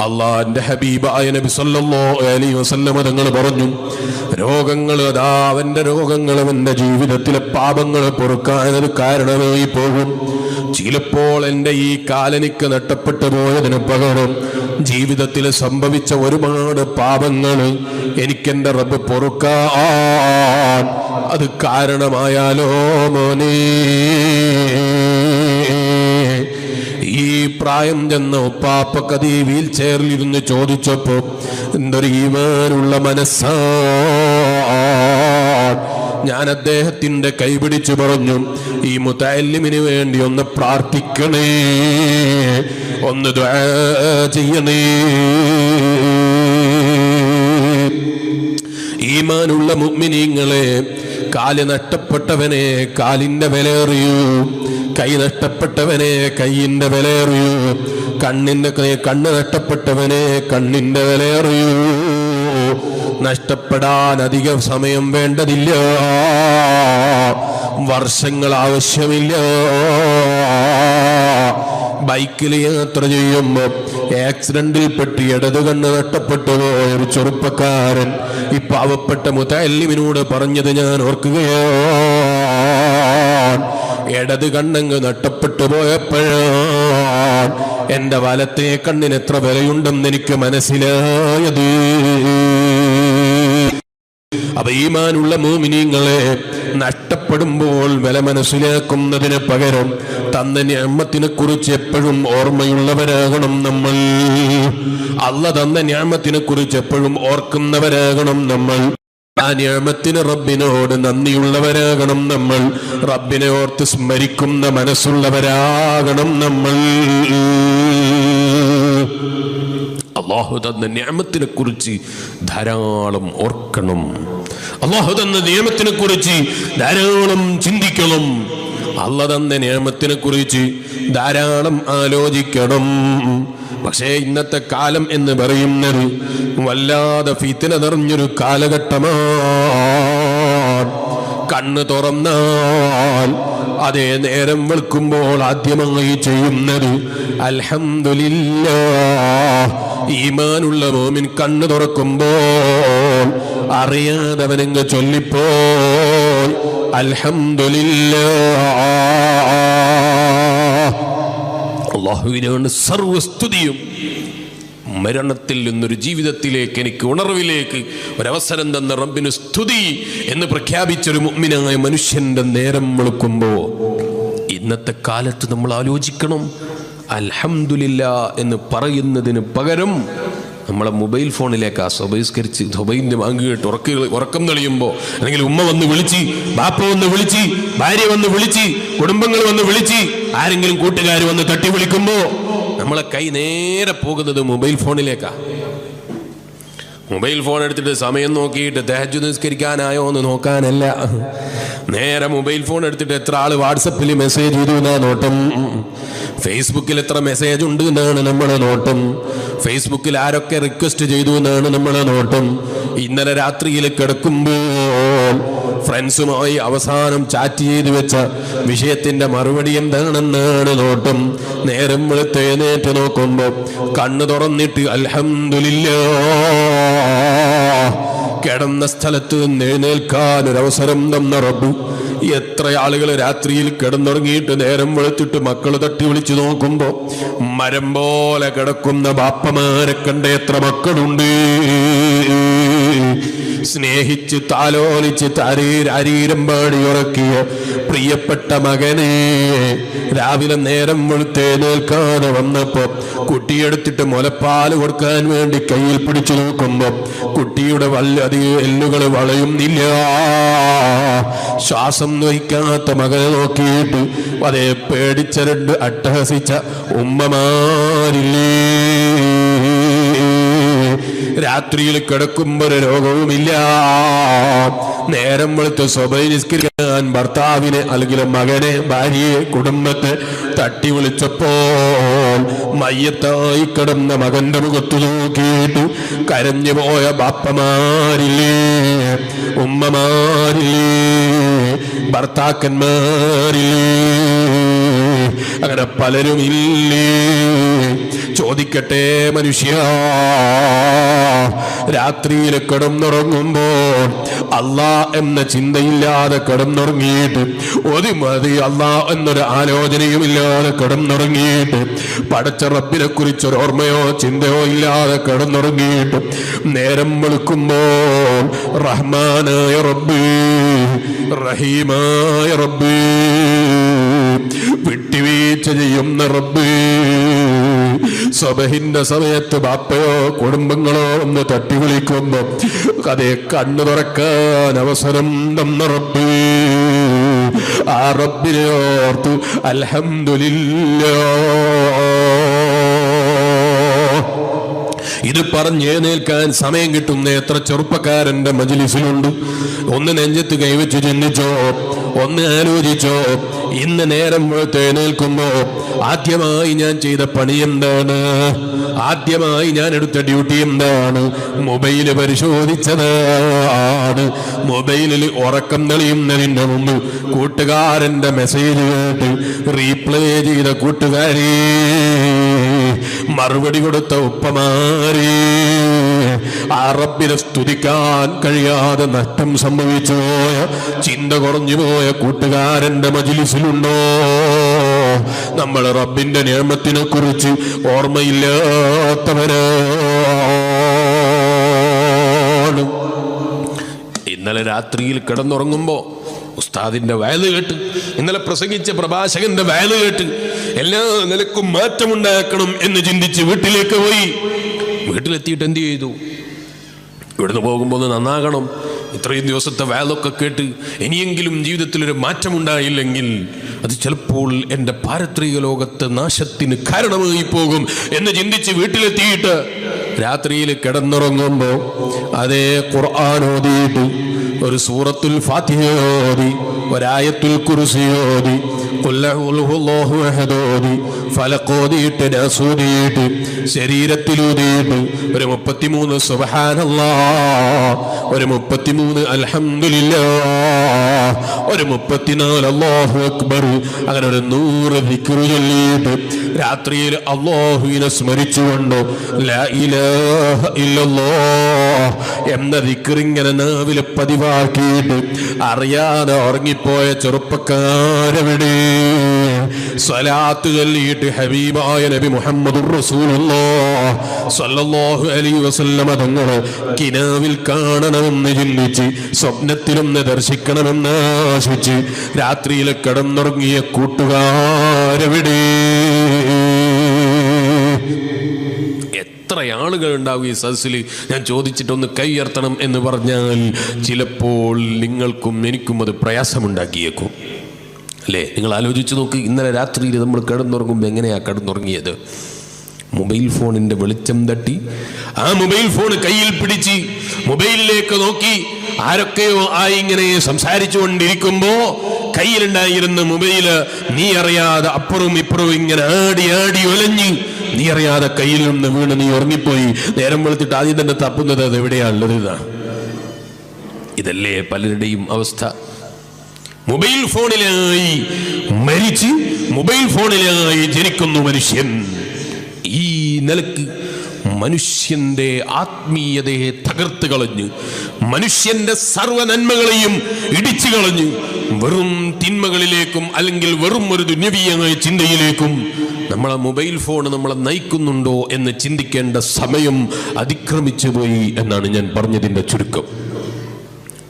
അള്ളാന്റെ ഹബീബായ നബി സല്ലല്ലാഹു അലൈഹി വസല്ലം തങ്ങൾ പറഞ്ഞു, രോഗങ്ങൾ അതാ അവന്റെ രോഗങ്ങൾ അവന്റെ ജീവിതത്തിലെ പാപങ്ങൾ പൊറുക്കാനത് കാരണമായി പോകും. ചിലപ്പോൾ എൻ്റെ ഈ കാലനിക്ക് നഷ്ടപ്പെട്ടു പോയതിന് പകരം ജീവിതത്തിൽ സംഭവിച്ച ഒരുപാട് പാപങ്ങൾ എനിക്കെന്റെ റബ്ബ് പൊറുക്കാൻ അത് കാരണമായാലോ മോനെ. ഈ പ്രായം ചെന്ന ഉപ്പാപ്പക്കതി വീൽ ചെയറിൽ ഇരുന്ന് ചോദിച്ചപ്പോ എന്തൊരു ഈമാനുള്ള മനസ്സാ. ഞാൻ അദ്ദേഹത്തിന്റെ കൈപിടിച്ചു പറഞ്ഞു, ഈ മുതഅല്ലിമിന് വേണ്ടി ഒന്ന് പ്രാർത്ഥിക്കണേ, ഒന്ന് ദുആ ചെയ്യണേ. ഈമാനുള്ള മുഅ്മിനീങ്ങളെ, കാല് നഷ്ടപ്പെട്ടവനെ കാലിന്റെ വിലയറിയൂ, കൈ നഷ്ടപ്പെട്ടവനെ കൈയിന്റെ വിലയറിയൂ, കണ്ണ് നഷ്ടപ്പെട്ടവനെ കണ്ണിന്റെ വിലയറിയൂ. നഷ്ടപ്പെടാൻ അധികം സമയം വേണ്ടതില്ല, വർഷങ്ങൾ ആവശ്യമില്ല. ബൈക്കിൽ യാത്ര ചെയ്യുമ്പോൾ ആക്സിഡന്റിൽ പെട്ട് ഇടത് കണ്ണ് നഷ്ടപ്പെട്ടു പോയ ഒരു ചെറുപ്പക്കാരൻ ഈ പാവപ്പെട്ട മുതഅല്ലിമിനോട് പറഞ്ഞത് ഞാൻ ഓർക്കുകയാണ്. ഇടത് കണ്ണങ്ങ് നഷ്ടപ്പെട്ടു പോയപ്പോഴാണ് എന്റെ വലത്തെ കണ്ണിന് എത്ര വിലയുണ്ടെന്ന് എനിക്ക് മനസ്സിലായത്. അപ്പൊ ഈമാനുള്ള മുഅ്മിനീങ്ങളെ, നഷ്ടപ്പെടുമ്പോൾ വില മനസ്സിലാക്കുന്നതിന് പകരം തന്ന നിഅമത്തിനെ കുറിച്ച് എപ്പോഴും ഓർമ്മയുള്ളവരാകണം നമ്മൾ. അല്ലാഹ് തന്ന നിഅമത്തിനെ കുറിച്ച് എപ്പോഴും ഓർക്കുന്നവരാകണം നമ്മൾ. ആ നിഅമത്തിന് റബ്ബിനോട് നന്ദിയുള്ളവരാകണം നമ്മൾ. റബ്ബിനെ ഓർത്ത് സ്മരിക്കുന്ന മനസ്സുള്ളവരാകണം നമ്മൾ. അല്ലാഹു തന്ന നിഅമത്തിനെ കുറിച്ച് ധാരാളം ഓർക്കണം. അല്ലാഹു തന്ന നിഅമത്തിനെ കുറിച്ച് ധാരാളം ചിന്തിക്കണം. അല്ലാഹു തന്ന നിഅമത്തിനെ കുറിച്ച് ധാരാളം ആലോചിക്കണം. പക്ഷേ ഇന്നത്തെ കാലം എന്ന് പറയുന്നത് വല്ലാതെ ഫിത്ന നിറഞ്ഞൊരു കാലഘട്ടമാണ്. കണ്ണ് തുറന്നാൽ അതേ നേരം വെളുക്കുമ്പോൾ ആദ്യമായി ചെയ്യുന്നത് അൽഹംദുലില്ലാഹ്. ഈമാനുള്ള മോമിൻ കണ്ണ് തുറക്കുമ്പോൾ അറിയാതവനങ്ങ് ചൊല്ലിപ്പോൾ അൽഹംദുലില്ലാഹ്. അല്ലാഹുവിനാണ് സർവസ്തുതിയും. മരണത്തിൽ നിന്നൊരു ജീവിതത്തിലേക്ക്, എനിക്ക് ഉണർവിലേക്ക് ഒരവസരം തന്ന റബ്ബിന് സ്തുതി എന്ന് പ്രഖ്യാപിച്ചൊരു മുഅ്മിനായ മനുഷ്യന്റെ നേരം വെളുക്കുമ്പോൾ ഇന്നത്തെ കാലത്ത് നമ്മൾ ആലോചിക്കണം, അൽഹംദുലില്ലാഹ് എന്ന് പറയുന്നതിന് പകരം നമ്മളെ മൊബൈൽ ഫോണിലേക്ക് ആ സ്വബഹിസ്കരിച്ച് സ്വബഹിന്റെ വാങ്ങി കേട്ട് ഉറക്കം തെളിയുമ്പോൾ, അല്ലെങ്കിൽ ഉമ്മ വന്ന് വിളിച്ച്, ബാപ്പ വന്ന് വിളിച്ച്, ഭാര്യ വന്ന് വിളിച്ച്, കുടുംബങ്ങൾ വന്ന് വിളിച്ച്, ആരെങ്കിലും കൂട്ടുകാർ വന്ന് തട്ടി വിളിക്കുമ്പോൾ നമ്മളെ കൈ നേരെ പോകുന്നത് മൊബൈൽ ഫോണിലേക്കാ. മൊബൈൽ ഫോൺ എടുത്തിട്ട് സമയം നോക്കിയിട്ട് തഹജ്ജുദ് നിസ്കരിക്കാനായോ എന്ന് നോക്കാനല്ല, നേരെ മൊബൈൽ ഫോൺ എടുത്തിട്ട് എത്ര ആള് വാട്സപ്പിൽ മെസ്സേജ് ചെയ്തു എന്നാ നോട്ടം, ഫേസ്ബുക്കിൽ എത്ര മെസ്സേജ് ഉണ്ട് എന്നാണ് നമ്മളെ നോട്ടം, ഫേസ്ബുക്കിൽ ആരൊക്കെ റിക്വസ്റ്റ് ചെയ്തു എന്നാണ് നമ്മളെ നോട്ടം. ഇന്നലെ രാത്രിയിൽ കിടക്കുമ്പോൾ ഫ്രണ്ട്സുമായി അവസാനം ചാറ്റ് ചെയ്ത് വെച്ച വിഷയത്തിന്റെ മറുപടി എന്താണെന്നാണ് നോട്ടം. നേരം വെളുത്ത് എഴുന്നേറ്റ് നോക്കുമ്പോൾ കണ്ണ് തുറന്നിട്ട് അൽഹംദുലില്ലാഹ്, കിടന്ന സ്ഥലത്ത് നിന്ന് എഴുന്നേൽക്കാൻ ഒരവസരം തന്ന റബ്ബ്. എത്ര ആളുകൾ രാത്രിയിൽ കിടന്നുറങ്ങിയിട്ട് നേരം വെളുത്തിട്ട് മക്കൾ തട്ടി വിളിച്ചു നോക്കുമ്പോ മരം പോലെ കിടക്കുന്ന ബാപ്പമാരെ കണ്ട എത്ര മക്കളുണ്ട്. സ്നേഹിച്ച് താലോലിച്ച് താരീരം പാടി ഉറക്കിയ പ്രിയപ്പെട്ട മകനെ രാവിലെ നേരം വെളുത്തേൽക്കാതെ വന്നപ്പോ കുട്ടിയെടുത്തിട്ട് മുലപ്പാല് കൊടുക്കാൻ വേണ്ടി കയ്യിൽ പിടിച്ചു നോക്കുമ്പോ കുട്ടിയുടെ അധികം എല്ലുകൾ വളയുന്നില്ല. ശ്വാസം വഹിക്കാത്ത മകനെ നോക്കിയിട്ട് അതേ പേടിച്ച രണ്ട് അട്ടഹസിച്ച ഉമ്മമാരില്ലേ. രാത്രിയിൽ കിടക്കുമ്പോൾ രോഗവുമില്ല. നേരം വെളുത്ത് സുബഹി നിസ്കരിക്കാൻ ഭർത്താവിനെ അല്ലെങ്കിൽ മകനെ, ഭാര്യയെ, കുടുംബത്തെ തട്ടി വിളിച്ചപ്പോൾ മയ്യത്തായി കിടന്ന മകന്റെ മുഖത്ത് നോക്കിയിട്ട് കരഞ്ഞു പോയ ബാപ്പമാരില്ലേ, ഉമ്മമാരില്ലേ, ഭർത്താക്കന്മാരില്ലേ, അങ്ങനെ പലരും ഇല്ലേ? ചോദിക്കട്ടെ മനുഷ്യ, രാത്രിയിൽ കിടന്നുറങ്ങുമ്പോൾ അല്ലാ എന്ന ചിന്തയില്ലാതെ കിടന്നുറങ്ങിയിട്ട്, ഒരു മതി അല്ലാ എന്നൊരു ആലോചനയുമില്ലാതെ കിടന്നുറങ്ങിയിട്ട്, പടച്ച റബ്ബിനെ കുറിച്ചൊരു ഓർമ്മയോ ചിന്തയോ ഇല്ലാതെ കിടന്നുറങ്ങിയിട്ട്, നേരം വെളുക്കുമ്പോൾ റഹ്മാനായ റബ്ബ്, റഹീമായ റബ്ബ്, വിട്ടുവീഴ്ച ചെയ്യുന്ന റബ്ബ്, സബഹിന്റെ സമയത്ത് ബാപ്പയോ കുടുംബങ്ങളോ ഒന്ന് തട്ടി വിളിക്കുമ്പോ അതേ കണ്ണു തുറക്കാൻ അവസരം തന്ന റബ്ബ്, ആ റബ്ബിനെ ഓർത്തു അൽഹംദുലില്ലാഹ്. ഇത് പറഞ്ഞേൽക്കാൻ സമയം കിട്ടുന്ന എത്ര ചെറുപ്പക്കാരന്റെ മജ്‌ലിസിലുണ്ട്? ഒന്ന് നെഞ്ചത്ത് കൈവച്ച് ചിന്തിച്ചോ, ഒന്ന് ആലോചിച്ചോ. ഇന്ന് നേരം എഴുന്നേൽക്കുമ്പോ ആദ്യമായി ഞാൻ ചെയ്ത പണി എന്താണ്? ആദ്യമായി ഞാൻ എടുത്ത ഡ്യൂട്ടി എന്താണ്? മൊബൈല് പരിശോധിച്ചതാണ്. മൊബൈലിൽ ഉറക്കം തെളിയുന്നതിന് മുമ്പ് കൂട്ടുകാരന്റെ മെസ്സേജ് കേട്ട് റീപ്ലൈ ചെയ്ത കൂട്ടുകാരെ, മറുപടി കൊടുത്ത ഉപ്പമാരെ, ആ റബ്ബിനെ സ്തുതിക്കാൻ കഴിയാതെ നഷ്ടം സംഭവിച്ചു പോയ, ചിന്ത കുറഞ്ഞു പോയ കൂട്ടുകാരന്റെ മജ്‌ലിസിലുണ്ടോ? നമ്മൾ റബ്ബിന്റെ നിഅമത്തിനെ കുറിച്ച് ഓർമ്മയില്ലാത്തവരാണ്. ഇന്നലെ രാത്രിയിൽ കിടന്നുറങ്ങുമ്പോ ഉസ്താദിന്റെ വയല് കേട്ട്, ഇന്നലെ പ്രസംഗിച്ച പ്രഭാഷകന്റെ വയല് കേട്ട് എല്ലാ നിലക്കും മാറ്റമുണ്ടാക്കണം എന്ന് ചിന്തിച്ച് വീട്ടിലേക്ക് പോയി. വീട്ടിലെത്തിയിട്ട് എന്ത് ചെയ്തു? ഇവിടുന്ന് പോകുമ്പോൾ നന്നാകണം, ഇത്രയും ദിവസത്തെ വയലൊക്കെ കേട്ട് ഇനിയെങ്കിലും ജീവിതത്തിലൊരു മാറ്റമുണ്ടായില്ലെങ്കിൽ അത് ചിലപ്പോൾ എൻ്റെ പാരത്രിക ലോകത്തെ നാശത്തിന് കാരണമായി പോകും എന്ന് ചിന്തിച്ച് വീട്ടിലെത്തിയിട്ട് രാത്രിയിൽ കിടന്നുറങ്ങുമ്പോൾ അതേ ഖുർആൻ ഓതിയിട്ട്, ഒരു സൂറത്തുൽ ഫാത്തിഹ ഓതി, ഒരായത്തുൽ കുർസി ഓതി, ഖുൽ ഹുവല്ലാഹു അഹദ് ഓതി, ഫലഖ് ഓതിയിട്ട്, നാസ് ഓതിയിട്ട്, ശരീരത്തിലൂതിയിട്ട് ഒരു 33 സുബ്ഹാനല്ലാഹ്, ഒരു 33 അൽഹംദുലില്ലാഹ്, ഒരു 34 അല്ലാഹു അക്ബർ, അങ്ങനെ ഒരു 100 ദിക്ർ ചൊല്ലിയിട്ട് രാത്രിയിൽ അല്ലാഹുവിനെ സ്മരിച്ചുകൊണ്ട് ലാ ഇലാഹ ഇല്ലല്ലാഹ് എന്ന ദിക്ർ ഇങ്ങനെ നാവിലെ പതിവാക്കിയിട്ട് അറിയാതെ ഉറങ്ങിപ്പോയ ചെറുപ്പക്കാരെവിടെ? സ്വലാത്ത് ചൊല്ലിയിട്ട് ഹബീബായ നബി മുഹമ്മദുർ റസൂലുള്ളാഹ് സ്വല്ലല്ലാഹു അലൈഹി വസല്ലമ തങ്ങളെ കിനാവിൽ കാണണമെന്ന് ചിന്തിച്ച്, സ്വപ്നത്തിലൊന്ന് ദർശിക്കണമെന്ന് ആശിച്ച് രാത്രിയിൽ കിടന്നുറങ്ങിയ കൂട്ടുകാരെവിടെ? എത്ര ആളുകൾ ഉണ്ടാവും ഈ സദസ്സിൽ? ഞാൻ ചോദിച്ചിട്ടൊന്ന് കൈ ഉയർത്തണം എന്ന് പറഞ്ഞാൽ ചിലപ്പോൾ നിങ്ങൾക്കും എനിക്കും അത് പ്രയാസമുണ്ടാക്കിയേക്കും അല്ലേ? നിങ്ങൾ ആലോചിച്ച് നോക്ക്, ഇന്നലെ രാത്രിയിൽ നമ്മൾ കിടന്നുറങ്ങുമ്പോൾ എങ്ങനെയാണ് കിടന്നുറങ്ങിയത്? മൊബൈൽ ഫോണിൻ്റെ വെളിച്ചം തട്ടി ആ മൊബൈൽ ഫോൺ കയ്യിൽ പിടിച്ച് മൊബൈലിലേക്ക് നോക്കി ആരൊക്കെയോ ഇങ്ങനെ സംസാരിച്ചു കൊണ്ടിരിക്കുമ്പോ കയ്യിലുണ്ടായിരുന്ന മൊബൈല് നീ അറിയാതെ അപ്പുറവും ഇപ്പുറവും ഇങ്ങനെ ആടി ആടി ഒലഞ്ഞ് നീ അറിയാതെ കയ്യിൽ നിന്ന് വീണ് നീ ഉറങ്ങിപ്പോയി. നേരം വെളുത്തിട്ട് ആദ്യം തന്നെ തപ്പുന്നത് അത് എവിടെയാണുള്ളത്? ഇതല്ലേ പലരുടെയും അവസ്ഥ. മൊബൈൽ ഫോണിലായി മരിച്ച് മൊബൈൽ ഫോണിലായി ജനിക്കുന്നു മനുഷ്യൻ. ഈ നിലക്ക് മനുഷ്യന്റെ ആത്മീയതയെ തകർത്ത് കളഞ്ഞ്, മനുഷ്യന്റെ സർവ്വ നന്മകളെയും ഇടിച്ചു കളഞ്ഞ് വെറും തിന്മകളിലേക്കും അല്ലെങ്കിൽ വെറും ഒരു ദുന്യവീയമായ ചിന്തയിലേക്കും നമ്മളെ മൊബൈൽ ഫോൺ നമ്മളെ നയിക്കുന്നുണ്ടോ എന്ന് ചിന്തിക്കേണ്ട സമയം അതിക്രമിച്ചു പോയി എന്നാണ് ഞാൻ പറഞ്ഞതിൻ്റെ ചുരുക്കം.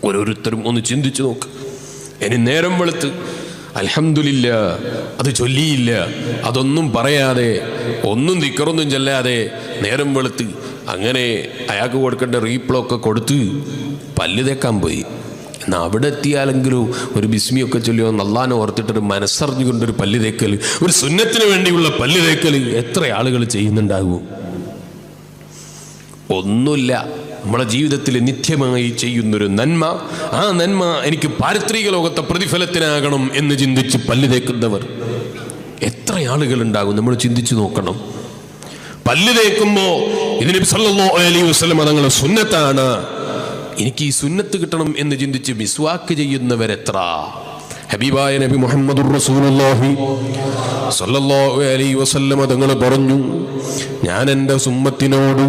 ഓരോരുത്തരും ഒന്ന് ചിന്തിച്ചു നോക്ക്. ഇനി നേരം വെളുത്ത് അൽഹംദുലില്ലാ അത് ചൊല്ലിയില്ല, അതൊന്നും പറയാതെ ഒന്നും ദിക്റൊന്നും ചൊല്ലാതെ നേരം വെളുത്ത് അങ്ങനെ അയാൾക്ക് കൊടുക്കേണ്ട റീപ്ലോ ഒക്കെ കൊടുത്ത് പല്ല് തേക്കാൻ പോയി. എന്നാൽ അവിടെ എത്തിയാലെങ്കിലും ഒരു ബിസ്മിയൊക്കെ ചൊല്ലിയോ അല്ലാഹനെ ഓർത്തിട്ടൊരു മനസ്സറിഞ്ഞുകൊണ്ടൊരു പല്ല് തേക്കൽ, ഒരു സുന്നത്തിന് വേണ്ടിയുള്ള പല്ല് തേക്കൽ എത്ര ആളുകൾ ചെയ്യുന്നുണ്ടാകും? ഒന്നുമില്ല. നമ്മളെ ജീവിതത്തിൽ നിത്യമായി ചെയ്യുന്നൊരു നന്മ, ആ നന്മ എനിക്ക് പാരത്രിക ലോകത്തെ പ്രതിഫലത്തിനാകണം എന്ന് ചിന്തിച്ച് പല്ല് തേക്കുന്നവർ എത്ര ആളുകളുണ്ടാകും? നമ്മൾ ചിന്തിച്ചു നോക്കണം. പല്ല് തേക്കുമ്പോൾ ഇത് നബി സല്ലല്ലാഹു അലൈഹി വസല്ലം തങ്ങളുടെ സുന്നത്താണ്, എനിക്ക് ഈ സുന്നത്ത് കിട്ടണം എന്ന് ചിന്തിച്ച് മിസ്വാക്ക് ചെയ്യുന്നവരെത്ര? ഹബീബായ നബി മുഹമ്മദുർ റസൂലുള്ളാഹി സ്വല്ലല്ലാഹു അലൈഹി വസല്ലം തങ്ങൾ പറഞ്ഞു, ഞാൻ എൻ്റെ സുമ്മത്തിനോട്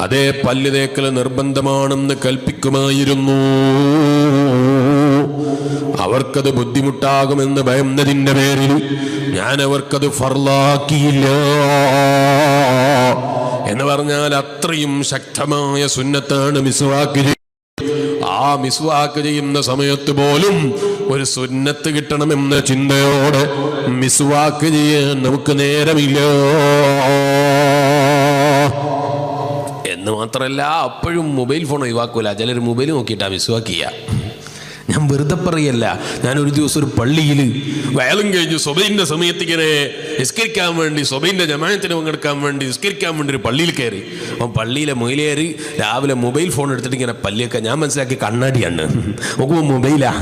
അതേ പല്ല് തേക്കൽ നിർബന്ധമാണെന്ന് കൽപ്പിക്കുമായിരുന്നു. അവർക്കത് ബുദ്ധിമുട്ടാകുമെന്ന് ഭയന്നതിൻ്റെ പേരിൽ ഞാൻ അവർക്കത് ഫർളാക്കിയില്ല. എന്ന് പറഞ്ഞാൽ അത്രയും ശക്തമായ സുന്നത്താണ് മിസ്വാക്ക്. ആ മിസ്വാക്ക് ചെയ്യുന്ന സമയത്ത് പോലും ഒരു സുന്നത്ത് കിട്ടണമെന്ന ചിന്തയോടെ മിസ്വാക്ക് ചെയ്യാൻ നമുക്ക് നേരമില്ല. എന്ന് മാത്രമല്ല, അപ്പോഴും മൊബൈൽ ഫോൺ ഒഴിവാക്കൂല. ചിലർ മൊബൈൽ നോക്കിയിട്ടാണ് മിസ്വാക്ക് ചെയ്യുക. ഞാൻ വെറുതെ പറയല്ല. ഞാനൊരു ദിവസം ഒരു പള്ളിയിൽ വയലും കഴിഞ്ഞ് സ്വബൈൻ്റെ സമയത്ത് ഇങ്ങനെ നിസ്കരിക്കാൻ വേണ്ടി, സ്വബൈൻ്റെ ജമാഅത്തിന് പങ്കെടുക്കാൻ വേണ്ടി നിസ്കരിക്കാൻ വേണ്ടി ഒരു പള്ളിയിൽ കയറി. അപ്പം പള്ളിയിലെ മൊയിലേറി രാവിലെ മൊബൈൽ ഫോൺ എടുത്തിട്ട് ഇങ്ങനെ പള്ളിയൊക്കെ ഞാൻ മനസ്സിലാക്കി കണ്ണാടിയാണ്. നോക്കുമ്പോൾ മൊബൈലാ.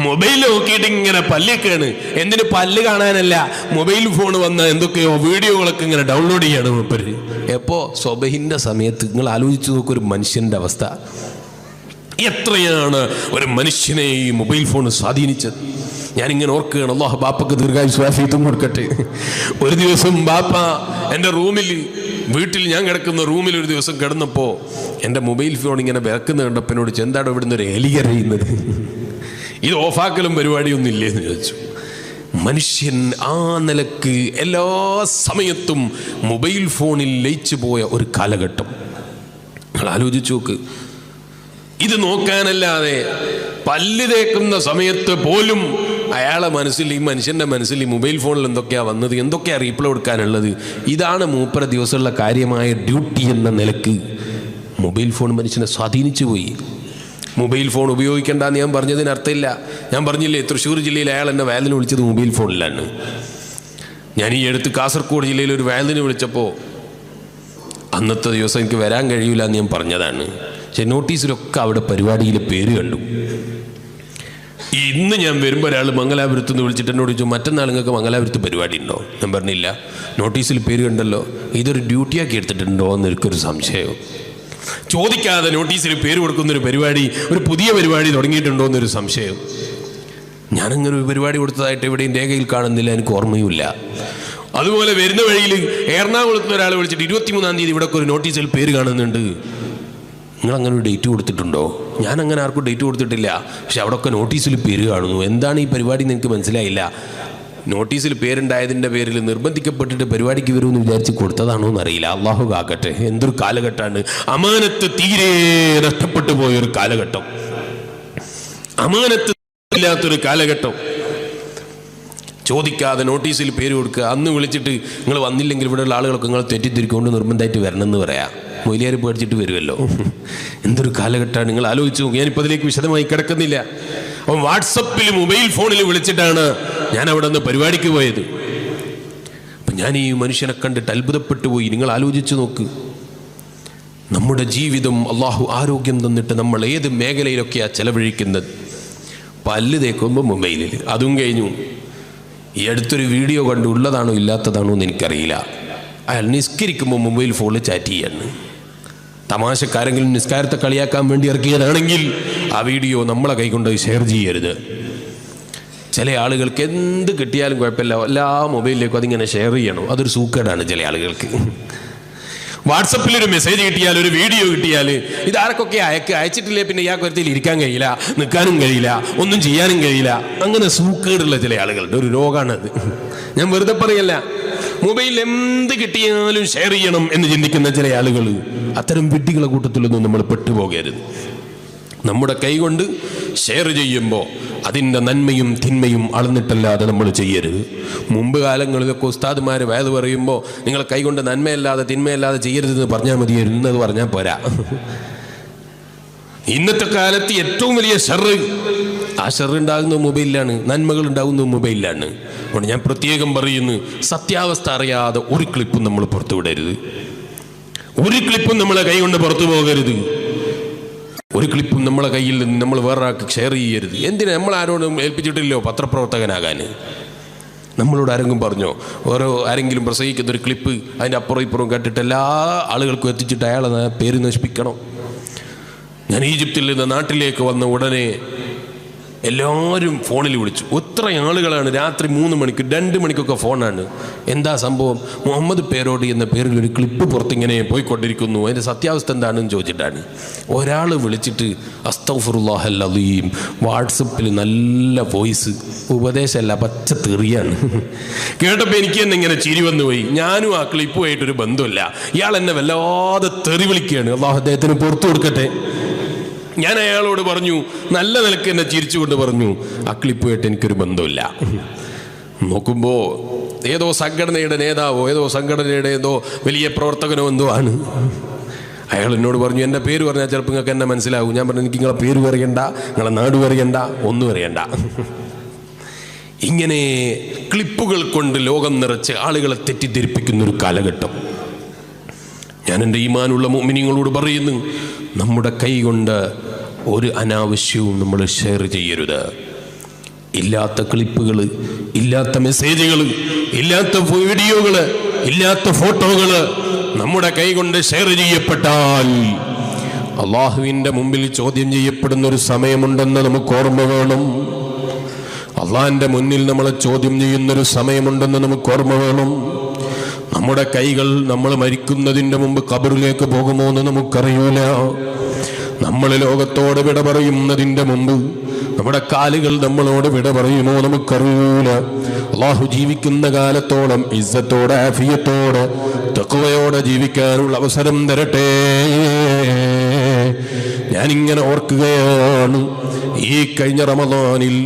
മൊബൈൽ നോക്കിയിട്ട് ഇങ്ങനെ പല്ലിയൊക്കെയാണ്. എന്തിന്? പല്ല് കാണാനല്ല, മൊബൈൽ ഫോൺ വന്ന എന്തൊക്കെയോ വീഡിയോകളൊക്കെ ഇങ്ങനെ ഡൗൺലോഡ് ചെയ്യാണ് മൂപ്പര്. എപ്പോൾ? സ്വബഹിൻ്റെ സമയത്ത്. നിങ്ങൾ ആലോചിച്ച് നോക്കൊരു മനുഷ്യൻ്റെ അവസ്ഥ. എത്രയാണ് ഒരു മനുഷ്യനെ ഈ മൊബൈൽ ഫോൺ സ്വാധീനിച്ചത്. ഞാനിങ്ങനെ ഓർക്കുകയാണ്. അല്ലാഹു ബാപ്പക്ക് ദീർഘായുസ്സും കൊടുക്കട്ടെ. ഒരു ദിവസം ബാപ്പ എൻ്റെ റൂമിൽ, വീട്ടിൽ ഞാൻ കിടക്കുന്ന റൂമിൽ ഒരു ദിവസം കിടന്നപ്പോൾ എൻ്റെ മൊബൈൽ ഫോൺ ഇങ്ങനെ വിറക്കുന്ന കണ്ടപ്പോൾ എന്നോട്, എന്താണോ ഇവിടുന്ന് ഒരു എലി കരയുന്നത്, ഇത് ഓഫാക്കലും പരിപാടിയൊന്നും ഇല്ലേന്ന് ചോദിച്ചു. മനുഷ്യൻ ആ നിലക്ക് എല്ലാ സമയത്തും മൊബൈൽ ഫോണിൽ ലയിച്ചു പോയ ഒരു കാലഘട്ടം നിങ്ങൾ ആലോചിച്ച് നോക്ക്. ഇത് നോക്കാനല്ലാതെ പല്ല് തേക്കുന്ന സമയത്ത് പോലും അയാളെ മനസ്സിൽ, ഈ മനുഷ്യൻ്റെ മനസ്സിൽ ഈ മൊബൈൽ ഫോണിൽ എന്തൊക്കെയാണ് വന്നത്, എന്തൊക്കെയാണ് റീപ്ലൈ കൊടുക്കാനുള്ളത്. ഇതാണ് മൂപ്പര ദിവസമുള്ള കാര്യമായ ഡ്യൂട്ടി എന്ന നിലക്ക് മൊബൈൽ ഫോൺ മനുഷ്യനെ സ്വാധീനിച്ചു പോയി. മൊബൈൽ ഫോൺ ഉപയോഗിക്കേണ്ടെന്ന് ഞാൻ പറഞ്ഞതിന് അർത്ഥമില്ല. ഞാൻ പറഞ്ഞില്ലേ, തൃശ്ശൂർ ജില്ലയിൽ അയാൾ എന്നെ വയലിന് വിളിച്ചത് മൊബൈൽ ഫോണിലാണ്. ഞാൻ ഈ അടുത്ത് കാസർഗോഡ് ജില്ലയിൽ ഒരു വയലിന് വിളിച്ചപ്പോൾ അന്നത്തെ ദിവസം എനിക്ക് വരാൻ കഴിയില്ല എന്ന് ഞാൻ പറഞ്ഞതാണ്. പക്ഷെ നോട്ടീസിലൊക്കെ അവിടെ പരിപാടിയിൽ പേര് കണ്ടു. ഇന്ന് ഞാൻ വരുമ്പോൾ ഒരാൾ മംഗലാപുരത്ത് നിന്ന് വിളിച്ചിട്ട് എന്നോട് ചോദിച്ചു, മറ്റന്നാൾ നിങ്ങൾക്ക് മംഗലാപുരത്ത് പരിപാടി ഉണ്ടോ? ഞാൻ പറഞ്ഞില്ല. നോട്ടീസിൽ പേര് കണ്ടല്ലോ, ഇതൊരു ഡ്യൂട്ടിയാക്കി എടുത്തിട്ടുണ്ടോ എന്നെനിക്കൊരു സംശയം. ചോദിക്കാതെ നോട്ടീസിൽ പേര് കൊടുക്കുന്നൊരു പരിപാടി, ഒരു പുതിയ പരിപാടി തുടങ്ങിയിട്ടുണ്ടോ എന്നൊരു സംശയം. ഞാനങ്ങനെ ഒരു പരിപാടി കൊടുത്തതായിട്ട് എവിടെയും രേഖയിൽ കാണുന്നില്ല, എനിക്ക് ഓർമ്മയുമില്ല. അതുപോലെ വരുന്ന വഴിയിൽ എറണാകുളത്ത് നിന്ന് ഒരാൾ വിളിച്ചിട്ട് 23-ാം തീയതി ഇവിടെ ഒരു നോട്ടീസിൽ പേര് കാണുന്നുണ്ട്, നിങ്ങളങ്ങനെ ഒരു ഡേറ്റ് കൊടുത്തിട്ടുണ്ടോ? ഞാനങ്ങനെ ആർക്കും ഡേറ്റ് കൊടുത്തിട്ടില്ല, പക്ഷെ അവിടെയൊക്കെ നോട്ടീസിൽ പേര് കാണുന്നു. എന്താണ് ഈ പരിപാടി എന്ന് എനിക്ക് മനസ്സിലായില്ല. നോട്ടീസിൽ പേരുണ്ടായതിൻ്റെ പേരിൽ നിർബന്ധിക്കപ്പെട്ടിട്ട് പരിപാടിക്ക് വരുമെന്ന് വിചാരിച്ച് കൊടുത്തതാണോ എന്നറിയില്ല. അള്ളാഹു കാക്കട്ടെ. എന്തൊരു കാലഘട്ടമാണ്. അമാനത്ത് തീരെ നഷ്ടപ്പെട്ടു പോയൊരു കാലഘട്ടം, അമാനത്ത് ഇല്ലാത്തൊരു കാലഘട്ടം. ചോദിക്കാതെ നോട്ടീസിൽ പേര് കൊടുക്കുക. അന്ന് വിളിച്ചിട്ട് നിങ്ങൾ വന്നില്ലെങ്കിൽ ഇവിടെയുള്ള ആളുകളൊക്കെ നിങ്ങൾ തെറ്റിദ്ധരിക്കൊണ്ട് നിർബന്ധമായിട്ട് വരണമെന്ന് പറയാം. മൊയിലിയാർ പേടിച്ചിട്ട് വരുമല്ലോ. എന്തൊരു കാലഘട്ടമാണ് നിങ്ങൾ ആലോചിച്ചു. ഞാനിപ്പോൾ അതിലേക്ക് വിശദമായി കിടക്കുന്നില്ല. അപ്പം വാട്സപ്പിൽ മൊബൈൽ ഫോണിൽ വിളിച്ചിട്ടാണ് ഞാൻ അവിടെ നിന്ന് പരിപാടിക്ക് പോയത്. അപ്പം ഞാൻ ഈ മനുഷ്യനെ കണ്ടിട്ട് അത്ഭുതപ്പെട്ടു പോയി. നിങ്ങൾ ആലോചിച്ച് നോക്ക്. നമ്മുടെ ജീവിതം അള്ളാഹു ആരോഗ്യം തന്നിട്ട് നമ്മൾ ഏത് മേഖലയിലൊക്കെയാണ് ചെലവഴിക്കുന്നത്? പല്ല് തേക്കുമ്പോൾ മൊബൈലിൽ, അതും കഴിഞ്ഞു. ഈ അടുത്തൊരു വീഡിയോ കണ്ട്, ഉള്ളതാണോ ഇല്ലാത്തതാണോ എന്ന് എനിക്കറിയില്ല. അയാൾ നിസ്കരിക്കുമ്പോൾ മൊബൈൽ ഫോണിൽ ചാറ്റ് ചെയ്യാണ്. തമാശക്കാരെങ്കിലും നിസ്കാരത്തെ കളിയാക്കാൻ വേണ്ടി ഇറക്കിയതാണെങ്കിൽ ആ വീഡിയോ നമ്മളെ കൈകൊണ്ട് ഷെയർ ചെയ്യരുത്. ചില ആളുകൾക്ക് എന്ത് കിട്ടിയാലും കുഴപ്പമില്ല, എല്ലാ മൊബൈലിലേക്കും അതിങ്ങനെ ഷെയർ ചെയ്യണം. അതൊരു സൂക്കേടാണ് ചില ആളുകൾക്ക്. വാട്സപ്പിലൊരു മെസ്സേജ് കിട്ടിയാൽ, ഒരു വീഡിയോ കിട്ടിയാൽ, ഇത് ആർക്കൊക്കെ അയച്ചിട്ടില്ലേ പിന്നെ ഇയാൾക്ക് ഒരിക്കൽ ഇരിക്കാൻ കഴിയില്ല, നിൽക്കാനും കഴിയില്ല, ഒന്നും ചെയ്യാനും കഴിയില്ല. അങ്ങനെ സൂക്കേടുള്ള ചില ആളുകളുടെ ഒരു രോഗമാണത്. ഞാൻ വെറുതെ പറയല്ല. മൊബൈലിൽ എന്ത് കിട്ടിയാലും ഷെയർ ചെയ്യണം എന്ന് ചിന്തിക്കുന്ന ചില ആളുകൾ, അത്തരം വിഡ്ഢികളെ കൂട്ടത്തിലൊന്നും നമ്മൾ പെട്ടുപോകരുത്. നമ്മുടെ കൈകൊണ്ട് ഷെയർ ചെയ്യുമ്പോൾ അതിൻ്റെ നന്മയും തിന്മയും അളന്നിട്ടല്ലാതെ നമ്മൾ ചെയ്യരുത്. മുമ്പ് കാലങ്ങളിലൊക്കെ ഉസ്താദുമാർ വയത് പറയുമ്പോൾ നിങ്ങൾ കൈകൊണ്ട് നന്മയല്ലാതെ തിന്മയല്ലാതെ ചെയ്യരുതെന്ന് പറഞ്ഞാൽ മതിയായിരുന്നു. ഇന്നത് പറഞ്ഞാൽ പോരാ. ഇന്നത്തെ കാലത്ത് ഏറ്റവും വലിയ ഷർറ്, ആ ഷർറ് ഉണ്ടാകുന്ന മൊബൈലിലാണ്, നന്മകൾ ഉണ്ടാകുന്ന മൊബൈലിലാണ്. അതുകൊണ്ട് ഞാൻ പ്രത്യേകം പറയുന്നു, സത്യാവസ്ഥ അറിയാതെ ഒരു ക്ലിപ്പും നമ്മൾ പുറത്തു വിടരുത്. ഒരു ക്ലിപ്പും നമ്മളെ കൈ കൊണ്ട് പുറത്തു പോകരുത്. ഒരു ക്ലിപ്പും നമ്മളെ കയ്യിൽ നിന്ന് നമ്മൾ വേറൊരാൾക്ക് ഷെയർ ചെയ്യരുത്. എന്തിനാ? നമ്മൾ ആരോടും ഏൽപ്പിച്ചിട്ടില്ലോ പത്രപ്രവർത്തകനാകാൻ. നമ്മളോട് ആരെങ്കിലും പറഞ്ഞോ? ഓരോ ആരെങ്കിലും പ്രസംഗിക്കുന്ന ഒരു ക്ലിപ്പ് അതിൻ്റെ അപ്പുറം ഇപ്പുറം കേട്ടിട്ട് എല്ലാ ആളുകൾക്കും എത്തിച്ചിട്ട് അയാളെ പേര് നശിപ്പിക്കണം. ഞാൻ ഈജിപ്തിൽ നിന്ന് നാട്ടിലേക്ക് വന്ന ഉടനെ എല്ലാവരും ഫോണിൽ വിളിച്ചു. എത്ര ആളുകളാണ് രാത്രി 3 മണിക്ക് 2 മണിക്കൊക്കെ ഫോണാണ്. എന്താ സംഭവം? മുഹമ്മദ് പേരോട് എന്ന പേരിൽ ഒരു ക്ലിപ്പ് പുറത്തിങ്ങനെ പോയിക്കൊണ്ടിരിക്കുന്നു, അതിൻ്റെ സത്യാവസ്ഥ എന്താണെന്ന് ചോദിച്ചിട്ടാണ്. ഒരാൾ വിളിച്ചിട്ട് അസ്തഗ്ഫിറുല്ലാഹൽ അലീം, വാട്സപ്പിൽ നല്ല വോയിസ്, ഉപദേശമല്ല പച്ച തെറിയാണ്. കേട്ടപ്പോൾ എനിക്ക് തന്നെ ഇങ്ങനെ ചിരി വന്നു പോയി. ഞാനും ആ ക്ലിപ്പുമായിട്ടൊരു ബന്ധമില്ല, ഇയാൾ എന്നെ വല്ലാതെ തെറി വിളിക്കുകയാണ്. അല്ലാഹു അദ്ദേഹത്തിന് പുറത്തു കൊടുക്കട്ടെ. ഞാൻ അയാളോട് പറഞ്ഞു, നല്ല നിലക്ക് എന്നെ ചിരിച്ചുകൊണ്ട് പറഞ്ഞു, ആ ക്ലിപ്പുമായിട്ട് എനിക്കൊരു ബന്ധമില്ല. നോക്കുമ്പോൾ ഏതോ സംഘടനയുടെ നേതാവോ ഏതോ സംഘടനയുടെ ഏതോ വലിയ പ്രവർത്തകനോ എന്തോ ആണ്. അയാൾ എന്നോട് പറഞ്ഞു, എൻ്റെ പേര് പറഞ്ഞാൽ ചിലപ്പോൾ നിങ്ങൾക്ക് എന്നെ മനസ്സിലാവും. ഞാൻ പറഞ്ഞു, എനിക്ക് നിങ്ങളെ പേര് അറിയണ്ട, നിങ്ങളെ നാട് അറിയണ്ട, ഒന്നും അറിയണ്ട. ഇങ്ങനെ ക്ലിപ്പുകൾ കൊണ്ട് ലോകം നിറച്ച് ആളുകളെ തെറ്റിദ്ധരിപ്പിക്കുന്നൊരു കാലഘട്ടം. ഞാൻ എൻ്റെ ഈമാനുള്ള മുഅ്മിനീങ്ങളോട് പറയുന്നു, നമ്മുടെ കൈ കൊണ്ട് ഒരു അനാവശ്യവും നമ്മൾ ഷെയർ ചെയ്യരുത്. ഇല്ലാത്ത ക്ലിപ്പുകൾ, ഇല്ലാത്ത മെസ്സേജുകൾ, ഇല്ലാത്ത വീഡിയോകൾ, ഇല്ലാത്ത ഫോട്ടോകൾ നമ്മുടെ കൈ കൊണ്ട് ഷെയർ ചെയ്യപ്പെട്ടാൽ അള്ളാഹുവിൻ്റെ മുമ്പിൽ ചോദ്യം ചെയ്യപ്പെടുന്ന ഒരു സമയമുണ്ടെന്ന് നമുക്ക് ഓർമ്മ വേണം. അള്ളാഹിൻ്റെ മുന്നിൽ നമ്മളെ ചോദ്യം ചെയ്യുന്നൊരു സമയമുണ്ടെന്ന് നമുക്ക് ഓർമ്മ വേണം. നമ്മുടെ കൈകൾ നമ്മൾ മരിക്കുന്നതിൻ്റെ മുമ്പ് ഖബറിലേക്ക് പോകുമോ എന്ന് നമുക്കറിയൂല. നമ്മൾ ലോകത്തോട് വിട പറയുന്നതിൻ്റെ മുമ്പ് നമ്മുടെ കാലുകൾ നമ്മളോട് വിട പറയുമോ നമുക്കറിയൂല. അള്ളാഹു ജീവിക്കുന്ന കാലത്തോളം ഇസ്സത്തോടെ ആഫിയത്തോടെ തഖ്വയോടെ ജീവിക്കാനുള്ള അവസരം തരട്ടെ. ഞാനിങ്ങനെ ഓർക്കുകയാണ്, ഈ കഴിഞ്ഞ റമദാനിൽ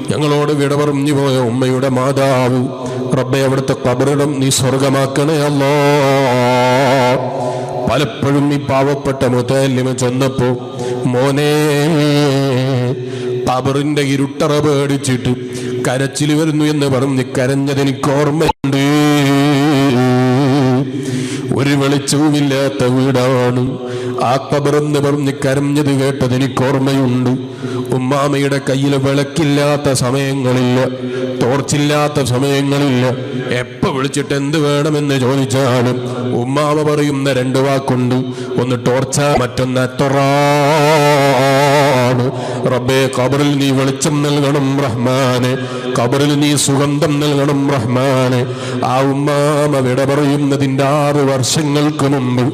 ഞങ്ങളോട് വിട പറഞ്ഞു പോയ ഉമ്മയുടെ മാതാവ്, റബ്ബേ അവിടുത്തെ ഖബറിടം നീ സ്വർഗമാക്കണേ അല്ലാ. പലപ്പോഴും ഈ പാവപ്പെട്ട മുതല്ലിമ ചെന്നപ്പോ, മോനെ ഖബറിന്റെ ഇരുട്ടറ പേടിച്ചിട്ട് കരച്ചിൽ വരുന്നു എന്ന് പറഞ്ഞ് കരഞ്ഞതെനിക്ക് ഓർമ്മയുണ്ട്. ഒരു വെളിച്ചവുമില്ലാത്ത വീടാണ് ആ ഖബറെന്ന് പറഞ്ഞ് കരഞ്ഞത് കേട്ടത് എനിക്ക് ഓർമ്മയുണ്ട്. ഉമ്മാമയുടെ കയ്യിൽ വിളക്കില്ലാത്ത സമയങ്ങളില്ല, ടോർച്ചില്ലാത്ത സമയങ്ങളില്ല. എപ്പോൾ വിളിച്ചിട്ട് എന്ത് വേണമെന്ന് ചോദിച്ചാലും ഉമ്മാമ പറയുന്ന 2 വാക്കുണ്ട്. ഒന്ന് ടോർച്ച, മറ്റൊന്ന് അത്തൊറാണ്. റബ്ബേ ഖബറിൽ നീ വെളിച്ചം നൽകണം റഹ്മാനെ, ഖബറിൽ നീ സുഗന്ധം നൽകണം റഹ്മാനെ. ആ ഉമ്മാമ വിട പറയുന്നതിൻ്റെ 6 വർഷങ്ങൾക്ക് മുമ്പ്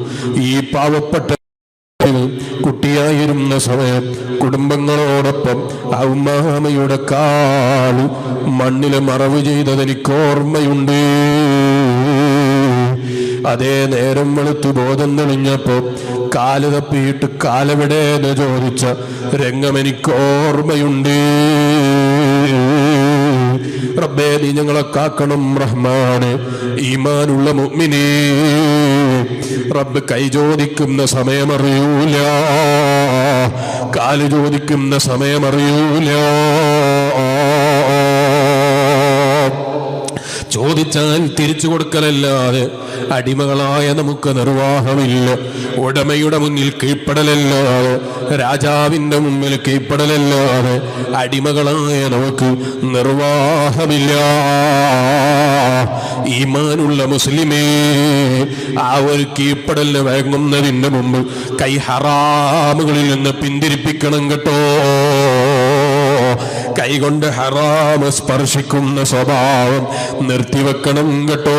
ഈ പാവപ്പെട്ട കുട്ടിയായിരുന്ന സമയം കുടുംബങ്ങളോടൊപ്പം ആ ഉമ്മാമയുടെ കാല് മണ്ണിൽ മറവ് ചെയ്തതെനിക്ക് ഓർമ്മയുണ്ട്. അതേ നേരം വെളുത്ത് ബോധം തെളിഞ്ഞപ്പോ കാല് തപ്പിയിട്ട് കാലെവിടേന്ന് ചോദിച്ച രംഗം എനിക്ക് ഓർമ്മയുണ്ട്. റബ്ബേ നീ ഞങ്ങളെ കാക്കണം റഹ്മാനെ. ഈമാനുള്ള മുഅ്മിനീ, റബ്ബ് കൈ ചോദിക്കുന്ന സമയമറിയൂല, കാല് ചോദിക്കുന്ന സമയമറിയൂല. ചോദിച്ചാൽ തിരിച്ചു കൊടുക്കലല്ലാതെ അടിമകളായ നമുക്ക് നിർവാഹമില്ല. ഉടമയുടെ മുന്നിൽ കീഴ്പ്പെടലല്ലാതെ, രാജാവിൻ്റെ മുമ്പിൽ കീഴ്പ്പെടലല്ലാതെ അടിമകളായ നമുക്ക് നിർവാഹമില്ല. ഈമാനുള്ള മുസ്ലിമേ, ആ ഒരു കീഴ്പ്പെടലിന് വഴങ്ങുന്നതിന് മുമ്പ് കൈ ഹറാമുകളിൽ നിന്ന് പിന്തിരിപ്പിക്കണം കേട്ടോ. കൈകൊണ്ട് ഹറാമ് സ്പർശിക്കുന്ന സ്വഭാവം നിർത്തിവെക്കണം കേട്ടോ.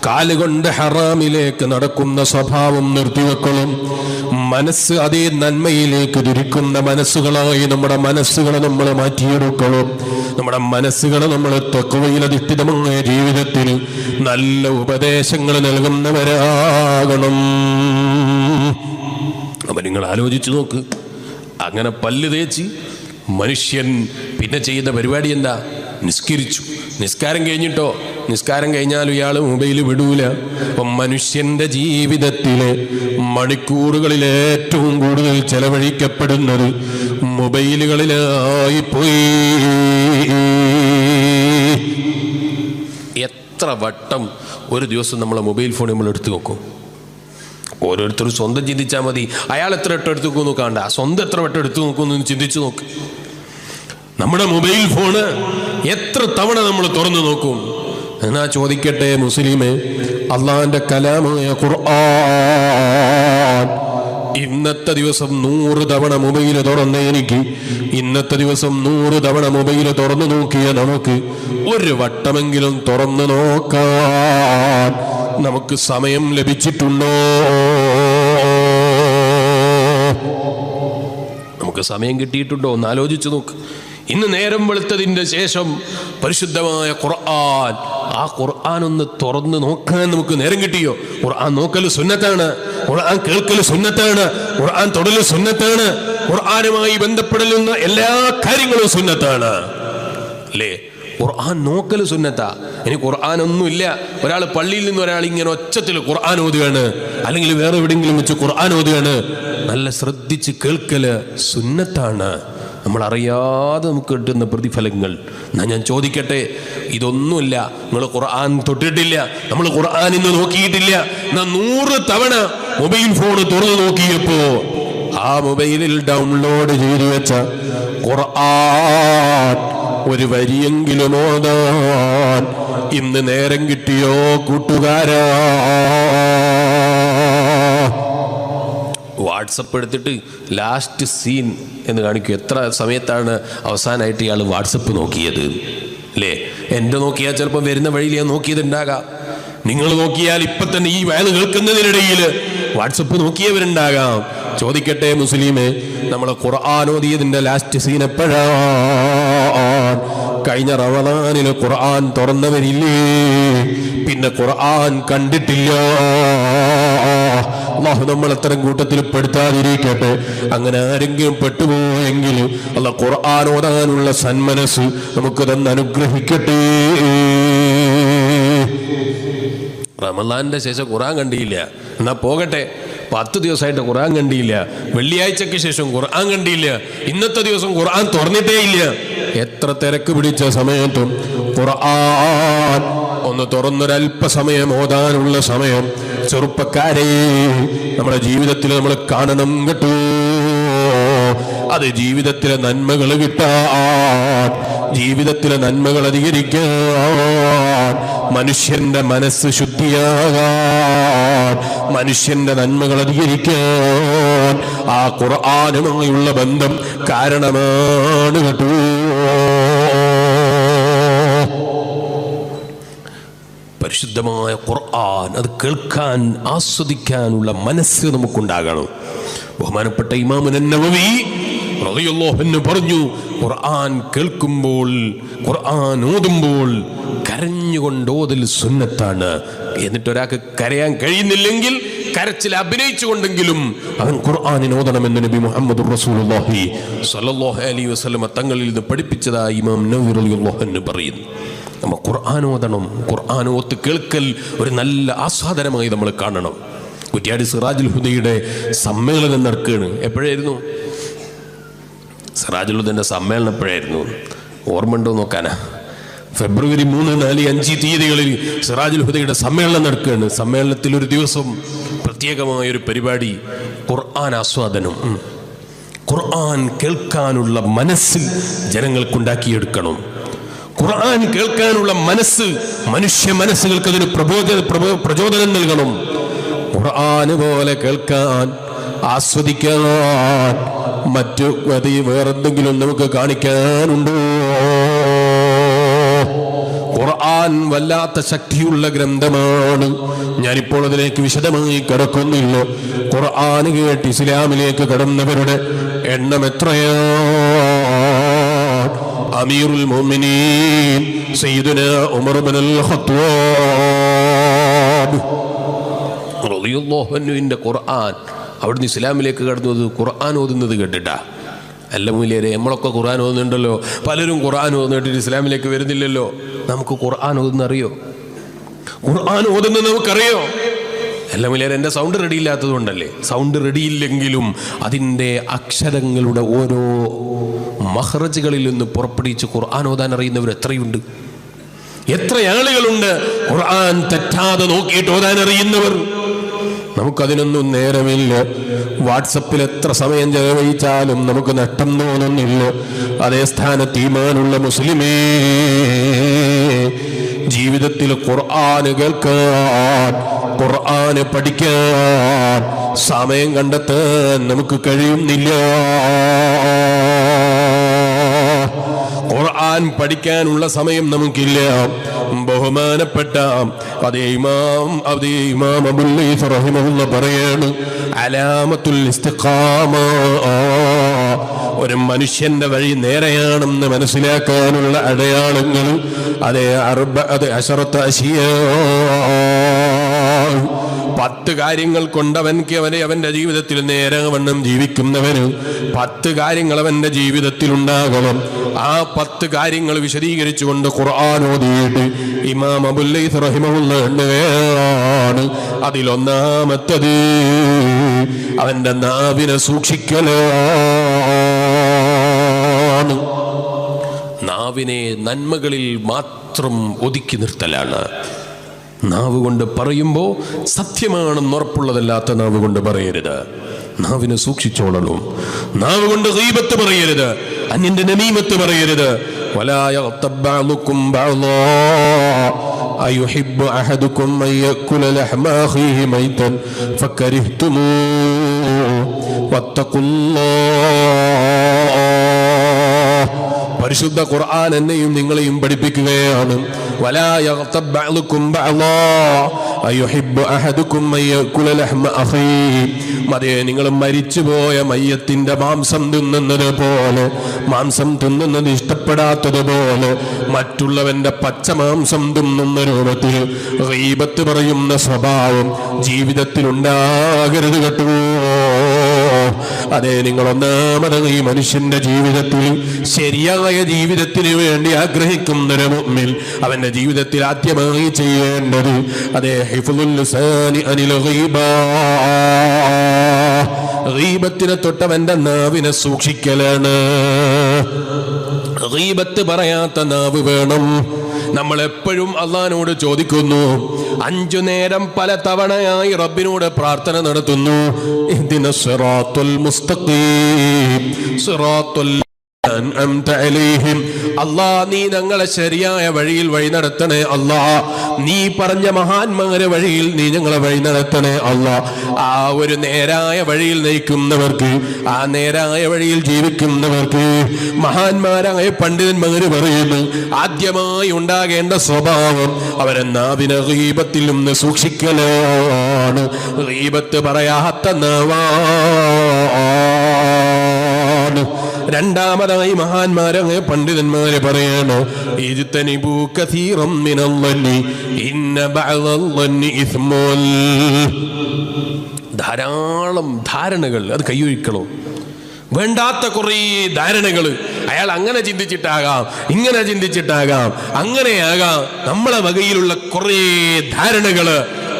കാലുകൊണ്ട് ഹറാമിലേക്ക് നടക്കുന്ന സ്വഭാവം നിർത്തിവെക്കണം. മനസ്സ് അതേ നന്മയിലേക്ക് തിരിക്കുന്ന മനസ്സുകളായി നമ്മുടെ മനസ്സുകളെ നമ്മൾ മാറ്റിയെടുക്കണം. നമ്മുടെ മനസ്സുകളെ നമ്മൾ തഖ്വയിൽ അധിഷ്ഠിതമായ ജീവിതത്തിൽ നല്ല ഉപദേശങ്ങൾ നൽകുന്നവരാകണം. അപ്പം നിങ്ങൾ ആലോചിച്ച് നോക്ക്, അങ്ങനെ പല്ല് തേച്ച് മനുഷ്യൻ പിന്നെ ചെയ്യുന്ന പരിപാടി എന്താ? നിസ്കരിച്ചു. നിസ്കാരം കഴിഞ്ഞിട്ടോ? നിസ്കാരം കഴിഞ്ഞാലും ഇയാൾ മൊബൈൽ വിടൂല. അപ്പം മനുഷ്യൻ്റെ ജീവിതത്തിലെ മണിക്കൂറുകളിൽ ഏറ്റവും കൂടുതൽ ചെലവഴിക്കപ്പെടുന്നത് മൊബൈലുകളിലായി പോയി. എത്ര വട്ടം ഒരു ദിവസം നമ്മളെ മൊബൈൽ ഫോൺ നമ്മൾ എടുത്തു നോക്കും? ഓരോരുത്തരും സ്വന്തം ചിന്തിച്ചാൽ മതി. അയാൾ എത്ര വട്ടം എടുത്തു നോക്കുന്നു കാണണ്ട, സ്വന്തം എത്ര വട്ടം എടുത്തു നോക്കുന്നു ചിന്തിച്ചു നോക്ക്. നമ്മുടെ മൊബൈൽ ഫോണ് എത്ര തവണ നമ്മൾ തുറന്നു നോക്കും? എന്നാ ചോദിക്കട്ടെ മുസ്ലിമേ, അള്ളാഹിന്റെ കലാമായ ഖുർആൻ ഇന്നത്തെ ദിവസം 100 തവണ മൊബൈൽ തുറന്ന എനിക്ക്, ഇന്നത്തെ ദിവസം 100 തവണ മൊബൈൽ തുറന്നു നോക്കിയ നമുക്ക് ഒരു വട്ടമെങ്കിലും തുറന്നു നോക്കാൻ നമുക്ക് സമയം ലഭിച്ചിട്ടുണ്ടോ? നമുക്ക് സമയം കിട്ടിയിട്ടുണ്ടോ എന്ന് ആലോചിച്ചു നോക്ക്. ഇന്ന് നേരം വെളുത്തതിൻ്റെ ശേഷം പരിശുദ്ധമായ ഖുർആൻ, ആ ഖുർആൻ ഒന്ന് തുറന്ന് നോക്കാൻ നമുക്ക് നേരം കിട്ടിയോ? ഖുർആൻ നോക്കൽ സുന്നത്താണ്, ഖുർആൻ കേൾക്കൽ സുന്നത്താണ്, ഖുർആൻ തൊടൽ സുന്നത്താണ്, ഖുർആനുമായി ബന്ധപ്പെടലുന്ന എല്ലാ കാര്യങ്ങളും സുന്നത്താണ് അല്ലേ? ഖുർആൻ നോക്കൽ സുന്നത്താ. ഇനി ഖുർആനൊന്നുമില്ല, ഒരാൾ പള്ളിയിൽ നിന്ന് ഒരാൾ ഇങ്ങനെ ഒച്ചത്തിൽ ഖുർആൻ ഓതുകയാണ്, അല്ലെങ്കിൽ വേറെ എവിടെയെങ്കിലും വെച്ച് ഖുർആൻ ഓതുകയാണ്, നല്ല ശ്രദ്ധിച്ച് കേൾക്കല് സുന്നത്താണ്. നമ്മൾ അറിയാതെ നമുക്ക് കിട്ടുന്ന പ്രതിഫലങ്ങൾ. ഞാൻ ചോദിക്കട്ടെ, ഇതൊന്നുമില്ല, നിങ്ങൾ ഖുർആൻ തൊട്ടിട്ടില്ല, നമ്മൾ ഖുർആൻ ഇന്ന് നോക്കിയിട്ടില്ല, 100 തവണ മൊബൈൽ ഫോൺ തുറന്നു നോക്കിയപ്പോ ആ മൊബൈലിൽ ഡൗൺലോഡ് ചെയ്തു വെച്ച ഖുർആൻ ഒരു വരിയെങ്കിലും ഓതാൻ ഇന്ന് നേരം കിട്ടിയോ കൂട്ടുകാരാ? വാട്സപ്പ് എടുത്തിട്ട് ലാസ്റ്റ് സീൻ എന്ന് കാണിക്കും. എത്ര സമയത്താണ് അവസാനമായിട്ട് ഇയാൾ വാട്സപ്പ് നോക്കിയത് അല്ലേ? എൻ്റെ നോക്കിയാൽ ചിലപ്പോൾ വരുന്ന വഴിയിൽ ഞാൻ നോക്കിയതുണ്ടാകാം. നിങ്ങൾ നോക്കിയാൽ ഇപ്പം തന്നെ ഈ വയൽ കേൾക്കുന്നതിനിടയിൽ വാട്സപ്പ് നോക്കിയവരുണ്ടാകാം. ചോദിക്കട്ടെ മുസ്ലിമേ, നമ്മൾ ഖുർആൻ ഓതിയതിൻ്റെ ലാസ്റ്റ് സീൻ എപ്പോഴാണ്? കഴിഞ്ഞ റമദാനിൽ ഖുർആൻ തുറന്നവരില്ലേ? പിന്നെ ഖുർആൻ കണ്ടിട്ടില്ല. അല്ലാഹു നമ്മൾ അത്തരം കൂട്ടത്തിൽ പെടുത്താതിരിക്കട്ടെ. അങ്ങനെ ആരെങ്കിലും പെട്ടുപോയെങ്കിൽ അല്ലാഹു ഖുർആൻ ഓതാനുള്ള സന്മനസ് നമുക്ക് തന്നെ അനുഗ്രഹിക്കട്ടെ. റമദാനിന്റെ ശേഷം ഖുർആൻ കണ്ടിയില്ല, എന്നാ പോകട്ടെ. 10 ദിവസമായിട്ട് ഖുർആൻ കണ്ടിയില്ല, വെള്ളിയാഴ്ചക്ക് ശേഷം ഖുർആൻ കണ്ടിയില്ല, ഇന്നത്തെ ദിവസം ഖുർആൻ തുറന്നിട്ടേ ഇല്ല. എത്ര തിരക്ക് പിടിച്ച സമയത്തും ഖുർആൻ ഒന്ന് തുറന്നൊരല്പസമയം ഓതാനുള്ള സമയം ചെറുപ്പക്കാരെ നമ്മുടെ ജീവിതത്തിൽ നമ്മൾ കാണണം കേട്ടോ. അത് ജീവിതത്തിലെ നന്മകൾ കിട്ടാൻ, ജീവിതത്തിലെ നന്മകൾ അധികരിക്കാൻ, മനുഷ്യന്റെ മനസ്സ് ശുദ്ധിയാകാൻ, മനുഷ്യന്റെ നന്മകൾ അധികരിക്കാൻ ആ ഖുർആനുമായുള്ള ബന്ധം കാരണമാണ് കേട്ടോ. പരിശുദ്ധമായ ഖുർആൻ അത് കേൾക്കാൻ ആസ്വദിക്കാനുള്ള മനസ്സ് നമുക്കുണ്ടാകണം. ബഹുമാനപ്പെട്ട ഇമാം നവവി റളിയല്ലാഹു അൻഹു പറഞ്ഞു, ഖുർആൻ കേൾക്കുമ്പോൾ, ഖുർആൻ ഓതുമ്പോൾ കരഞ്ഞുകൊണ്ട് ഓതൽ സുന്നത്താണ്. എന്നിട്ട് ഒരാൾക്ക് കരയാൻ കഴിയുന്നില്ലെങ്കിൽ കരച്ചിൽ അഭിനയിച്ചുകൊണ്ടെങ്കിലും അവൻ ഖുർആനിനെ ഓതണമെന്ന് നബി മുഹമ്മദ് റസൂലുള്ളാഹി സ്വല്ലല്ലാഹു അലൈഹി വസല്ലം തങ്ങളിൽ നിന്ന് പഠിപ്പിച്ചതായി ഇമാം നവവി റളിയല്ലാഹു അൻഹു പറയുന്നു. നമ്മൾ ഖുർആൻ ഓതണം. ഖുർആൻ ഓത്ത് കേൾക്കൽ ഒരു നല്ല ആസ്വാദനമായി നമ്മൾ കാണണം. കുറ്റ്യാടി സിറാജുൽ ഹുദയുടെ സമ്മേളനം നടക്കുകയാണ്. എപ്പോഴായിരുന്നു സിറാജുൽ ഹുദയുടെ സമ്മേളനം? എപ്പോഴായിരുന്നു ഓർമ്മ ഉണ്ടോ നോക്കാനാ? ഫെബ്രുവരി 3, 4, 5 തീയതികളിൽ സിറാജുൽ ഹുദയുടെ സമ്മേളനം നടക്കുകയാണ്. സമ്മേളനത്തിൽ ഒരു ദിവസം പ്രത്യേകമായൊരു പരിപാടി, ഖുർആൻ ആസ്വാദനം. ഖുർആൻ കേൾക്കാനുള്ള മനസ്സ് ജനങ്ങൾക്കുണ്ടാക്കിയെടുക്കണം. ഖുർആൻ കേൾക്കാനുള്ള മനസ്സ്, മനുഷ്യ മനസ്സുകൾക്ക് അതിന് പ്രചോദനം നൽകണം. ഖുർആൻ പോലെ കേൾക്കാൻ, ആസ്വദിക്കാൻ മറ്റു വേറെന്തെങ്കിലും നമുക്ക് കാണിക്കാനുണ്ടോ? ഖുർആൻ വല്ലാത്ത ശക്തിയുള്ള ഗ്രന്ഥമാണ്. ഞാനിപ്പോൾ അതിലേക്ക് വിശദമായി കടക്കുന്നില്ല. ഖുർആൻ കേട്ട് ഇസ്ലാമിലേക്ക് കടന്നവരുടെ എണ്ണം എത്രയാണ്? അമീറുൽ മുഅ്മിനീൻ സയ്യിദുനാ ഉമർ ഇബ്നുൽ ഖത്താബ് റളിയല്ലാഹു അൻഹുവിന്റെ ഖുർആൻ അവിടുന്ന് ഇസ്ലാമിലേക്ക് കടന്നത് ഖുർആൻ ഓതുന്നത് കേട്ടിട്ടാ. അല്ല മൂല്യരെ, നമ്മളൊക്കെ ഖുർആൻ ഓതുന്നുണ്ടല്ലോ, പലരും ഖുർആൻ ഓതുന്നിട്ട് ഇസ്ലാമിലേക്ക് വരുന്നില്ലല്ലോ. നമുക്ക് ഖുർആൻ ഓതുന്ന അറിയോ? ഖുർആൻ ഓതുന്നത് നമുക്കറിയോ? അല്ല മൂല്യരെ, എൻ്റെ സൗണ്ട് റെഡി ഇല്ലാത്തത് കൊണ്ടല്ലേ. സൗണ്ട് റെഡിയില്ലെങ്കിലും അതിൻ്റെ അക്ഷരങ്ങളുടെ ഓരോ മഖ്റജുകളിൽ നിന്ന് പുറപ്പെടുവിച്ച് ഖുർആൻ ഓതാൻ അറിയുന്നവർ എത്രയുണ്ട്? എത്ര ആളുകളുണ്ട് ഖുർആൻ തെറ്റാതെ നോക്കിയിട്ട് ഓതാൻ അറിയുന്നവർ? നമുക്കതിനൊന്നും നേരമില്ല. വാട്സപ്പിൽ എത്ര സമയം ചെലവഴിച്ചാലും നമുക്ക് നഷ്ടം തോന്നുന്നില്ല. അതേ സ്ഥാനത്ത് ഈമാനുള്ള മുസ്ലിമേ, ജീവിതത്തിൽ ഖുർആൻ കേൾക്കാൻ, ഖുർആൻ പഠിക്കാൻ സമയം കണ്ടെത്താൻ നമുക്ക് കഴിയുന്നില്ല. ഖുർആൻ പഠിക്കാനുള്ള സമയം നമുക്കില്ല. ബഹുമാനപ്പെട്ട അതേ ഇമാം അബുൽ ലൈസ് റഹിമഹുല്ലാഹ് പറയാണ്, അലാമത്തുൽ ഇസ്തിഖാമ, ഒരു മനുഷ്യന്റെ വഴി നേരെയാണെന്ന് മനസ്സിലാക്കാനുള്ള അടയാളങ്ങൾ അതേ 10 കാര്യങ്ങൾ കൊണ്ട് അവന്റെ ജീവിതത്തിൽ നേരവണ്ണം ജീവിക്കുന്നവന് 10 കാര്യങ്ങൾ അവന്റെ ജീവിതത്തിൽ ഉണ്ടാകണം. ആ 10 കാര്യങ്ങൾ വിശദീകരിച്ചുകൊണ്ട് ഖുർആൻ ഓതിയിട്ട് ഇമാം അബുൽ ലൈസ് റഹിമഹുല്ലാഹ് എണ്ണുകയാണ്. അതിലൊന്നാമത്തത് അവന്റെ നാവിനെ സൂക്ഷിക്കലാണ്. നാവിനെ നന്മകളിൽ മാത്രം ഒതുക്കി നിർത്തലാണ്. നാവ് കൊണ്ട് പറയുമ്പോൾ സത്യമാണെന്ന് ഉറപ്പുള്ളതല്ലാത്ത നാവ് കൊണ്ട് പറയരുത്. നാവിനെ സൂക്ഷിച്ചോളണം. നാവ് കൊണ്ട് ഗീബത്ത് പറയരുത്, അന്യന്റെ നമീമത്ത് പറയരുത്. വലാ യഗ്തബ് ബഅ്ദുകും ബഅ്ദാ അയുഹിബ്ബു അഹദുകും അൻ യഅകുല ലഹ്മ അഖീഹി മൈതൻ ഫകരിഹ്തുമൂ വത്തഖുല്ലാഹ്. പരിശുദ്ധ ഖുർആൻ എന്നെയും നിങ്ങളെയും പഠിപ്പിക്കുകയാണ്. വലാ യഗ്തബ് ബഅ്ദുകും ബഅ്ദാ അയുഹിബ്ബു അഹദുകും അൻ യഅകുല ലഹ്മ അഖീഹി. അതേ, നിങ്ങൾ മരിച്ചുപോയ മയ്യത്തിന്റെ മാംസം തിന്നുന്നത് പോലെ, മാംസം തിന്നുന്നത് ഇഷ്ടപ്പെടാത്തതുപോലെ മറ്റുള്ളവന്റെ പച്ച മാംസം തിന്നുന്ന രൂപത്തിൽ ഗീബത്ത് പറയുന്ന സ്വഭാവം ജീവിതത്തിൽ ഉണ്ടാകരുത് കേട്ടോ. അതെ, നിങ്ങൾ ഒന്നാമത് ഈ മനുഷ്യന്റെ ജീവിതത്തിൽ ശരിയായ ജീവിതത്തിന് വേണ്ടി ആഗ്രഹിക്കുന്നൊരു മുഅ്മിൻ അവന്റെ ജീവിതത്തിൽ ആദ്യമായി ചെയ്യേണ്ടത് അതേ ഹിഫ്ളുൽ ലിസാനി അനിൽ ഗീബ, ഗീബത്തിനെ തൊട്ടവന്റെ നാവിനെ സൂക്ഷിക്കലാണ്. ഗീബത്ത് പറയാത്ത നാവ് വേണം. നമ്മൾ എപ്പോഴും അള്ളാഹിനോട് ചോദിക്കുന്നു, 5 നേരം പല തവണയായി റബ്ബിനോട് പ്രാർത്ഥന നടത്തുന്നു. ഇഹ്ദിനസ് സിറാത്തുൽ മുസ്തഖീം സിറാത്തുൽ അൻഅംത അലൈഹിം. അല്ലാഹ്, നീ ഞങ്ങളെ ശരിയായ വഴിയിൽ വഴി നടത്തണേ അല്ലാഹ്. നീ പറഞ്ഞ മഹാന്മാരെ വഴിയിൽ നീ ഞങ്ങളെ വഴി നടത്തണേ അല്ലാഹ്. ആ ഒരു നേരായ വഴിയിൽ നയിക്കുന്നവർക്ക്, ആ നേരായ വഴിയിൽ ജീവിക്കുന്നവർക്ക് മഹാന്മാരായ പണ്ഡിതന്മാര് പറയുന്നു, ആദ്യമായി ഉണ്ടാകേണ്ട സ്വഭാവം അവരെ നാവിനെ ഗീബത്തിൽ നിന്ന് സൂക്ഷിക്കലാണ്. ഗീബത്ത് പറയാത്ത നാവാണ്. രണ്ടാമതായി മഹാന്മാരെ പണ്ഡിതന്മാരെ പറയണോ, ഇജ്തനിബൂ കസീറൻ മിനൽ-ളന്നി ഇന്ന ബഅദൽ-ളന്നി ഇസ്മുൽ. ധാരാളം ധാരണകൾ അത് കൈയൊഴിക്കണം. വേണ്ടാത്ത കുറേ ധാരണകൾ. അയാൾ അങ്ങനെ ചിന്തിച്ചിട്ടാകാം, ഇങ്ങനെ ചിന്തിച്ചിട്ടാകാം, അങ്ങനെയാകാം. നമ്മളെ വകയിലുള്ള കുറേ ധാരണകള്,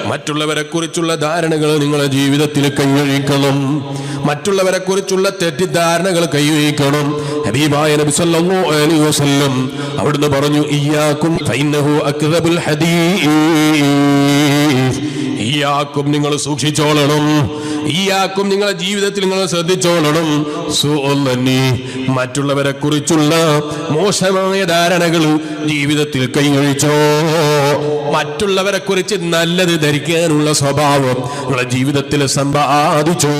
മറ്റുള്ളവരെ കുറിച്ചുള്ള ധാരണകൾ നിങ്ങളുടെ ജീവിതത്തിൽ കൈയൊഴിക്കണം. മറ്റുള്ളവരെ കുറിച്ചുള്ള തെറ്റിദ്ധാരണകൾ കൈയൊഴിക്കണം. ഹബീബായ നബി സല്ലല്ലാഹു അലൈഹി വസല്ലം അവിടുന്ന് പറഞ്ഞു, ഇയ്യാകും ഫഇന്നഹു അക്ദബുൽ ഹദീസ്. ഇയ്യാകും, നിങ്ങൾ സൂക്ഷിച്ചോളണം. ഇയ്യാകും, നിങ്ങളുടെ ജീവിതത്തിൽ നിങ്ങൾ ശ്രദ്ധിച്ചോളണം. സുഅല്ലനി, മറ്റുള്ളവരെ കുറിച്ചുള്ള മോശമായ ധാരണകൾ ജീവിതത്തിൽ കൈയൊഴിച്ചോ. മറ്റുള്ളവരെ കുറിച്ച് നല്ലത് ധരിക്കാനുള്ള സ്വഭാവം നിങ്ങളുടെ ജീവിതത്തിൽ സമ്പാദിച്ചോ.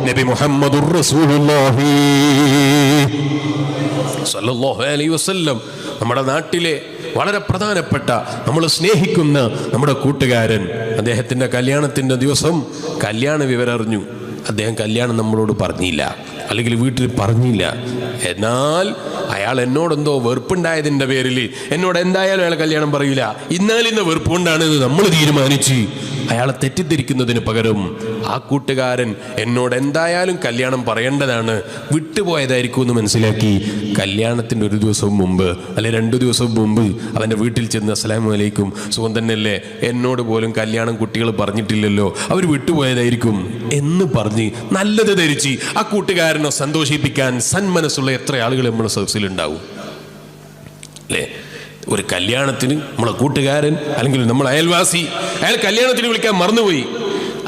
നബി മുഹമ്മദുർ റസൂലുള്ളാഹി സ്വല്ലല്ലാഹു അലൈഹി വസല്ലം നമ്മുടെ നാട്ടിലെ വളരെ പ്രധാനപ്പെട്ട, നമ്മൾ സ്നേഹിക്കുന്ന നമ്മുടെ കൂട്ടുകാരൻ, അദ്ദേഹത്തിൻ്റെ കല്യാണത്തിൻ്റെ ദിവസം കല്യാണ വിവരം അറിഞ്ഞു. അദ്ദേഹം കല്യാണം നമ്മളോട് പറഞ്ഞില്ല, അല്ലെങ്കിൽ വീട്ടിൽ പറഞ്ഞില്ല. എന്നാൽ അയാൾ എന്നോടെന്തോ വെറുപ്പുണ്ടായതിൻ്റെ പേരിൽ എന്നോട് എന്തായാലും അയാൾ കല്യാണം പറയില്ല, ഇന്നാലിന്ന് വെറുപ്പുകൊണ്ടാണെന്ന് നമ്മൾ തീരുമാനിച്ച് അയാളെ തെറ്റിദ്ധരിക്കുന്നതിന് പകരം ആ കൂട്ടുകാരൻ എന്നോട് എന്തായാലും കല്യാണം പറയേണ്ടതാണ്, വിട്ടുപോയതായിരിക്കും എന്ന് മനസ്സിലാക്കി കല്യാണത്തിൻ്റെ ഒരു ദിവസം മുമ്പ് അല്ലെ 2 ദിവസം മുമ്പ് അവൻ്റെ വീട്ടിൽ ചെന്ന് അസ്സലാമു അലൈക്കും, സുഖം തന്നെയല്ലേ, എന്നോട് പോലും കല്യാണം കുട്ടികൾ പറഞ്ഞിട്ടില്ലല്ലോ, അവർ വിട്ടുപോയതായിരിക്കും എന്ന് പറഞ്ഞ് നല്ലത് ധരിച്ച് ആ കൂട്ടുകാരനെ സന്തോഷിപ്പിക്കാൻ സന്മനസ്സുള്ള എത്ര ആളുകൾ നമ്മുടെ സദസ്സിലുണ്ടാവും അല്ലേ? ഒരു കല്യാണത്തിന് നമ്മളെ കൂട്ടുകാരൻ അല്ലെങ്കിൽ നമ്മളെ അയൽവാസി, അയാൾ കല്യാണത്തിന് വിളിക്കാൻ മറന്നുപോയി.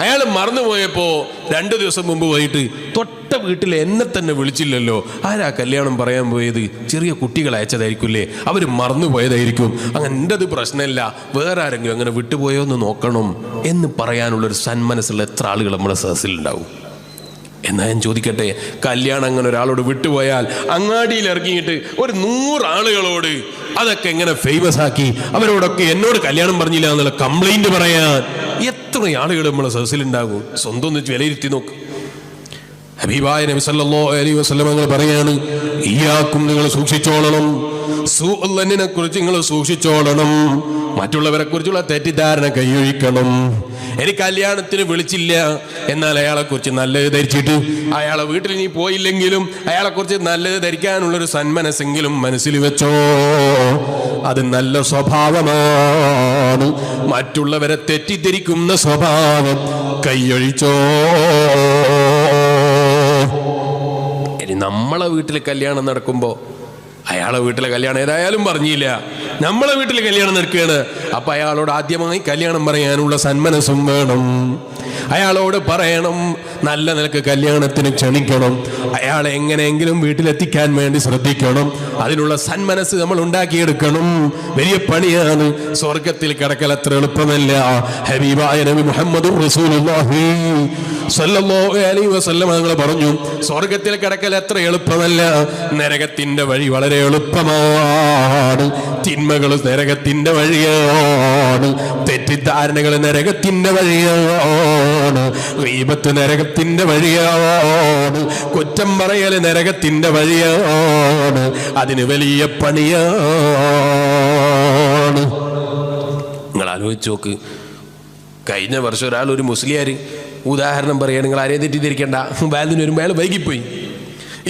അയാൾ മറന്നുപോയപ്പോൾ 2 ദിവസം മുമ്പ് പോയിട്ട് തൊട്ട വീട്ടിൽ എന്നെ തന്നെ വിളിച്ചില്ലല്ലോ, ആരാ കല്യാണം പറയാൻ പോയത്? ചെറിയ കുട്ടികൾ അയച്ചതായിരിക്കില്ലേ, അവർ മറന്നു പോയതായിരിക്കും. അങ്ങനെ എൻ്റെത് പ്രശ്നമില്ല, വേറെ ആരെങ്കിലും അങ്ങനെ വിട്ടുപോയോ എന്ന് നോക്കണം എന്ന് പറയാനുള്ളൊരു സന്മനസ്സുള്ള എത്ര ആളുകൾ നമ്മുടെ സദസ്സിലുണ്ടാവും? എന്നാൽ ഞാൻ ചോദിക്കട്ടെ, കല്യാണം അങ്ങനെ ഒരാളോട് വിട്ടുപോയാൽ അങ്ങാടിയിൽ ഇറങ്ങിയിട്ട് ഒരു 100 ആളുകളോട് അതൊക്കെ എങ്ങനെ ഫേമസ് ആക്കി അവരോടൊക്കെ എന്നോട് കല്യാണം പറഞ്ഞില്ല എന്നുള്ള കംപ്ലൈന്റ് പറയാൻ എത്ര ആളുകൾ നമ്മളെ സദസ്സിലുണ്ടാകും? സ്വന്തം ഒന്ന് വിലയിരുത്തി നോക്ക്. ഹബീബായ നബി സല്ലല്ലാഹു അലൈഹി വസല്ലം നിങ്ങൾ പറയാണ്, ഇയ്യാക്കും, നിങ്ങൾ സൂക്ഷിച്ചോളണം, സുഅല്ലിനെ കുറിച്ച് നിങ്ങൾ സൂക്ഷിച്ചോളണം, മറ്റുള്ളവരെ കുറിച്ചുള്ള തെറ്റിദ്ധാരണ കൈയൊഴിക്കണം. എനിക്ക് കല്യാണത്തിന് വിളിച്ചില്ല എന്നാൽ അയാളെ കുറിച്ച് നല്ലത് ധരിച്ചിട്ട് അയാളെ വീട്ടിൽ നീ പോയില്ലെങ്കിലും അയാളെ കുറിച്ച് നല്ലത് ധരിക്കാനുള്ളൊരു സന്മനസ്സെങ്കിലും മനസ്സിൽ വെച്ചോ, അത് നല്ല സ്വഭാവമാണ്. മറ്റുള്ളവരെ തെറ്റിദ്ധരിക്കുന്ന സ്വഭാവം കൈയൊഴിച്ചോ. ഇനി നമ്മളെ വീട്ടിൽ കല്യാണം നടക്കുമ്പോൾ അയാളെ വീട്ടിലെ കല്യാണം ഏതായാലും പറഞ്ഞില്ല, നമ്മളെ വീട്ടിൽ കല്യാണം നടക്കുകയാണ്, അപ്പൊ അയാളോട് ആദ്യമായി കല്യാണം പറയാനുള്ള സന്മനസ്സും വേണം. അയാളോട് പറയണം, നല്ല നിലക്ക് കല്യാണത്തിന് ക്ഷണിക്കണം, അയാളെ എങ്ങനെയെങ്കിലും വീട്ടിലെത്തിക്കാൻ വേണ്ടി ശ്രദ്ധിക്കണം. അതിനുള്ള സന്മനസ് നമ്മൾ ഉണ്ടാക്കിയെടുക്കണം. വലിയ പണിയാണ്. സ്വർഗത്തിൽ കിടക്കൽ അത്ര എളുപ്പമല്ല. ഹബീബായ നബി മുഹമ്മദ് റസൂലുള്ളാഹി സ്വല്ലല്ലാഹു അലൈഹി വസല്ലം തങ്ങൾ പറഞ്ഞു, സ്വർഗത്തിൽ കിടക്കൽ അത്ര എളുപ്പമല്ല, നരകത്തിന്റെ വഴി വളരെ എളുപ്പമാണ്. തിന്മകൾ നരകത്തിന്റെ വഴിയാണ്, തെറ്റിദ്ധാരണകൾ നരകത്തിന്റെ വഴിയാണ്, ഗീബത്ത് നരകത്തിന്റെ വഴിയാണ്, കുറ്റം പറയൽ നരകത്തിന്റെ വഴിയാണ്. അതിന് വലിയ പണിയാണ്. നിങ്ങൾ ആലോചിച്ച് നോക്ക്. കഴിഞ്ഞ വർഷം ഒരാൾ, ഒരു മുസ്ലിയാർ, ഉദാഹരണം പറയുക, നിങ്ങൾ ആരെയും തെറ്റിദ്ധരിക്കേണ്ട, വാലിന് വരുമ്പോൾ അയാൾ വൈകിപ്പോയി.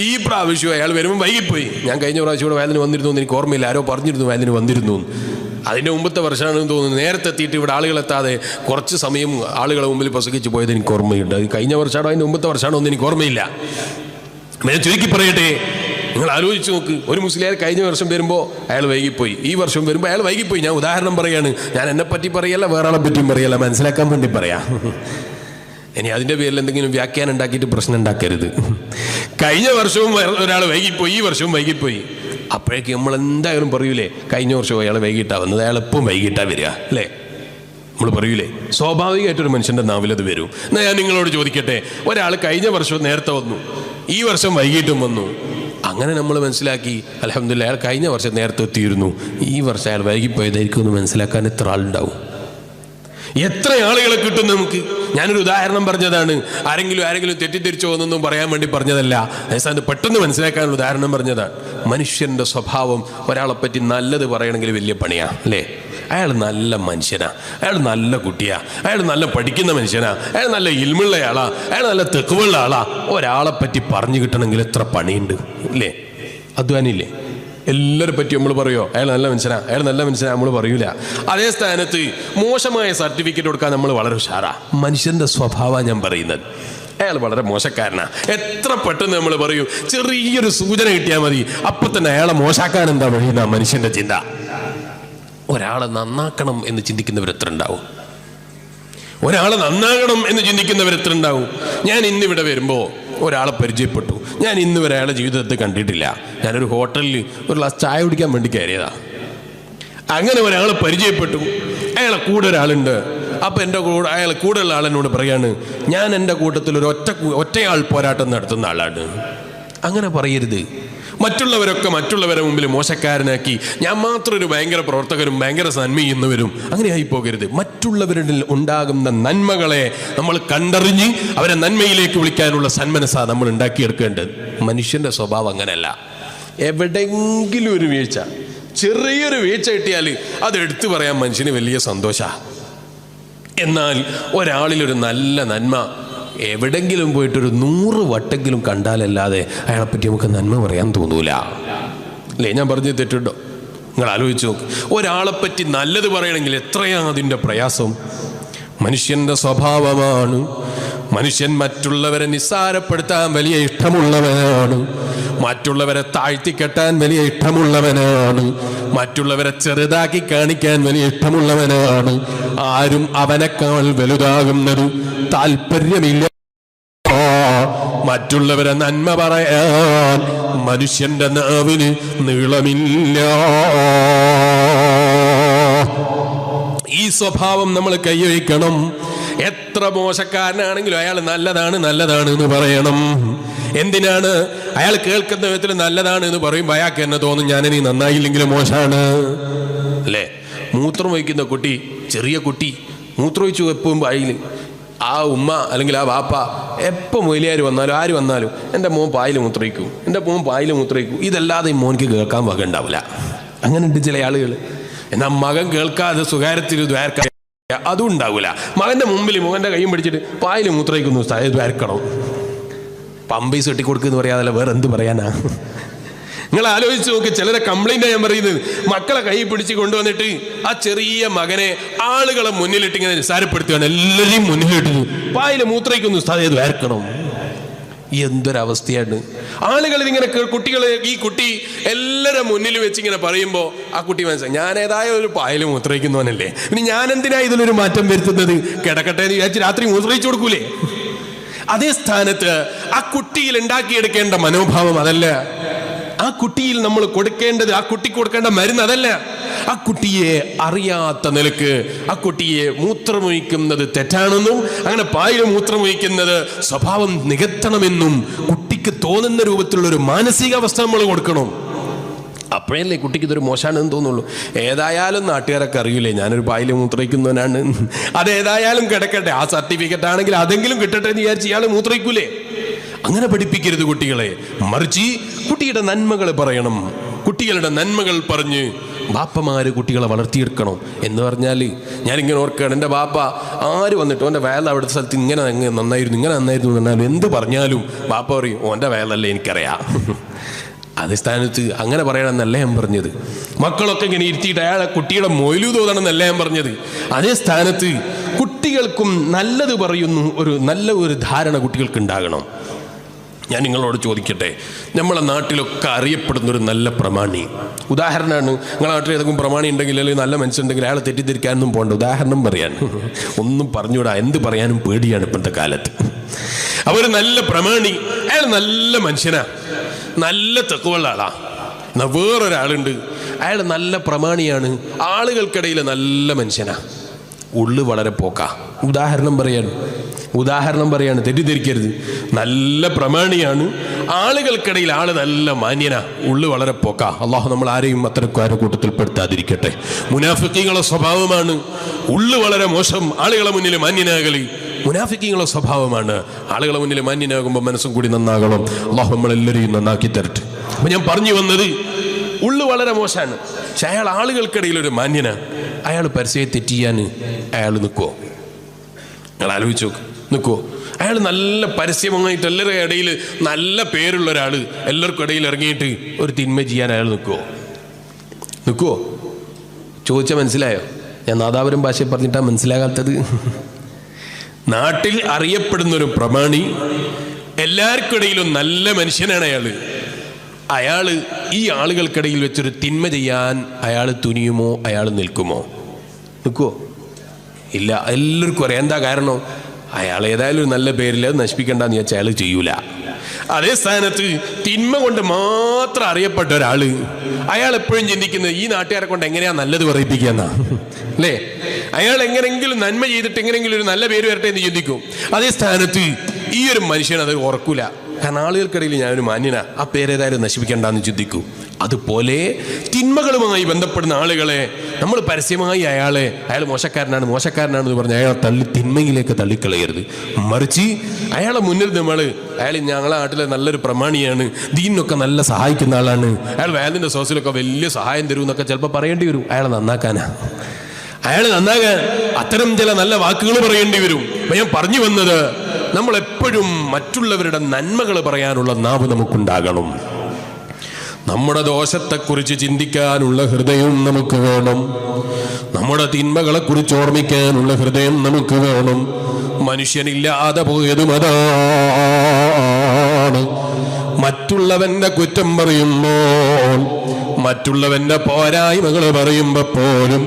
ഈ പ്രാവശ്യം അയാൾ വരുമ്പോൾ വൈകിപ്പോയി. ഞാൻ കഴിഞ്ഞ പ്രാവശ്യം ഇവിടെ വാലിന് വന്നിരുന്നു എന്ന് എനിക്ക് ഓർമ്മയില്ല, ആരോ പറഞ്ഞിരുന്നു വാലിന് വന്നിരുന്നു. അതിൻ്റെ മുമ്പത്തെ വർഷമാണെന്ന് തോന്നുന്നു. നേരത്തെ എത്തിയിട്ട് ഇവിടെ ആളുകളെത്താതെ കുറച്ച് സമയം ആളുകളെ മുമ്പിൽ പ്രസംഗിച്ച് പോയത് എനിക്ക് ഓർമ്മയുണ്ട്. അത് കഴിഞ്ഞ വർഷമാണോ അതിൻ്റെ മുമ്പത്തെ വർഷമാണോ എന്ന് എനിക്ക് ഓർമ്മയില്ല. ഞാൻ ചുരുക്കി പറയട്ടെ, നിങ്ങൾ ആലോചിച്ച് നോക്ക്. ഒരു മുസ്ലിയാർ കഴിഞ്ഞ വർഷം വരുമ്പോൾ അയാൾ വൈകിപ്പോയി, ഈ വർഷം വരുമ്പോൾ അയാൾ വൈകിപ്പോയി. ഞാൻ ഉദാഹരണം പറയാണ്, ഞാൻ എന്നെ പറ്റി പറയല്ല, വേറെ ആളെ പറ്റിയും പറയല്ല, മനസ്സിലാക്കാൻ വേണ്ടി പറയാം. ഇനി അതിൻ്റെ പേരിൽ എന്തെങ്കിലും വ്യാഖ്യാനം ഉണ്ടാക്കിയിട്ട് പ്രശ്നം ഉണ്ടാക്കരുത്. കഴിഞ്ഞ വർഷവും ഒരാൾ വൈകിപ്പോയി, ഈ വർഷവും വൈകിപ്പോയി. അപ്പോഴേക്ക് നമ്മൾ എന്തായാലും പറയൂലേ, കഴിഞ്ഞ വർഷവും അയാൾ വൈകിട്ടാണ് വന്നത്, അയാൾ എപ്പം വൈകിട്ടാണ് വരിക അല്ലേ? നമ്മൾ പറയൂലേ, സ്വാഭാവികമായിട്ടൊരു മനുഷ്യൻ്റെ നാവിലത് വരും. എന്നാൽ ഞാൻ നിങ്ങളോട് ചോദിക്കട്ടെ, ഒരാൾ കഴിഞ്ഞ വർഷം നേരത്തെ വന്നു, ഈ വർഷം വൈകിട്ടും വന്നു. അങ്ങനെ നമ്മൾ മനസ്സിലാക്കി, അൽഹംദുലില്ലാഹ് അയാൾ കഴിഞ്ഞ വർഷം നേരത്തെ എത്തിയിരുന്നു, ഈ വർഷം അയാൾ വൈകിപ്പോയതായിരിക്കും എന്ന് മനസ്സിലാക്കാൻ എത്ര ആളുണ്ടാവും? എത്ര ആളുകളെ കിട്ടും നമുക്ക്? ഞാനൊരു ഉദാഹരണം പറഞ്ഞതാണ്. ആരെങ്കിലും തെറ്റിദ്ധരിച്ചോ എന്നൊന്നും പറയാൻ വേണ്ടി പറഞ്ഞതല്ല. അത് പെട്ടെന്ന് മനസ്സിലാക്കാനുള്ള ഉദാഹരണം പറഞ്ഞതാണ്. മനുഷ്യന്റെ സ്വഭാവം ഒരാളെപ്പറ്റി നല്ലത് പറയണമെങ്കിൽ വലിയ പണിയാ അല്ലേ? അയാൾ നല്ല മനുഷ്യനാ, അയാൾ നല്ല കുട്ടിയാ, അയാൾ നല്ല പഠിക്കുന്ന മനുഷ്യനാ, അയാൾ നല്ല ഇൽമുള്ള ആളാ, അയാൾ നല്ല തെക്കുവുള്ള ആളാ. ഒരാളെപ്പറ്റി പറഞ്ഞു കിട്ടണമെങ്കിൽ എത്ര പണിയുണ്ട് അല്ലേ? അധ്വാനില്ലേ? എല്ലാവരെ പറ്റി നമ്മൾ പറയുമോ അയാൾ നല്ല മനുഷ്യനാ, അയാൾ നല്ല മനുഷ്യനാ നമ്മൾ പറയൂല. അതേ സ്ഥാനത്ത് മോശമായ സർട്ടിഫിക്കറ്റ് കൊടുക്കാൻ നമ്മൾ വളരെ ഉഷാറാ. മനുഷ്യന്റെ സ്വഭാവം ഞാൻ പറയുന്നത്. അയാൾ വളരെ മോശക്കാരനാ, എത്ര പെട്ടെന്ന് നമ്മൾ പറയും. ചെറിയൊരു സൂചന കിട്ടിയാൽ മതി, അപ്പൊ തന്നെ അയാളെ മോശാക്കാൻ എന്താ വഴിയുന്ന മനുഷ്യന്റെ ചിന്ത. ഒരാളെ നന്നാക്കണം എന്ന് ചിന്തിക്കുന്നവരെത്ര ഉണ്ടാവും? ഒരാളെ നന്നാകണം എന്ന് ചിന്തിക്കുന്നവരെത്ര ഉണ്ടാവും? ഞാൻ ഇന്നിവിടെ വരുമ്പോൾ ഒരാളെ പരിചയപ്പെട്ടു. ഞാൻ ഇന്ന് വരെ അയാളെ ജീവിതത്തിൽ കണ്ടിട്ടില്ല. ഞാനൊരു ഹോട്ടലിൽ ഒരു ഗ്ലാസ് ചായ കുടിക്കാൻ വേണ്ടി കയറിയതാ. അങ്ങനെ ഒരാളെ പരിചയപ്പെട്ടു, അയാളെ കൂടെ ഒരാളുണ്ട്. അപ്പം എൻ്റെ കൂടെ അയാൾ കൂടെയുള്ള ആളെന്നോട് പറയാണ്, ഞാൻ എൻ്റെ കൂട്ടത്തിൽ ഒരു ഒറ്റയാൾ പോരാട്ടം നടത്തുന്ന ആളാണ്. അങ്ങനെ പറയരുത്. മറ്റുള്ളവരൊക്കെ മറ്റുള്ളവരെ മുമ്പിൽ മോശക്കാരനാക്കി ഞാൻ മാത്രം ഒരു ഭയങ്കര പ്രവർത്തകരും ഭയങ്കര നന്മ ചെയ്യുന്നവരും അങ്ങനെ ആയി പോകരുത്. മറ്റുള്ളവരിൽ ഉണ്ടാകുന്ന നന്മകളെ നമ്മൾ കണ്ടറിഞ്ഞ് അവരെ നന്മയിലേക്ക് വിളിക്കാനുള്ള സന്മനസ്സാ നമ്മൾ ഉണ്ടാക്കിയെടുക്കേണ്ടത്. മനുഷ്യന്റെ സ്വഭാവം അങ്ങനെയല്ല. എവിടെയെങ്കിലും ഒരു വീഴ്ച, ചെറിയൊരു വീഴ്ച കിട്ടിയാൽ അത് എടുത്തു പറയാൻ മനുഷ്യന് വലിയ സന്തോഷമാണ്. എന്നാൽ ഒരാളിലൊരു നല്ല നന്മ എവിടെങ്കിലും പോയിട്ടൊരു 100 വട്ടെങ്കിലും കണ്ടാലല്ലാതെ അയാളെപ്പറ്റി നമുക്ക് നന്മ പറയാൻ തോന്നൂല അല്ലേ? ഞാൻ പറഞ്ഞു തെറ്റുണ്ടോ? നിങ്ങൾ ആലോചിച്ച് നോക്ക്. ഒരാളെപ്പറ്റി നല്ലത് പറയണമെങ്കിൽ എത്രയാണ് അതിൻ്റെ പ്രയാസം. മനുഷ്യൻ്റെ സ്വഭാവമാണ്. മനുഷ്യൻ മറ്റുള്ളവരെ നിസ്സാരപ്പെടുത്താൻ വലിയ ഇഷ്ടമുള്ളവനാണ്, മറ്റുള്ളവരെ താഴ്ത്തിക്കെട്ടാൻ വലിയ ഇഷ്ടമുള്ളവനാണ്, മറ്റുള്ളവരെ ചെറുതാക്കി കാണിക്കാൻ വലിയ ഇഷ്ടമുള്ളവനാണ്. ആരും അവനേക്കാൾ വലുതാകുന്നത് താല്പര്യമില്ല. മറ്റുള്ളവരെ നന്മ പറയാൻ മനുഷ്യന്റെ നാവിന് നീളമില്ല. ഈ സ്വഭാവം നമ്മൾ കൈവയ്ക്കണം. എത്ര മോശക്കാരനാണെങ്കിലും അയാൾ നല്ലതാണ് നല്ലതാണ് എന്ന് പറയണം. എന്തിനാണ്? അയാൾ കേൾക്കുന്ന വിധത്തിൽ നല്ലതാണ് എന്ന് പറയുമ്പോൾ അയാൾക്ക് എന്നെ തോന്നും ഞാനിനി നന്നായില്ലെങ്കിലും മോശമാണ് അല്ലേ? മൂത്രം ഒഴിക്കുന്ന കുട്ടി, ചെറിയ കുട്ടി മൂത്രമൊഴിച്ചു എപ്പോഴും പായിൽ, ആ ഉമ്മ അല്ലെങ്കിൽ ആ വാപ്പ എപ്പോൾ മൊയിലിയാർ വന്നാലും ആര് വന്നാലും എൻ്റെ മോൻ പായിൽ മൂത്രയിക്കും, എൻ്റെ മോൻ പായിൽ മൂത്രയിക്കും, ഇതല്ലാതെ ഈ മോനിക്ക് കേൾക്കാൻ വക ഉണ്ടാവില്ല. അങ്ങനെ ഉണ്ട് ചില ആളുകൾ. എന്നാൽ മകൻ കേൾക്കാതെ സ്വകാര്യത്തിൽ ദ്വാരക്കാൻ അതും ഉണ്ടാവില്ല. മകൻ്റെ മുമ്പിൽ മകൻ്റെ കൈയും പിടിച്ചിട്ട് പായിൽ മൂത്രയിക്കുന്നു, ദ്വാരക്കണം. പമ്പീസ് കെട്ടിക്കൊടുക്കുമെന്ന് പറയാതല്ല വേറെ എന്ത് പറയാനാ? നിങ്ങൾ ആലോചിച്ച് നോക്ക്. ചിലരെ കംപ്ലൈന്റ് ഞാൻ പറയുന്നത്, മക്കളെ കൈ പിടിച്ച് കൊണ്ടുവന്നിട്ട് ആ ചെറിയ മകനെ ആളുകളെ മുന്നിലിട്ട് ഇങ്ങനെ നിസ്സാരപ്പെടുത്തുകയാണ്. എല്ലാവരെയും മുന്നിലിട്ട് പായിൽ മൂത്രയിക്കുന്നു, ദ്വാരക്കണം. എന്തൊരവസ്ഥയാണ്! ആളുകൾ ഇതിങ്ങനെ കുട്ടികളെ, ഈ കുട്ടി എല്ലാവരുടെ മുന്നിൽ വെച്ച് ഇങ്ങനെ പറയുമ്പോൾ ആ കുട്ടി മനസ്സിലായി ഞാൻ ഏതായാലും ഒരു പായൽ മൂത്രയിക്കുന്നവനല്ലേ, ഇനി ഞാൻ എന്തിനാ ഇതിലൊരു മാറ്റം വരുത്തുന്നത്? കിടക്കട്ടെ എന്ന് വിചാരിച്ച് രാത്രി മൂത്രയിച്ചു കൊടുക്കൂലേ? അതേ സ്ഥാനത്ത് ആ കുട്ടിയിൽ ഉണ്ടാക്കിയെടുക്കേണ്ട മനോഭാവം അതല്ല. ആ കുട്ടിയിൽ നമ്മൾ കൊടുക്കേണ്ടത്, ആ കുട്ടിക്ക് കൊടുക്കേണ്ട മരുന്ന് അതല്ല. ആ കുട്ടിയെ അറിയാത്ത നിലക്ക് ആ കുട്ടിയെ മൂത്രമൊഴിക്കുന്നത് തെറ്റാണെന്നും അങ്ങനെ പായിൽ മൂത്രമൊഴിക്കുന്നത് സ്വഭാവം നികത്തണമെന്നും കുട്ടിക്ക് തോന്നുന്ന രൂപത്തിലുള്ളൊരു മാനസികാവസ്ഥ നമ്മൾ കൊടുക്കണം. അപ്പോഴല്ലേ കുട്ടിക്ക് ഇതൊരു മോശമാണെന്ന് തോന്നുള്ളൂ. ഏതായാലും നാട്ടുകാരൊക്കെ അറിയില്ലേ ഞാനൊരു പായിൽ മൂത്രയിക്കുന്നവനാണ്, അതേതായാലും കിടക്കട്ടെ, ആ സർട്ടിഫിക്കറ്റ് ആണെങ്കിൽ അതെങ്കിലും കിട്ടട്ടെ എന്ന് വിചാരിച്ച് ഇയാൾ മൂത്രയിക്കൂലേ? അങ്ങനെ പഠിപ്പിക്കരുത് കുട്ടികളെ. മറിച്ച് കുട്ടിയുടെ നന്മകൾ പറയണം. കുട്ടികളുടെ നന്മകൾ പറഞ്ഞ് ബാപ്പമാര് കുട്ടികളെ വളർത്തിയെടുക്കണം. എന്ന് പറഞ്ഞാൽ ഞാനിങ്ങനെ ഓർക്കുകയാണ്, എൻ്റെ ബാപ്പ ആര് വന്നിട്ട് ഓൻ്റെ വേല അവിടുത്തെ സ്ഥലത്ത് ഇങ്ങനെ നന്നായിരുന്നു ഇങ്ങനെ നന്നായിരുന്നു എന്ന് പറഞ്ഞാലും എന്ത് പറഞ്ഞാലും ബാപ്പ പറയും ഓൻ്റെ വേലല്ലേ എനിക്കറിയാം. അതേ സ്ഥാനത്ത് അങ്ങനെ പറയണമെന്നല്ല ഞാൻ പറഞ്ഞത്. മക്കളൊക്കെ ഇങ്ങനെ ഇരുത്തിയിട്ട് അയാളെ കുട്ടിയുടെ മൊയിലു തോന്നണമെന്നല്ല ഞാൻ പറഞ്ഞത്. അതേ സ്ഥാനത്ത് കുട്ടികൾക്കും നല്ലത് പറയുന്നു ഒരു നല്ല ഒരു ധാരണ കുട്ടികൾക്ക് ഉണ്ടാകണം. ഞാൻ നിങ്ങളോട് ചോദിക്കട്ടെ, നമ്മളെ നാട്ടിലൊക്കെ അറിയപ്പെടുന്നൊരു നല്ല പ്രമാണി, ഉദാഹരണമാണ്, നിങ്ങളുടെ നാട്ടിൽ ഏതെങ്കിലും പ്രമാണി ഉണ്ടെങ്കിൽ അല്ലെങ്കിൽ നല്ല മനുഷ്യനുണ്ടെങ്കിൽ അയാളെ തെറ്റിദ്ധരിക്കാനൊന്നും പോകണ്ട. ഉദാഹരണം പറയാൻ ഒന്നും പറഞ്ഞുകൂടാ, എന്ത് പറയാനും പേടിയാണ് ഇപ്പോഴത്തെ കാലത്ത്. അവർ നല്ല പ്രമാണി, അയാൾ നല്ല മനുഷ്യനാ, നല്ല തെക്കുള്ള ആളാ. എന്നാൽ വേറൊരാളുണ്ട്, അയാൾ നല്ല പ്രമാണിയാണ്, ആളുകൾക്കിടയിൽ നല്ല മനുഷ്യനാ, ഉള്ളു വളരെ പോക്കാ. ഉദാഹരണം പറയാണ്, തെറ്റിദ്ധരിക്കരുത്. നല്ല പ്രമാണിയാണ്, ആളുകൾക്കിടയിൽ ആള് നല്ല മാന്യനാ, ഉള്ളു വളരെ പോക്കാ. അള്ളാഹു നമ്മൾ ആരെയും അത്തരക്കാരുടെ കൂട്ടത്തിൽ പെടുത്താതിരിക്കട്ടെ. മുനാഫിക്കീങ്ങളുടെ സ്വഭാവമാണ് ഉള്ളു വളരെ മോശം, ആളുകളെ മുന്നിൽ മാന്യനാകലി. മുനാഫിക്കീങ്ങളുടെ സ്വഭാവമാണ് ആളുകളെ മുന്നിൽ മാന്യനാകുമ്പോൾ മനസ്സും കൂടി നന്നാകണം. അള്ളാഹു നമ്മളെല്ലാവരെയും നന്നാക്കി തരട്ടെ. അപ്പൊ ഞാൻ പറഞ്ഞു വന്നത്, ഉള്ളു വളരെ മോശമാണ്, പക്ഷെ അയാൾ ആളുകൾക്കിടയിൽ ഒരു മാന്യനാ. അയാൾ പരസ്യം തെറ്റിയാൻ അയാൾ നിൽക്കുമോ? നിങ്ങൾ ആലോചിച്ച് നോക്ക്, നിൽക്കുമോ? അയാൾ നല്ല പരസ്യമായിട്ട് എല്ലാവരുടെ ഇടയിൽ നല്ല പേരുള്ള ഒരാൾ എല്ലാവർക്കും ഇടയിൽ ഇറങ്ങിയിട്ട് ഒരു തിന്മ ചെയ്യാൻ അയാൾ നിൽക്കുമോ? ചോദിച്ചാൽ മനസ്സിലായോ? ഞാൻ നാദാപുരം ഭാഷയിൽ പറഞ്ഞിട്ടാണ് മനസ്സിലാകാത്തത്. നാട്ടിൽ അറിയപ്പെടുന്നൊരു പ്രമാണി, എല്ലാവർക്കും ഇടയിലും നല്ല മനുഷ്യനാണ് അയാൾ ഈ ആളുകൾക്കിടയിൽ വെച്ചൊരു തിന്മ ചെയ്യാൻ അയാൾ തുനിയുമോ? അയാൾ നിൽക്കുമോ? ഇല്ല. എല്ലാവർക്കും അറിയാം. എന്താ കാരണം? അയാൾ ഏതായാലും ഒരു നല്ല പേരിൽ അത് നശിപ്പിക്കണ്ടെന്ന് വെച്ചാൽ അയാൾ ചെയ്യൂല. അതേ സ്ഥാനത്ത് തിന്മ കൊണ്ട് മാത്രം അറിയപ്പെട്ട ഒരാള്, അയാൾ എപ്പോഴും ചിന്തിക്കുന്നത് ഈ നാട്ടുകാരെ കൊണ്ട് എങ്ങനെയാ നല്ലത് പറയിപ്പിക്കാന്നാ, അല്ലേ? അയാൾ എങ്ങനെങ്കിലും നന്മ ചെയ്തിട്ട് എങ്ങനെങ്കിലും ഒരു നല്ല പേര് വരട്ടെ എന്ന് ചിന്തിക്കും. അതേ സ്ഥാനത്ത് ഈ ഒരു മനുഷ്യൻ അത് ഓർക്കൂല. കാരണം ആളുകൾക്കിടയിൽ ഞാനൊരു മാന്യനാ, ആ പേരേതായാലും നശിപ്പിക്കണ്ടെന്ന് ചിന്തിക്കൂ. അതുപോലെ തിന്മകളുമായി ബന്ധപ്പെടുന്ന ആളുകളെ നമ്മൾ പരസ്യമായി അയാൾ മോശക്കാരനാണെന്ന് പറഞ്ഞ് അയാളെ തിന്മയിലേക്ക് തള്ളിക്കളയരുത്. മറിച്ച് അയാളെ മുന്നിൽ അയാൾ ഞങ്ങളെ നാട്ടിലെ നല്ലൊരു പ്രമാണിയാണ്, ദീനിനൊക്കെ നല്ല സഹായിക്കുന്ന ആളാണ്, അയാൾ വേദൻ്റെ സോസിലൊക്കെ വലിയ സഹായം തരും എന്നൊക്കെ ചിലപ്പോൾ പറയേണ്ടി വരും. അയാളെ നന്നാക്കാൻ അത്തരം ചില നല്ല വാക്കുകൾ പറയേണ്ടി വരും. ഞാൻ പറഞ്ഞു വന്നത്, നമ്മളെപ്പോഴും മറ്റുള്ളവരുടെ നന്മകൾ പറയാനുള്ള നാവ് നമുക്കുണ്ടാകണം. നമ്മുടെ ദോഷത്തെക്കുറിച്ച് ചിന്തിക്കാനുള്ള ഹൃദയം നമുക്ക് വേണം. നമ്മുടെ തിന്മകളെക്കുറിച്ച് ഓർമ്മിക്കാനുള്ള ഹൃദയം നമുക്ക് വേണം. മനുഷ്യനില്ലാതെ പോയതും അതാണ്. മറ്റുള്ളവന്റെ കുറ്റം പറയുമ്പോൾ, മറ്റുള്ളവന്റെ പോരായ്മകൾ പറയുമ്പോൾ പോലും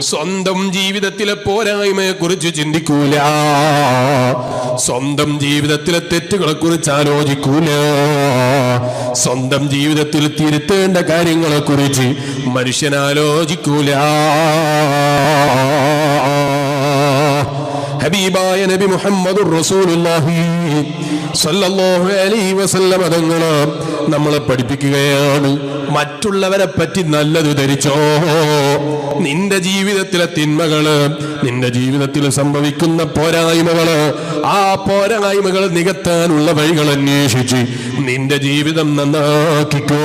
സ്വന്തം ജീവിതത്തിലെ പോരായ്മയെ കുറിച്ച് ചിന്തിക്കൂല, സ്വന്തം ജീവിതത്തിലെ തെറ്റുകളെ കുറിച്ച് ആലോചിക്കൂല, സ്വന്തം ജീവിതത്തിൽ തിരുത്തേണ്ട കാര്യങ്ങളെ കുറിച്ച് മനുഷ്യൻ ആലോചിക്കൂല. ഹബീബായ നബി മുഹമ്മദുർ റസൂലുള്ളാഹി സ്വല്ലല്ലാഹു അലൈഹി വസല്ലം തങ്ങൾ നമ്മളെ പഠിപ്പിക്കുകയാണ്, മറ്റുള്ളവരെ പറ്റി നല്ലത് ധരിച്ചോ. നിന്റെ ജീവിതത്തിലെ തിന്മകള്, നിന്റെ ജീവിതത്തിൽ സംഭവിക്കുന്ന പോരായ്മകള്, ആ പോരായ്മകൾ നികത്താനുള്ള വഴികൾ അന്വേഷിച്ച് നിന്റെ ജീവിതം നന്നാക്കിക്കോ.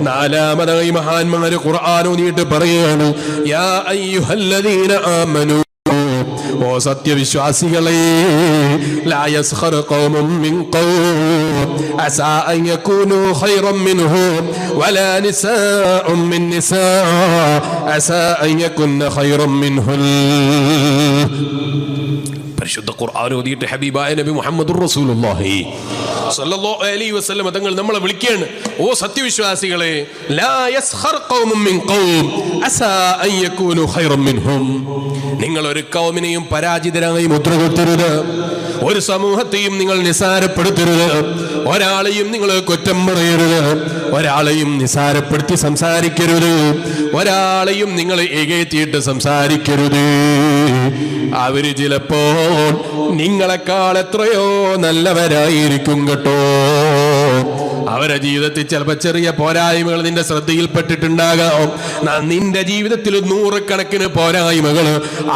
നാലാമതായി മഹാന്മാര് ഖുർആൻ ഓതിയിട്ട് പറയാണ്, യാ അയ്യുഹല്ലദീന ആമനൂ, ഓ സത്യവിശ്വാസികളെ, ലാ യസ്ഖർ ഖൗമും മിൻ ഖൗം അസാ അൻ യകൂനൂ ഖൈറൻ മിൻഹും വലാ നിസാഉം മിൻ നിസാ അസാ അൻ യകുന്ന ഖൈറൻ മിൻഹുൽ. പരിശുദ്ധ ഖുർആൻ ഓതിയിട്ട് ഹബീബായ നബി മുഹമ്മദുർ റസൂലുള്ളാഹി സ്വല്ലല്ലാഹു അലൈഹി വസല്ലം തങ്ങൾ നമ്മളെ വിളിക്കുകയാണ്, ഓ സത്യവിശ്വാസികളെ, ലാ യസ്ഖർ ഖൗമും മിൻ ഖൗം അസാ അൻ യകൂനൂ ഖൈറൻ മിൻഹും. നിങ്ങൾ ഒരു ഖൗമിനെയും പരാജിതരായി മുദ്രകുത്തരുത്, ഒരു സമൂഹത്തെയും നിങ്ങൾ നിസാരപ്പെടുത്തരുത്, ഒരാളെയും നിങ്ങൾ കുറ്റം പറയരുത്, ഒരാളെയും നിസാരപ്പെടുത്തി സംസാരിക്കരുത്, ഒരാളെയും നിങ്ങൾ ഏകേറ്റിയിട്ട് സംസാരിക്കരുത്. അവര് ചിലപ്പോൾ നിങ്ങളെക്കാൾ എത്രയോ നല്ലവരായിരിക്കും കേട്ടോ. അവരുടെ ജീവിതത്തിൽ ചിലപ്പോൾ ചെറിയ പോരായ്മകൾ നിന്റെ ശ്രദ്ധയിൽപ്പെട്ടിട്ടുണ്ടാകാം. നിന്റെ ജീവിതത്തിൽ 100 കണക്കിന് പോരായ്മകൾ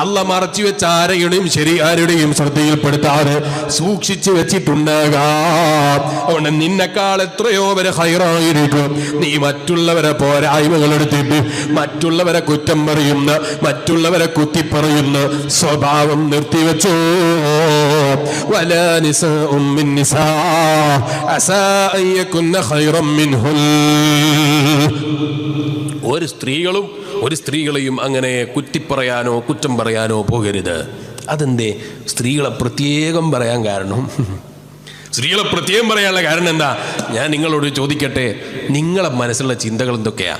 അള്ളാഹ് മറച്ചു വെച്ച ആരുടെയും ശരി ആരുടെയും ശ്രദ്ധയിൽപ്പെടുത്താതെ സൂക്ഷിച്ചു വെച്ചിട്ടുണ്ടാകാം. അതുകൊണ്ട് നിന്നെക്കാൾ എത്രയോ വരെ ഹൈറായിരിക്കും നീ മറ്റുള്ളവരെ പോരായ്മകൾ എടുത്തിട്ട് മറ്റുള്ളവരെ കുറ്റം പറയുന്ന, മറ്റുള്ളവരെ കുത്തിപ്പറയുന്ന സ്വഭാവം നിർത്തിവെച്ചോ. വലാ നിസാഉം മിൻ നിസാ അസാ അൻ യകുന്ന ഖൈറൻ മിൻഹുൽ. ഒരു സ്ത്രീകളും ഒരു സ്ത്രീകളെയും അങ്ങനെ കുറ്റിപ്പറയാനോ കുറ്റം പറയാനോ പോകരുത്. അതെന്തേ സ്ത്രീകളെ പ്രത്യേകം പറയാൻ കാരണം? സ്ത്രീകളെ പ്രത്യേകം പറയാനുള്ള കാരണം എന്താ? ഞാൻ നിങ്ങളോട് ചോദിക്കട്ടെ, നിങ്ങളെ മനസ്സിലുള്ള ചിന്തകൾ എന്തൊക്കെയാ?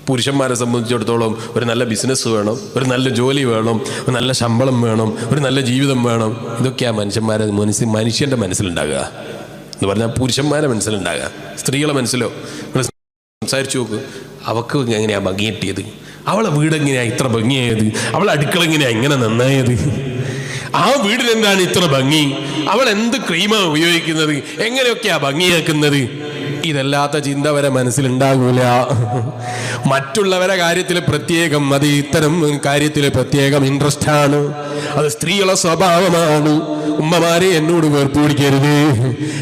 പുരുഷന്മാരെ സംബന്ധിച്ചിടത്തോളം ഒരു നല്ല ബിസിനസ് വേണം, ഒരു നല്ല ജോലി വേണം, ഒരു നല്ല ശമ്പളം വേണം, ഒരു നല്ല ജീവിതം വേണം. ഇതൊക്കെയാ മനുഷ്യൻ്റെ മനസ്സിലുണ്ടാകുക എന്ന് പറഞ്ഞാൽ പുരുഷന്മാരെ മനസ്സിലുണ്ടാകുക. സ്ത്രീകളെ മനസ്സിലോ സംസാരിച്ചു നോക്ക്, അവൾക്ക് എങ്ങനെയാ ഭംഗി കിട്ടിയത്, അവളെ വീട് എങ്ങനെയാ ഇത്ര ഭംഗിയായത്, അവളെ അടുക്കള എങ്ങനെയാ ഇങ്ങനെ നന്നായത്, ആ വീടിനെന്താണ് ഇത്ര ഭംഗി, അവൾ എന്ത് ക്രീമാണ് ഉപയോഗിക്കുന്നത്, എങ്ങനെയൊക്കെയാ ഭംഗിയാക്കുന്നത്, ഇതല്ലാത്ത ചിന്ത വരെ മനസ്സിലുണ്ടാകൂല. മറ്റുള്ളവരെ കാര്യത്തിൽ പ്രത്യേകം, അത് ഇത്തരം കാര്യത്തിൽ പ്രത്യേകം ഇൻട്രസ്റ്റ് ആണ്. അത് സ്ത്രീകളുടെ സ്വഭാവമാണ്. ഉമ്മമാരെ എന്നോട് വേർപ്പിടിക്കരുത്.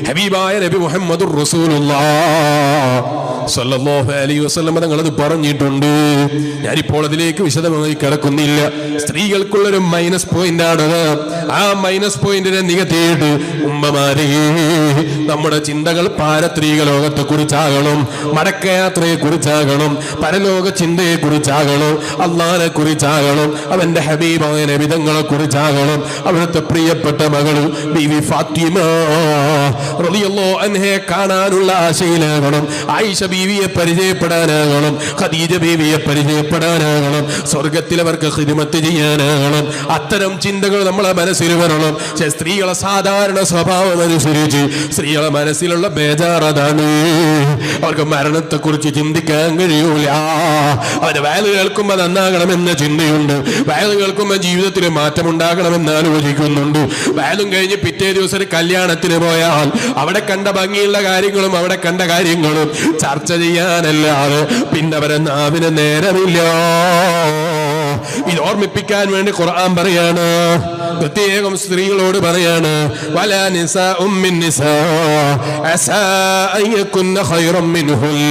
ഹബീബായ നബി മുഹമ്മദുർ റസൂലുള്ളാഹി സ്വല്ലല്ലാഹു അലൈഹി വസല്ലം തങ്ങളത് പറഞ്ഞിട്ടുണ്ട്. ഞാനിപ്പോൾ അതിലേക്ക് വിശദമായി കിടക്കുന്നില്ല. സ്ത്രീകൾക്കുള്ളൊരു മൈനസ് പോയിന്റ് ആണത്. ആ മൈനസ് പോയിന്റിനെ നികത്തിയിട്ട് ഉമ്മമാരെ, നമ്മുടെ ചിന്തകൾ പാരത്രിക ലോകത്തെ കുറിച്ചാകണം, മടക്കയാത്രയെ കുറിച്ചാകണം, പരലോക ചിന്തയെ കുറിച്ചാകണം, അള്ളാഹിനെ കുറിച്ചാകണം, അവന്റെ ഹബീബായ നബി തങ്ങളെ കുറിച്ചാകണം. അവിടുത്തെ പ്രിയപ്പെട്ട മകള് ബീവി ഫാത്തിമ റളിയല്ലാഹു അൻഹയെ കാണാനുള്ള ആശയിലാകണം, ആയിഷ ബീവിയെ പരിചയപ്പെടാനാകണം, ഖദീജ ബീവിയെ പരിചയപ്പെടാനാകണം, സ്വർഗത്തിലവർക്ക് ഖിദ്മത്ത് ചെയ്യാനാകണം. അത്തരം ചിന്തകൾ നമ്മളെ മനസ്സിൽ വരണം. പക്ഷെ സ്ത്രീകളെ സാധാരണ സ്വഭാവം അനുസരിച്ച് സ്ത്രീകളെ മനസ്സിലുള്ള ബേജാറതാണ്. അവർക്ക് മരണത്തെ കുറിച്ച് ചിന്തിക്കാൻ കഴിയൂല. അവര് വയല് കേൾക്കുമ്പോൾ നന്നാകണമെന്ന ചിന്തയുണ്ട്, വയല് കേൾക്കുമ്പോൾ ജീവിതത്തിൽ മാറ്റമുണ്ടാകണമെന്ന് ആലോചിക്കുന്നുണ്ട്. വയലും കഴിഞ്ഞ് പിറ്റേ ദിവസം ഒരു കല്യാണത്തിന് പോയാൽ അവിടെ കണ്ട ഭംഗിയുള്ള കാര്യങ്ങളും അവിടെ കണ്ട കാര്യങ്ങളും ചർച്ച ചെയ്യാനല്ലാതെ പിന്നെ അവരെ നാവിന് നേരമില്ല. ഇത് ഓർമ്മിപ്പിക്കാൻ വേണ്ടി ഖുർആൻ പറയാണ്, പ്രത്യേകം സ്ത്രീകളോട് പറയാണ്, വലാ നിസാഉം മിൻ നിസാ അസാ അൻ യകുന്ന ഖൈറൻ മിൻഹുൽ.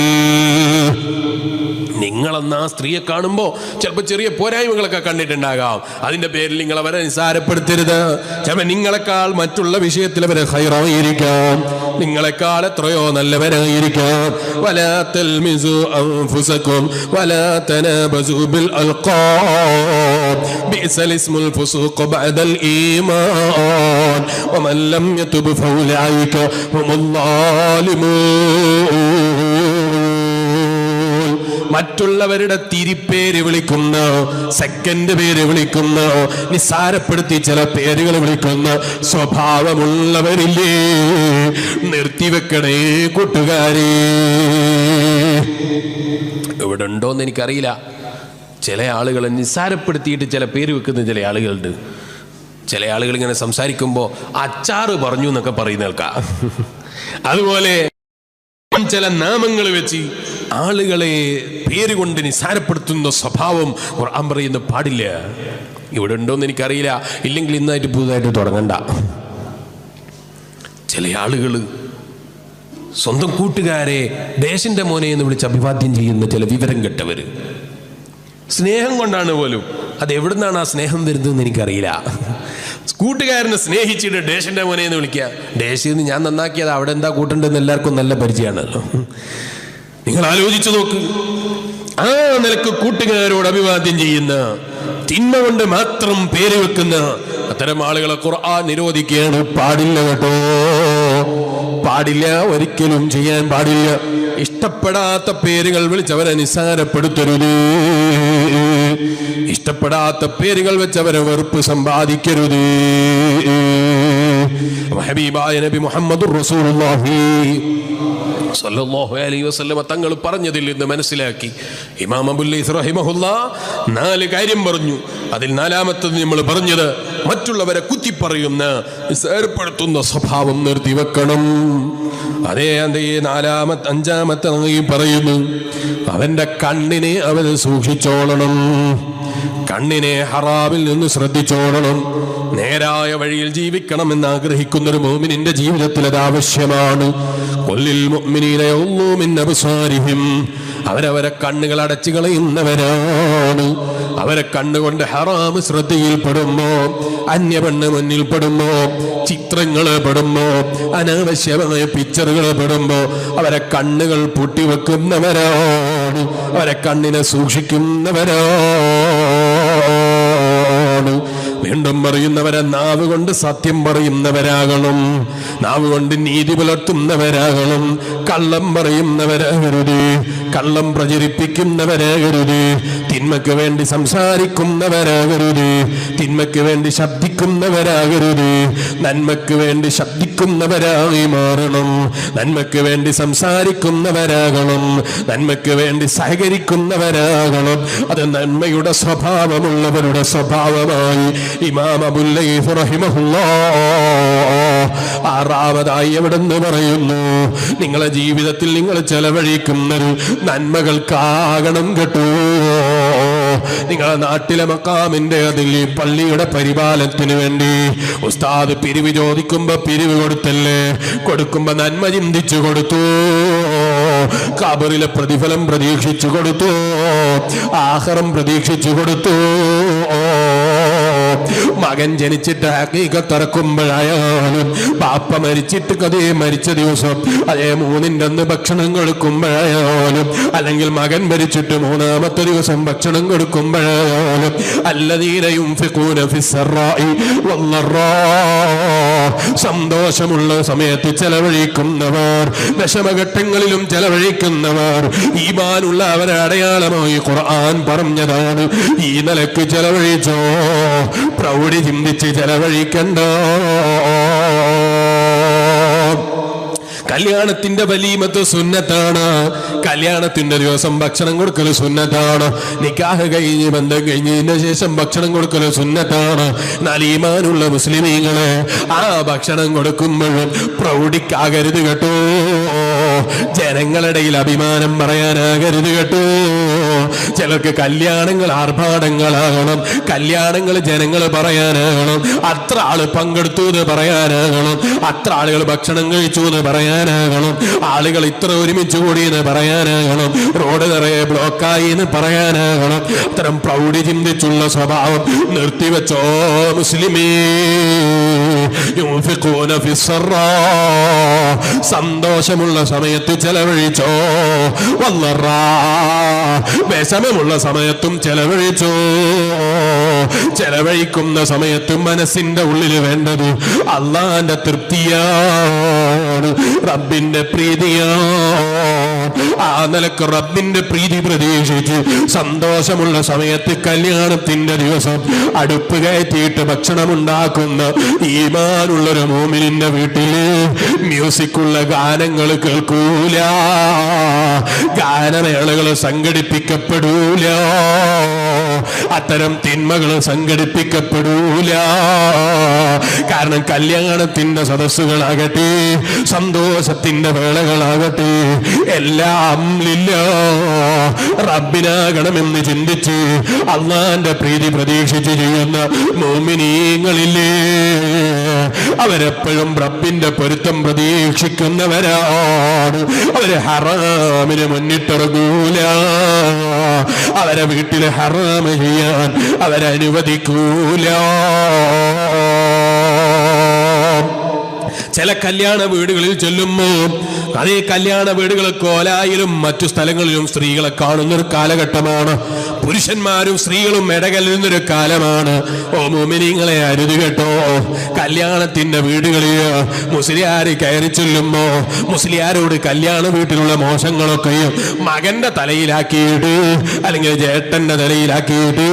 നിങ്ങളെന്നാ സ്ത്രീയെ കാണുമ്പോൾ ചിലപ്പോൾ ചെറിയ പോരായ്മകളൊക്കെ കണ്ടിട്ടുണ്ടാകാം. അതിന്റെ പേരിൽ നിങ്ങൾ അവരെ നിസാരപ്പെടുത്തരുത്. ചിലപ്പോൾ നിങ്ങളെക്കാൾ മറ്റുള്ള വിഷയത്തിൽ അവരെ ഖൈറായിരിക്കാം, നിങ്ങളെക്കാൾ എത്രയോ നല്ലവരായിരിക്കാം. വലാ തൽമിസു അൻഫുസകും വലാ തനാബസു ബിൽ അൽഖാബ് ബിഅസൽ ഇസ്മുൽ ഫുസൂഖ് ബഅദൽ ഈമാൻ വമൻ ലം യതുബ് ഫൗലൈക ഹുമുൽ ളാലിമൂൻ. മറ്റുള്ളവരുടെ തിരിപ്പേര് വിളിക്കുന്ന, സെക്കൻഡ് പേര് വിളിക്കുന്ന, നിസ്സാരപ്പെടുത്തി ചില പേരുകൾ വിളിക്കുന്ന സ്വഭാവമുള്ളവരില്ലേ? നിർത്തിവെക്കണേ കൂട്ടുകാരെ. ഇവിടെ ഉണ്ടോന്ന് എനിക്കറിയില്ല. ചില ആളുകളെ നിസ്സാരപ്പെടുത്തിയിട്ട് ചില പേര് വെക്കുന്ന ചില ആളുകളുണ്ട്. ചില ആളുകൾ ഇങ്ങനെ സംസാരിക്കുമ്പോൾ അച്ചാറ് പറഞ്ഞു എന്നൊക്കെ പറയുന്ന കേൾക്കാം. അതുപോലെ ചില നാമങ്ങൾ വെച്ച് ആളുകളെ പേര് കൊണ്ട് നിസ്സാരപ്പെടുത്തുന്ന സ്വഭാവം ഖുർആൻ പറയുന്ന പാടില്ല. ഇവിടെ ഉണ്ടോന്ന് എനിക്കറിയില്ല. ഇല്ലെങ്കിൽ ഇന്നായിട്ട് പുതുതായിട്ട് തുടങ്ങണ്ട. ചില ആളുകൾ സ്വന്തം കൂട്ടുകാരെ ദേശിന്റെ മോനെ എന്ന് വിളിച്ച് അഭിവാദ്യം ചെയ്യുന്ന ചില വിവരം കെട്ടവര്. സ്നേഹം കൊണ്ടാണ് പോലും. അത് എവിടുന്നാണ് ആ സ്നേഹം വരുന്നതെന്ന് എനിക്കറിയില്ല. കൂട്ടുകാരനെ സ്നേഹിച്ചിട്ട് ദേശിന്റെ മോനെ എന്ന് വിളിക്കുക. ദേശീന്ന് ഞാൻ നന്നാക്കിയത് അവിടെ എന്താ കൂട്ടുണ്ടെന്ന് എല്ലാവർക്കും നല്ല പരിചയമാണല്ലോ. നിങ്ങൾ ആലോചിച്ചു നോക്ക്. ആ നിലക്ക് കൂട്ടുകാരോട് അഭിവാദ്യം ചെയ്യുന്ന, തിന്മ കൊണ്ട് മാത്രം പേര് വെക്കുന്ന അത്തരം ആളുകളെ ഖുർആൻ നിരോധിക്കുകയാണ്. പാടില്ല കേട്ടോ, പാടില്ല, ഒരിക്കലും ചെയ്യാൻ പാടില്ല. ഇഷ്ടപ്പെടാത്ത പേരുകൾ വിളിച്ചവരെ നിസ്സാരപ്പെടുത്തരുത്. ഇഷ്ടപ്പെടാത്ത പേരുകൾ വെച്ചവരെ വെറുപ്പ് സമ്പാദിക്കരുത്. ഹബീബായ നബി മുഹമ്മദുർ റസൂലുള്ളാഹി സല്ലല്ലാഹു അലൈഹി വസല്ലം തങ്ങൾ പറഞ്ഞതിൽ നിന്ന് മനസ്സിലാക്കി ഇമാം അബുൽ ലൈസ് റഹിമഹുല്ലാഹ് 4 കാര്യം പറഞ്ഞു. അതിൽ 4ാമത്തത് നമ്മൾ പറഞ്ഞത് മറ്റുള്ളവരെ കുത്തിപ്പറയുന്ന, നിസ്സാരപ്പെടുത്തുന്ന സ്വഭാവം നിർത്തിവെക്കണം. അതേ 5ാമത്തെ പറയുന്നു, അവന്റെ കണ്ണിനെ അവന് സൂക്ഷിച്ചോളണം. കണ്ണിനെ ഹറാമിൽ നിന്ന് ശ്രദ്ധിച്ചോളണം. നേരായ വഴിയിൽ ജീവിക്കണമെന്ന് ആഗ്രഹിക്കുന്ന ഒരു മുഅ്മിനിന്റെ ജീവിതത്തിൽ അത് ആവശ്യമാണ്. ഖുല്ലിൽ മുഅ്മിനീന യഗ്ളൂ മിൻ അബ്സാരിഹിം. അവരവരെ കണ്ണുകൾ അടച്ചു കളയുന്നവരാണ്. അവരെ കണ്ണുകൊണ്ട് ഹറാം ശ്രദ്ധയിൽപ്പെടുമ്പോ, അന്യപെണ്ണ് മുന്നിൽപ്പെടുമ്പോ, ചിത്രങ്ങൾ പെടുമ്പോ, അനാവശ്യമായ പിക്ചറുകൾ പെടുമ്പോ അവരെ കണ്ണുകൾ പൂട്ടിവെക്കുന്നവരാണ്. അവരെ കണ്ണിനെ സൂക്ഷിക്കുന്നവരാണ്. വീണ്ടും പറയുന്നവരെ നാവ് കൊണ്ട് സത്യം പറയുന്നവരാകണം. നാവ് കൊണ്ട് നീതി പുലർത്തുന്നവരാകണം. കള്ളം പറയുന്നവരാകരുത്. കള്ളം പ്രചരിപ്പിക്കുന്നവരാകരുത്. തിന്മയ്ക്ക് വേണ്ടി സംസാരിക്കുന്നവരാകരുത്. തിന്മയ്ക്ക് വേണ്ടി ശബ്ദിക്കുന്നവരാകരുത്. നന്മയ്ക്ക് വേണ്ടി ശബ്ദിക്കുന്നവരായി മാറണം. നന്മയ്ക്ക് വേണ്ടി സംസാരിക്കുന്നവരാകണം. നന്മയ്ക്ക് വേണ്ടി സഹകരിക്കുന്നവരാകണം. അത് നന്മയുടെ സ്വഭാവമുള്ളവരുടെ സ്വഭാവമായി ഇമാം അബുൽ ലൈസ് റഹിമഹുല്ലാഹ് 6ാമതായി എവിടെന്ന് പറയുന്നു, നിങ്ങളെ ജീവിതത്തിൽ നിങ്ങൾ ചെലവഴിക്കുന്നത് നന്മകൾക്കാകണം കേട്ടോ. നിങ്ങളെ നാട്ടിലെ മക്കാമിന്റെ അതിൽ പള്ളിയുടെ പരിപാലനത്തിന് വേണ്ടി ഉസ്താദ് പിരിവ് ചോദിക്കുമ്പോ പിരിവ് കൊടുത്തല്ലേ? കൊടുക്കുമ്പോ നന്മ ചിന്തിച്ചു കൊടുത്തു. ഖബറിലെ പ്രതിഫലം പ്രതീക്ഷിച്ചു കൊടുത്തു. ആഖിറം പ്രതീക്ഷിച്ചു കൊടുത്തു. മകൻ ജനിച്ചിട്ട് ഹഖീഖത്ത് ഇറക്കുമ്പോഴായാലും, ബാപ്പ മരിച്ചിട്ട് കഥയെ മരിച്ച ദിവസം അതേ 3ന്റെ അന്ന് ഭക്ഷണം കൊടുക്കുമ്പോഴായാലും, അല്ലെങ്കിൽ മകൻ മരിച്ചിട്ട് 3ാമത്തെ ദിവസം ഭക്ഷണം കൊടുക്കുമ്പോഴായാലും, അല്ലദീന യുൻഫിഖൂന ഫിസ്സറാഇ വല്ലറാ, സന്തോഷമുള്ള സമയത്ത് ചെലവഴിക്കുന്നവർ, വിഷമഘട്ടങ്ങളിലും ചെലവഴിക്കുന്നവർ ഈമാനുള്ള അവരെ അടയാളമായി ഖുർആൻ പറഞ്ഞതാണ്. ഈ നിലക്ക് ചെലവഴിച്ചോ, പ്രൗഢി ചിന്തിച്ച് ചെലവഴിക്കണ്ട. കല്യാണത്തിന്റെ വലീമത്ത് സുന്നത്താണ്. കല്യാണത്തിന്റെ ദിവസം ഭക്ഷണം കൊടുക്കൽ സുന്നത്താണ്. നിക്കാഹ് കഴിഞ്ഞ് ബന്ധം കഴിഞ്ഞതിന് ശേഷം ഭക്ഷണം കൊടുക്കൽ സുന്നത്താണ്. എന്നാൽ ഈമാനുള്ള മുസ്ലിമീങ്ങളെ ആ ഭക്ഷണം കൊടുക്കുമ്പോഴും പ്രൗഢിക്കാകരുത് കേട്ടോ. ജനങ്ങളിടയിൽ അഭിമാനം പറയാനാകരുത് കേട്ടോ. ചിലർക്ക് കല്യാണങ്ങൾ ആർഭാടങ്ങളാകണം. കല്യാണങ്ങൾ ജനങ്ങൾ പറയാനാകണം. അത്ര ആള് പങ്കെടുത്തു എന്ന് പറയാനാകണം. അത്ര ആളുകൾ ഭക്ഷണം കഴിച്ചു എന്ന് പറയാനാകണം. ആളുകൾ ഇത്ര ഒരുമിച്ച് കൂടി എന്ന് പറയാനാകണം. റോഡ് നിറയെ ബ്ലോക്കായി എന്ന് പറയാനാകണം. അത്തരം പ്രൗഢി ചിന്തിച്ചുള്ള സ്വഭാവം നിർത്തിവെച്ചോ മുസ്ലിമേ. യുൻഫിഖൂന ഫിസ്സറാ, സന്തോഷമുള്ള സമയത്ത് ചെലവഴിച്ചോ. വല്ലറാ, വിഷമമുള്ള സമയത്തും ചെലവഴിച്ചോ. ചെലവഴിക്കുന്ന സമയത്തും മനസ്സിന്റെ ഉള്ളിൽ വേണ്ടത് അള്ളാന്റെ തൃപ്തിയാണ്, റബ്ബിന്റെ പ്രീതിയാണ്. ആ നിലക്ക് റബ്ബിന്റെ പ്രീതി പ്രതീക്ഷിച്ച് സന്തോഷമുള്ള സമയത്ത് കല്യാണത്തിന്റെ ദിവസം അടുപ്പ് കയറ്റിയിട്ട് ഭക്ഷണം ഉണ്ടാക്കുന്ന ഈമാനുള്ളൊരു മോമിനിന്റെ വീട്ടില് മ്യൂസിക്കുള്ള ഗാനങ്ങൾ കേൾക്കൂല, ഗാനമേളകൾ സംഘടിപ്പിക്കപ്പെടൂല, അത്തരം തിന്മകൾ സംഘടിപ്പിക്കപ്പെടൂല. കാരണം കല്യാണത്തിന്റെ സദസ്സുകളാകട്ടെ, സന്തോഷത്തിന്റെ വേളകളാകട്ടെ, എല്ലാം റബ്ബിനാകണമെന്ന് ചിന്തിച്ച് അള്ളാന്റെ പ്രീതി പ്രതീക്ഷിച്ച് ചെയ്യുന്ന മുഅ്മിനീങ്ങളില്ലേ, അവരെപ്പോഴും റബ്ബിന്റെ പൊരുത്തം പ്രതീക്ഷിക്കുന്നവരാണ്. അവര് ഹറാമിന് മുന്നിട്ടിറങ്ങൂല, അവരെ വീട്ടിൽ ഹറാം ചെയ്യാൻ അവരനുവദിക്കൂല. ചില കല്യാണ വീടുകളിൽ ചെല്ലുമ്പോൾ അതേ കല്യാണ വീടുകൾ കോലായിലും മറ്റു സ്ഥലങ്ങളിലും സ്ത്രീകളെ കാണുന്നൊരു കാലഘട്ടമാണ്. പുരുഷന്മാരും സ്ത്രീകളും ഇടകലുന്നൊരു കാലമാണ്. ഓ മുഅ്മിനീങ്ങളെ, അരുത് കേട്ടോ. കല്യാണത്തിന്റെ വീടുകളിൽ മുസ്ലിയാര് കയറി ചെല്ലുമ്പോ മുസ്ലിയാരോട് കല്യാണ വീട്ടിലുള്ള മോശങ്ങളൊക്കെയും മകന്റെ തലയിലാക്കിയിട്ട് അല്ലെങ്കിൽ ജേട്ടന്റെ തലയിലാക്കിയിട്ട്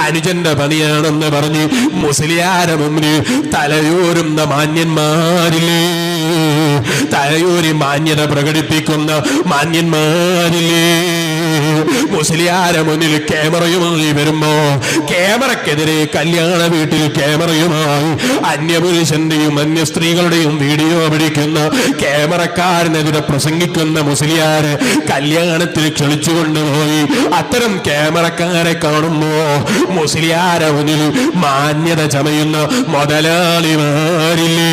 അനുജന്റെ പണിയാണെന്ന് പറഞ്ഞ് മുസ്ലിയാരെ മുമ്പിൽ തലയൂരുന്ന മാന്യന്മാരില്ലേ, തലയൂരി മാന്യത പ്രകടിപ്പിക്കുന്ന മാന്യന്മാരില്ലേ, മുസ്ലിയാരെ മുന്നിൽ ക്യാമറയുമായി വരുമ്പോ ക്യാമറക്കെതിരെ കല്യാണ വീട്ടിൽ ക്യാമറയുമായി അന്യപുരുഷന്റെയും അന്യ സ്ത്രീകളുടെയും വീഡിയോ പിടിക്കുന്ന ക്യാമറക്കാരനെതിരെ പ്രസംഗിക്കുന്ന മുസ്ലിയാരെ കല്യാണത്തിൽ ക്ഷണിച്ചുകൊണ്ടുപോയി അത്തരം ക്യാമറക്കാരെ കാണുമ്പോ മുസ്ലിയാരെ മുന്നിൽ മാന്യത ചമയുന്ന മുതലാളിമാരില്ലേ,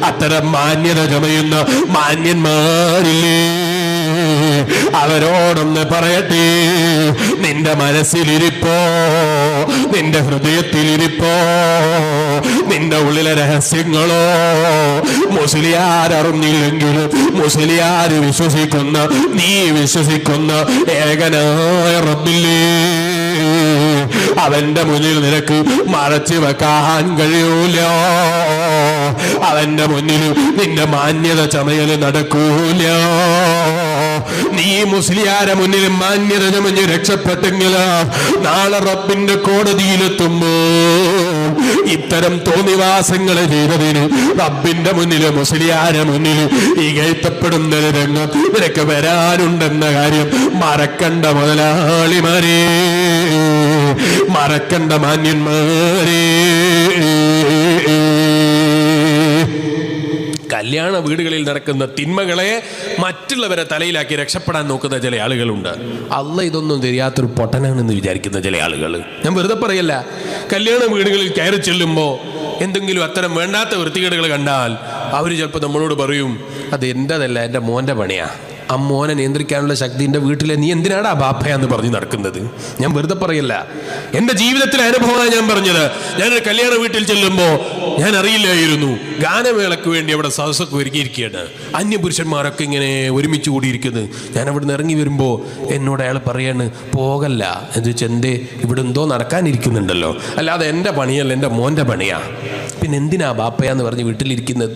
അത്തരം മാന്യത ചമയുന്ന മാന്യന്മാരില്ലേ, അവരോടൊന്ന് പറയട്ടെ, നിന്റെ മനസ്സിലിരിപ്പോ, നിന്റെ ഹൃദയത്തിലിരിപ്പോ, നിന്റെ ഉള്ളിലെ രഹസ്യങ്ങളോ മുസ്ലിയാരറിഞ്ഞില്ലെങ്കിലും മുസ്ലിയാര് വിശ്വസിക്കുന്ന, നീ വിശ്വസിക്കുന്ന ഏകനായ റബ്ബില്ലേ, അവന്റെ മുന്നിൽ നിനക്ക് മറച്ചു വെക്കാൻ കഴിയൂല. അവന്റെ മുന്നിൽ നിന്റെ മാന്യത ചമയല് നടക്കൂല. നീ മുസ്ലിയാരെ മുന്നിൽ മാന്യത ചമഞ്ഞ് രക്ഷപ്പെട്ടെങ്കിൽ നാളെ റബ്ബിന്റെ കോടതിയിലെത്തുമ്പോ ഇത്തരം തോന്നിവാസങ്ങളെ ചെയ്തതിന് റബ്ബിന്റെ മുന്നിൽ മുസ്ലിയാരെ മുന്നിൽ ഇകഴ്ത്തപ്പെടുന്ന രംഗം നിനക്ക് വരാനുണ്ടെന്ന കാര്യം മറക്കണ്ട മുതലാളിമാരെ, മറക്കണ്ട മാന്യന്മാരെ. കല്യാണ വീടുകളിൽ നടക്കുന്ന തിന്മകളെ മറ്റുള്ളവരെ തലയിലാക്കി രക്ഷപ്പെടാൻ നോക്കുന്ന ചില ആളുകളുണ്ട്. അല്ല ഇതൊന്നും தெரிയാത്തൊരു പൊട്ടനാണെന്ന് വിചാരിക്കുന്ന ചില ആളുകൾ. ഞാൻ വെറുതെ പറയല്ല. കല്യാണ വീടുകളിൽ കയറി ചെല്ലുമ്പോൾ എന്തെങ്കിലും അത്തരം വേണ്ടാത്ത വൃത്തികേടുകൾ കണ്ടാൽ അവർ ചിലപ്പോൾ നമ്മളോട് പറയും, അത് എൻ്റെതല്ല, എൻ്റെ മോൻ്റെ പണിയാ. ആ മോനെ നിയന്ത്രിക്കാനുള്ള ശക്തിൻ്റെ വീട്ടിലെ നീ എന്തിനാടാ ബാപ്പയാന്ന് പറഞ്ഞ് നടക്കുന്നത്? ഞാൻ വെറുതെ പറയല്ല, എൻ്റെ ജീവിതത്തിലെ അനുഭവമാണ് ഞാൻ പറഞ്ഞത്. ഞാനൊരു കല്യാണ വീട്ടിൽ ചെല്ലുമ്പോൾ ഞാൻ അറിയില്ലായിരുന്നു, ഗാനമേളയ്ക്ക് വേണ്ടി അവിടെ സദസ്സൊക്കെ ഒരുക്കിയിരിക്കുകയാണ്, അന്യപുരുഷന്മാരൊക്കെ ഇങ്ങനെ ഒരുമിച്ച് കൂടിയിരിക്കുന്നത്. ഞാൻ അവിടെ നിന്ന് ഇറങ്ങി വരുമ്പോൾ എന്നോട് അയാൾ പറയാണ്, പോകല്ല എന്ന് വെച്ചാൽ എന്തേ, ഇവിടെ എന്തോ നടക്കാനിരിക്കുന്നുണ്ടല്ലോ, അല്ലാതെ എൻ്റെ പണിയല്ല, എൻ്റെ മോൻ്റെ പണിയാ. പിന്നെ എന്തിനാ ബാപ്പയാന്ന് പറഞ്ഞ് വീട്ടിലിരിക്കുന്നത്?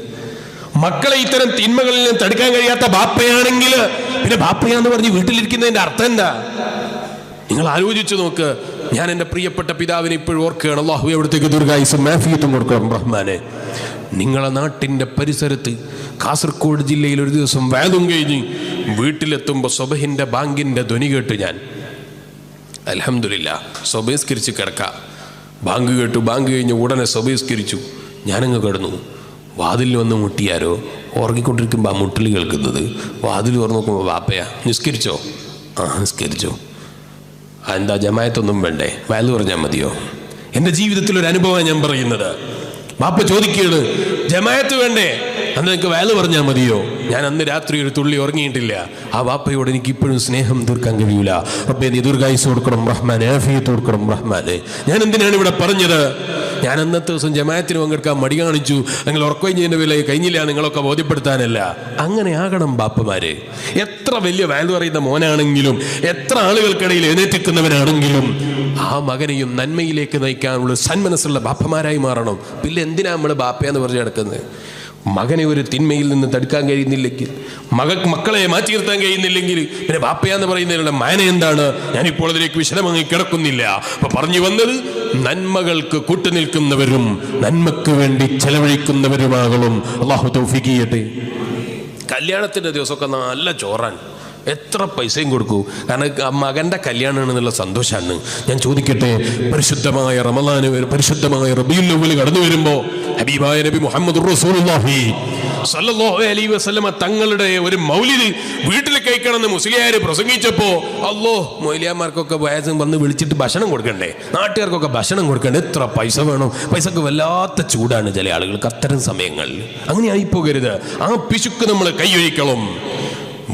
മക്കളെ ഇത്തരം തിന്മകളിൽ നിന്ന് തടുക്കാൻ കഴിയാത്ത ബാപ്പയാണെങ്കിൽ പിന്നെ ബാപ്പയാന്ന് പറഞ്ഞ് വീട്ടിലിരിക്കുന്നതിന്റെ അർത്ഥം എന്താ? നിങ്ങൾ ആലോചിച്ചു നോക്ക്. ഞാൻ എൻ്റെ പ്രിയപ്പെട്ട പിതാവിനെ ഇപ്പോഴും ഓർക്കുകയാണ്. അല്ലാഹു അവിടത്തേക്ക് ദീർഘായുസ്സും ആഫിയത്തും കൊടുക്കണം റഹ്മാനെ. നിങ്ങളെ നാട്ടിൻ്റെ പരിസരത്ത് കാസർഗോഡ് ജില്ലയിൽ ഒരു ദിവസം വേദം കഴിഞ്ഞ് വീട്ടിലെത്തുമ്പോൾ സുബഹിൻ്റെ ബാങ്കിൻ്റെ ധ്വനി കേട്ടു. ഞാൻ അൽഹംദുലില്ലാ സ്വബഹിസ്കരിച്ച് കിടക്കാം. ബാങ്ക് കേട്ടു. ബാങ്ക് കഴിഞ്ഞ് ഉടനെ സ്വബഹിസ്കരിച്ചു. ഞാനങ്ങ് കിടന്നു. വാതിൽ വന്ന് മുട്ടിയാരോ, ഉറങ്ങിക്കൊണ്ടിരിക്കുമ്പോൾ ആ മുട്ടൽ കേൾക്കുന്നത്. വാതിൽ തുറന്നു നോക്കുമ്പോൾ ബാപ്പയാ. നിസ്കരിച്ചോ? ആ നിസ്കരിച്ചോ. എന്താ ജമായത്തൊന്നും വേണ്ടേ, വയല് പറഞ്ഞാൽ മതിയോ? എൻ്റെ ജീവിതത്തിലൊരു അനുഭവമാണ് ഞാൻ പറയുന്നത്. ബാപ്പ ചോദിക്കുകയാണ്, ജമായത്ത് വേണ്ടേ, അന്ന് എനിക്ക് വയല് പറഞ്ഞാൽ മതിയോ? ഞാൻ അന്ന് രാത്രി ഒരു തുള്ളി ഉറങ്ങിയിട്ടില്ല. ആ വാപ്പയോട് എനിക്ക് ഇപ്പോഴും സ്നേഹം തീർക്കാൻ കഴിയൂല. റബ്ബേ നീ ദീർഘായുസ്സ് കൊടുക്കണം റഹ്മാനെ, ആഫിയത്ത് കൊടുക്കണം റഹ്മാനെ. ഞാൻ എന്തിനാണ് ഇവിടെ പറഞ്ഞത്? ഞാൻ അന്നത്തെ ദിവസം ജമാഅത്തിന് പങ്കെടുക്കാൻ മടി കാണിച്ചു. നിങ്ങൾ ഉറക്കഴിഞ്ഞതിൻ്റെ വില കഴിഞ്ഞില്ല നിങ്ങളൊക്കെ ബോധ്യപ്പെടുത്താനല്ല. അങ്ങനെ ആകണം ബാപ്പമാര്. എത്ര വലിയ വാല്യൂ പറയുന്ന മോനാണെങ്കിലും, എത്ര ആളുകൾക്കിടയിൽ എഴുന്നേറ്റിക്കുന്നവനാണെങ്കിലും ആ മകനെയും നന്മയിലേക്ക് നയിക്കാനുള്ള സന്മനസ്സുള്ള ബാപ്പമാരായി മാറണം. പിന്നെ എന്തിനാ നമ്മൾ ബാപ്പയെന്ന് പറഞ്ഞ് കിടക്കുന്നത്? മകനെ ഒരു തിന്മയിൽ നിന്ന് തടുക്കാൻ കഴിയുന്നില്ലെങ്കിൽ, മക്കളെ മാറ്റി നിർത്താൻ കഴിയുന്നില്ലെങ്കിൽ പിന്നെ ബാപ്പയാന്ന് പറയുന്നതിനുള്ള മാന എന്താണ്? ഞാനിപ്പോൾ അതിലേക്ക് വിശദമായി കിടക്കുന്നില്ല. അപ്പൊ പറഞ്ഞു വന്നത്, നന്മകൾക്ക് കൂട്ടുനിൽക്കുന്നവരും നന്മക്ക് വേണ്ടി ചെലവഴിക്കുന്നവരുമാകണം. അല്ലാഹു തൗഫീഖ് ചെയ്യട്ടെ. കല്യാണത്തിന്റെ ദിവസമൊക്കെ നല്ല ചോറാൻ, എത്ര പൈസയും കൊടുക്കൂ, കാരണം മകന്റെ കല്യാണമാണെന്നുള്ള സന്തോഷമാണ്. ഞാൻ ചോദിക്കട്ടെ, പരിശുദ്ധമായ റമളാന്, പരിശുദ്ധമായ റബീഉൽ അവ്വൽ കടന്നു വരുമ്പോ ഹബീബായ നബി മുഹമ്മദ് റസൂലുള്ളാഹി സ്വല്ലല്ലാഹു അലൈഹി വസല്ലമ തങ്ങളുടെ ഒരു മൗലിദ് വീട്ടിൽ കഴിക്കണമെന്ന് മുസ്ലിയാര് പ്രസംഗിച്ചപ്പോ, മൗലിയാമാർക്കൊക്കെ വയസ്സും വന്ന് വിളിച്ചിട്ട് ഭക്ഷണം കൊടുക്കണ്ടേ, നാട്ടുകാർക്കൊക്കെ ഭക്ഷണം കൊടുക്കണ്ടേ, എത്ര പൈസ വേണം? പൈസക്ക് വല്ലാത്ത ചൂടാണ് ചില ആളുകൾക്ക് അത്തരം സമയങ്ങളിൽ. അങ്ങനെ ആയിപ്പോകരുത്. ആ പിശുക്ക് നമ്മൾ കൈയൊഴിക്കണം.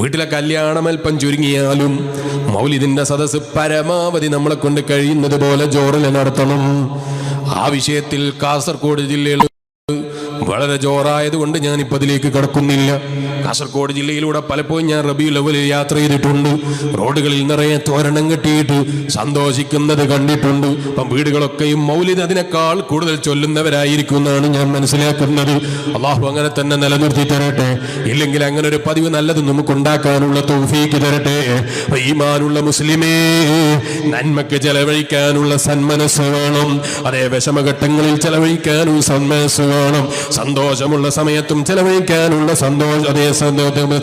വീട്ടിലെ കല്യാണം അല്പം ചുരുങ്ങിയാലും മൗലിദിന്റെ സദസ്സ് പരമാവധി നമ്മളെ കൊണ്ട് കഴിയുന്നത് പോലെ ജോറിൽ നടത്തണം. ആ വിഷയത്തിൽ കാസർഗോഡ് ജില്ലയിൽ വളരെ ജോറായതുകൊണ്ട് ഞാനിപ്പോൾ അതിലേക്ക് കടക്കുന്നില്ല. കാസർഗോഡ് ജില്ലയിലൂടെ പലപ്പോഴും ഞാൻ റബീഉൽ അവ്വലിൽ യാത്ര ചെയ്തിട്ടുണ്ട്. റോഡുകളിൽ നിറയെ തോരണം കെട്ടിയിട്ട് സന്തോഷിക്കുന്നത് കണ്ടിട്ടുണ്ട്. അപ്പം വീടുകളൊക്കെയും മൗലിദ് അതിനേക്കാൾ കൂടുതൽ ചൊല്ലുന്നവരായിരിക്കും എന്നാണ് ഞാൻ മനസ്സിലാക്കുന്നത്. അള്ളാഹു അങ്ങനെ തന്നെ നിലനിർത്തി തരട്ടെ. ഇല്ലെങ്കിൽ അങ്ങനെ ഒരു പതിവ് നല്ലത് നമുക്ക് ഉണ്ടാക്കാനുള്ള തൗഫീഖ് തരട്ടെ. ഈമാനുള്ള മുസ്ലിമേ, നന്മക്ക് ചെലവഴിക്കാനുള്ള സന്മനസ് വേണം. അതേ വിഷമഘട്ടങ്ങളിൽ ചെലവഴിക്കാനും സന്മനസ് വേണം. സന്തോഷമുള്ള സമയത്തും ചെലവഴിക്കാനുള്ള അതേ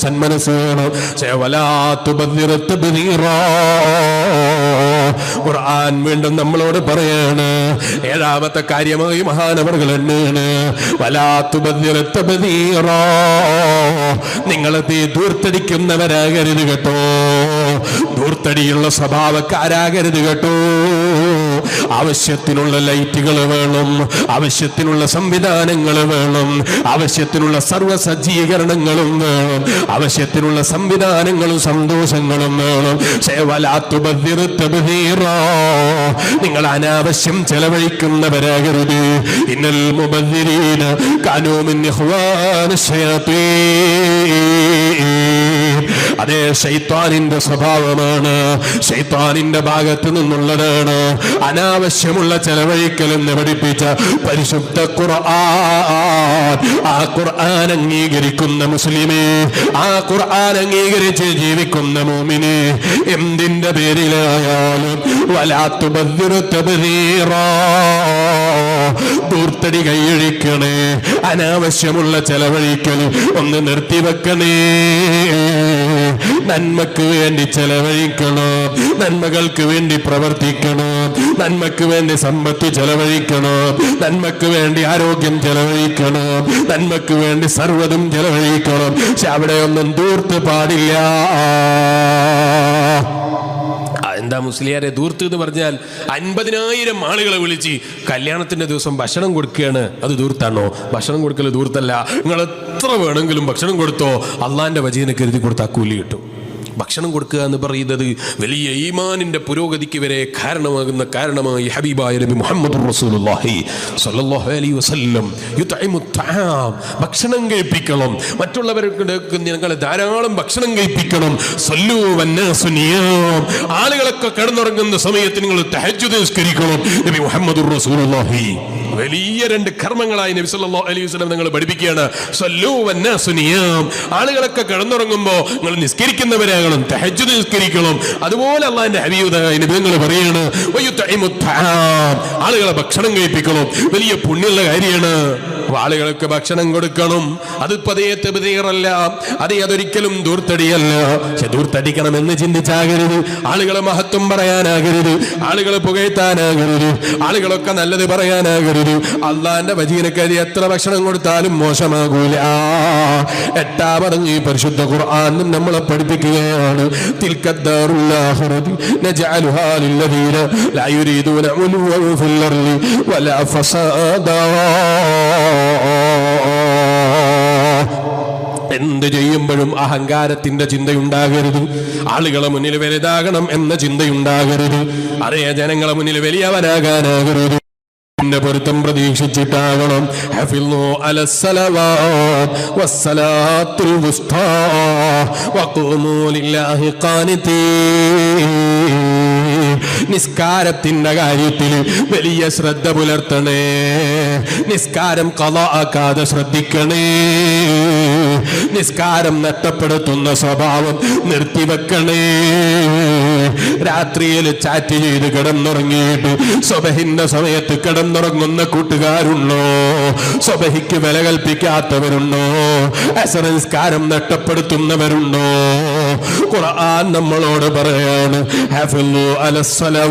സന്മനസ് വേണം. ഖുർആൻ വീണ്ടും നമ്മളോട് പറയാണ്, 7ാമത്തെ കാര്യമായി മഹാനവറുകൾ എണ്ണാണ്, നിങ്ങളെ ദൂർത്തടിക്കുന്നവരാകരുത് കേട്ടോ, ദൂർത്തടിയുള്ള സ്വഭാവക്കാരാകരുത് കേട്ടോ. ആവശ്യത്തിനുള്ള ലൈറ്റുകൾ വേണം, ആവശ്യത്തിനുള്ള സംവിധാനങ്ങൾ വേണം, ആവശ്യത്തിനുള്ള സർവ്വ സജ്ജീകരണങ്ങളും വേണം, ആവശ്യത്തിനുള്ള സംവിധാനങ്ങളും സന്തോഷങ്ങളും വേണം. നിങ്ങൾ അനാവശ്യം ചെലവഴിക്കുന്നവരാകരുത്. ഇന്നൽ മുബദ്ദിരീന കാനൂ മിൻ ഇഖ്വാനി ശയാത്തീൻ. അതേ ശൈത്താനിന്റെ സ്വഭാവമാണ്, ശൈത്താനിന്റെ ഭാഗത്ത് നിന്നുള്ളതാണ് അനാവശ്യമുള്ള ചെലവഴിക്കൽ എന്ന് പഠിപ്പിച്ച പരിശുദ്ധ ഖുർആൻ. ആ ഖുർആൻ അംഗീകരിക്കുന്ന മുസ്ലിമേ, ആ ഖുർആൻ അംഗീകരിച്ച് ജീവിക്കുന്ന മുഅ്മിനേ, എന്തിന്റെ പേരിലായാലും വലാ തുബദ്ദിറു തബ്ദീറാ, ദൂർത്തടി കൈയൊഴിക്കണേ, അനാവശ്യമുള്ള ചെലവഴിക്കൽ ഒന്ന് നിർത്തിവെക്കണേ. നന്മക്ക് വേണ്ടി ചെലവഴിക്കണം, നന്മകൾക്ക് വേണ്ടി പ്രവർത്തിക്കണം, നന്മക്ക് വേണ്ടി സമ്പത്ത് ചെലവഴിക്കണം, നന്മക്ക് വേണ്ടി ആരോഗ്യം ചെലവഴിക്കണം, നന്മക്ക് വേണ്ടി സർവ്വതും ചെലവഴിക്കണം. പക്ഷെ അവിടെ ഒന്നും ദൂർത്ത് പാടില്ല. എന്താ മുസ്ലിയാരെ ദൂർത്ത് എന്ന് പറഞ്ഞാൽ? 50,000 ആളുകളെ വിളിച്ച് കല്യാണത്തിന്റെ ദിവസം ഭക്ഷണം കൊടുക്കുകയാണ്, അത് ദൂർത്താണോ? ഭക്ഷണം കൊടുക്കൽ ദൂർത്തല്ല. നിങ്ങൾ എത്ര വേണമെങ്കിലും ഭക്ഷണം കൊടുത്തോ, അള്ളാന്റെ വജീനെ കരുതി കൊടുത്താൽ കൂലി കിട്ടും. ഭക്ഷണം കൊടുക്കുക എന്ന് പറയുന്നത് വലിയ ഈമാനിന്റെ പുരോഗതിക്ക് വരെ കാരണമായി ഹബീബായ നബി മുഹമ്മദ് റസൂലുള്ളാഹി സ്വല്ലല്ലാഹു അലൈഹി വസല്ലം ഭക്ഷണം കഴിപ്പിക്കണം. മറ്റുള്ളവർക്ക് നിങ്ങൾ ധാരാളം ഭക്ഷണം കഴിപ്പിക്കണം. സല്ലൂ വന്നാസു നിയാം, ആളുകളൊക്കെ കിടന്നുറങ്ങുന്ന സമയത്ത് നിങ്ങൾ തഹജ്ജുദ് നിസ്കരിക്കണം. നബി മുഹമ്മദ് റസൂലുള്ളാഹി വലിയ 2 കർമ്മങ്ങളായി നബി സല്ലല്ലാഹു അലൈഹി വസല്ലം നിങ്ങൾ പഠിപ്പിക്കുകയാണ്. സല്ലൂ വന്നാസു നിയാം, ആളുകളൊക്കെ കിടന്നുറങ്ങുമ്പോൾ നിങ്ങൾ നിസ്കരിക്കുന്നവരാകണം, തഹജ്ജുദ് നിസ്കരിക്കണം. അതുപോലെ അല്ലാഹുവിന്റെ ഹബീബായ നബി നിങ്ങൾ പറയാണ്, ആളുകളെ ഭക്ഷണം കഴിപ്പിക്കണം. വലിയ പുണ്യമുള്ള കാര്യമാണ്. ആളുകൾക്ക് ഭക്ഷണം കൊടുക്കണം. അത് പതേ തബ്ദീറല്ല, അതൊരിക്കലും ദൂർത്തടിയല്ല. പക്ഷെ ദൂർത്തടിക്കണമെന്ന് ചിന്തിച്ചാകരുത്. ആളുകളെ മഹത്വം പറയാനാകരുത്, ആളുകളെ പുകഴ്ത്താനാകരുത്, ആളുകളൊക്കെ നല്ലത് പറയാനാകരുത്. അള്ളാന്റെ വജീനക്കരി എത്ര ഭക്ഷണം കൊടുത്താലും മോശമാകൂല. 8 പരിശുദ്ധ ഖുർആൻ നമ്മളെ പഠിപ്പിക്കുകയാണ്. തിൽക്കദ്ദാറുൽ ആഖിറതി നജഅലുഹാ ലില്ലദീന ലാ യുരീദൂന ഉലുവൻ ഫിൽ അർളി വലാ ഫസാദാ. എന്ത് ചെയ്യുമ്പോഴും അഹങ്കാരത്തിന്റെ ചിന്തയുണ്ടാകരുത്. ആളുകളെ മുന്നിൽ വലുതാകണം എന്ന ചിന്തയുണ്ടാകരുത്. അതേ ജനങ്ങളെ മുന്നിൽ വലിയവനാകാനാകരുത്. പൊരുത്തം പ്രതീക്ഷിച്ചിട്ടാകണം. ഹഫിളു അലസ്സലവാത് വസ്സലാത്തുൽ വുസ്താ വഖൂമൂ ലില്ലാഹി ഖാനിതീൻ. നിസ്കാരത്തിന്റെ കാര്യത്തിൽ വലിയ ശ്രദ്ധ പുലർത്തണേ. നിസ്കാരം ഖളാ ആക്കാതെ ശ്രദ്ധിക്കണേ. നിസ്കാരം നഷ്ടപ്പെടുത്തുന്ന സ്വഭാവം നിർത്തിവെക്കണേ. രാത്രിയിൽ ചാറ്റ് ചെയ്ത് കിടന്നുറങ്ങിയിട്ട് സുബഹിന്റെ സമയത്ത് കിടന്നുറങ്ങുന്ന കൂട്ടുകാരുണ്ടോ? സുബഹിക്ക് വില കൽപ്പിക്കാത്തവരുണ്ടോ? അസ്ർ നിസ്കാരം നഷ്ടപ്പെടുത്തുന്നവരുണ്ടോ? ഖുർആൻ നമ്മളോട് പറയാണ്, ഹഫിളു അലസ്സലവാത്ത്.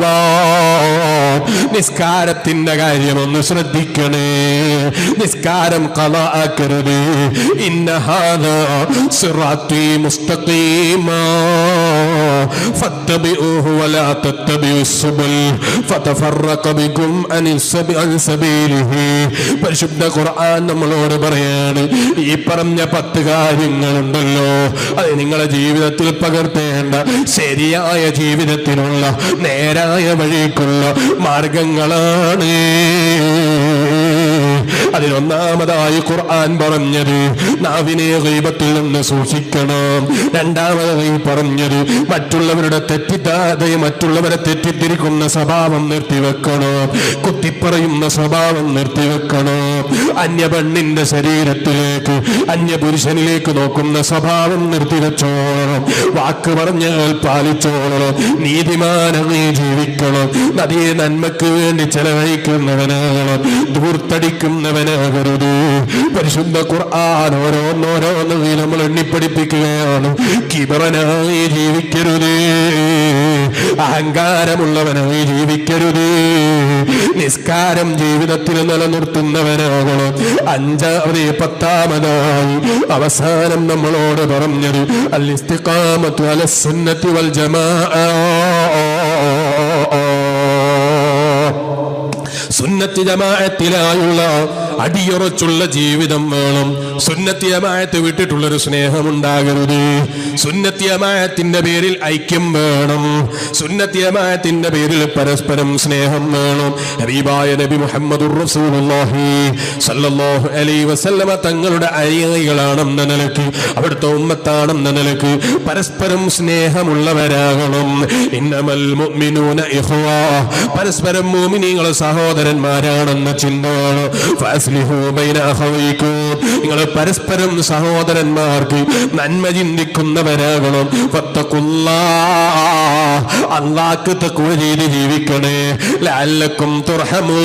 നിസ്കാരത്തിന്റെ കാര്യമൊന്ന് ശ്രദ്ധിക്കണേ. നിസ്കാരം ഖളാ ആക്കരുത്. ഇന്ന ഹാദാ സിറാത്തി മുസ്തഖീമാ ഫത്തബിഊഹു വലാ തത്തബിഉസ് സുബുൽ ഫതഫറഖ ബികും അൻ സബീലിഹി. പരിശുദ്ധ ഖുർആൻ നമ്മളോട് പറയാണ്, ഈ പറഞ്ഞ 10 കാര്യങ്ങളുണ്ടല്ലോ, അത് നിങ്ങളുടെ ജീവിതത്തിൽ പകർത്തേണ്ട ശരിയായ ജീവിതത്തിനുള്ള നേരായ വഴിക്കുള്ള മാർഗങ്ങളാണ്. അതിലൊന്നാമതായി ഖുർആൻ പറഞ്ഞത് നാവിനെ ഗീബത്തിൽ നിന്ന് സൂക്ഷിക്കണം. രണ്ടാമതായി പറഞ്ഞത് മറ്റുള്ളവരുടെ മറ്റുള്ളവരെ തെറ്റിദ്ധരിക്കുന്ന സ്വഭാവം നിർത്തിവെക്കണം. കുത്തിപ്പറയുന്ന സ്വഭാവം നിർത്തിവെക്കണം. അന്യ പെണ്ണിന്റെ ശരീരത്തിലേക്ക്, അന്യ പുരുഷനിലേക്ക് നോക്കുന്ന സ്വഭാവം നിർത്തിവെച്ചോളണം. വാക്ക് പറഞ്ഞാൽ പാലിച്ചോളണം. നീതിമാനായി ജീവിക്കണം. അതേ നന്മക്ക് വേണ്ടി ചെലവഴിക്കുന്നവനാകണം. ധൂർത്തടിക്കുന്നവനാകരുത്. പരിശുദ്ധ ഖുർആൻ ഓരോന്നോരോന്ന് നമ്മൾ എണ്ണിപ്പടിപ്പിക്കുകയാണ്. കിബറനായി ജീവിക്കരുത്. അഹങ്കാരമുള്ളവനായി ജീവിക്കരുത്. നിസ്കാരം ജീവിതത്തിൽ നിലനിർത്തുന്നവനാകണം. 10-ാമതായി അവസാനം നമ്മളോട് പറഞ്ഞത് അൽ ഇസ്തിഖാമത്തു അലസ് സുന്നത്തി വൽ ജമാഅ. സുന്നത്തി ജമാഅത്തിലായുള്ള അടിയുറച്ചുള്ള ജീവിതം വേണം. സുന്നത്തി ജമാഅത്ത് വിട്ടിട്ടുള്ളൊരു സ്നേഹമുണ്ടാകരുത്. സുന്നത്തി ജമാഅത്തിന്റെ പേരിൽ ഐക്യം വേണം. സുന്നത്തി ജമാഅത്തിന്റെ പേരിൽ പരസ്പരം സ്നേഹം വേണം. ഹബീബായ നബി മുഹമ്മദുർ റസൂലുള്ളാഹി സ്വല്ലല്ലാഹു അലൈഹി വസല്ലമ തങ്ങളുടെ അനുയായികളാണെന്ന നിലയ്ക്ക്, അവിടുത്തെ ഉമ്മത്താണെന്ന നിലയ്ക്ക് പരസ്പരം സ്നേഹമുള്ളവരാകണം. ഇന്നമൽ മുഅ്മിനൂന ഇഖ്വാ. പരസ്പരം മുഅ്മിനീങ്ങളെ സഹോദരന്മാരാണെന്ന ചിന്തയാണ്. നിങ്ങൾ പരസ്പരം സഹോദരന്മാർക്ക് നന്മ ചിന്തിക്കുന്നവരാകണം. അല്ലാഹ്ക്ക് തഖ്വ ചെയ്ത് ജീവിക്കണേ. ലഅല്ലക്കും തുർഹമൂൻ.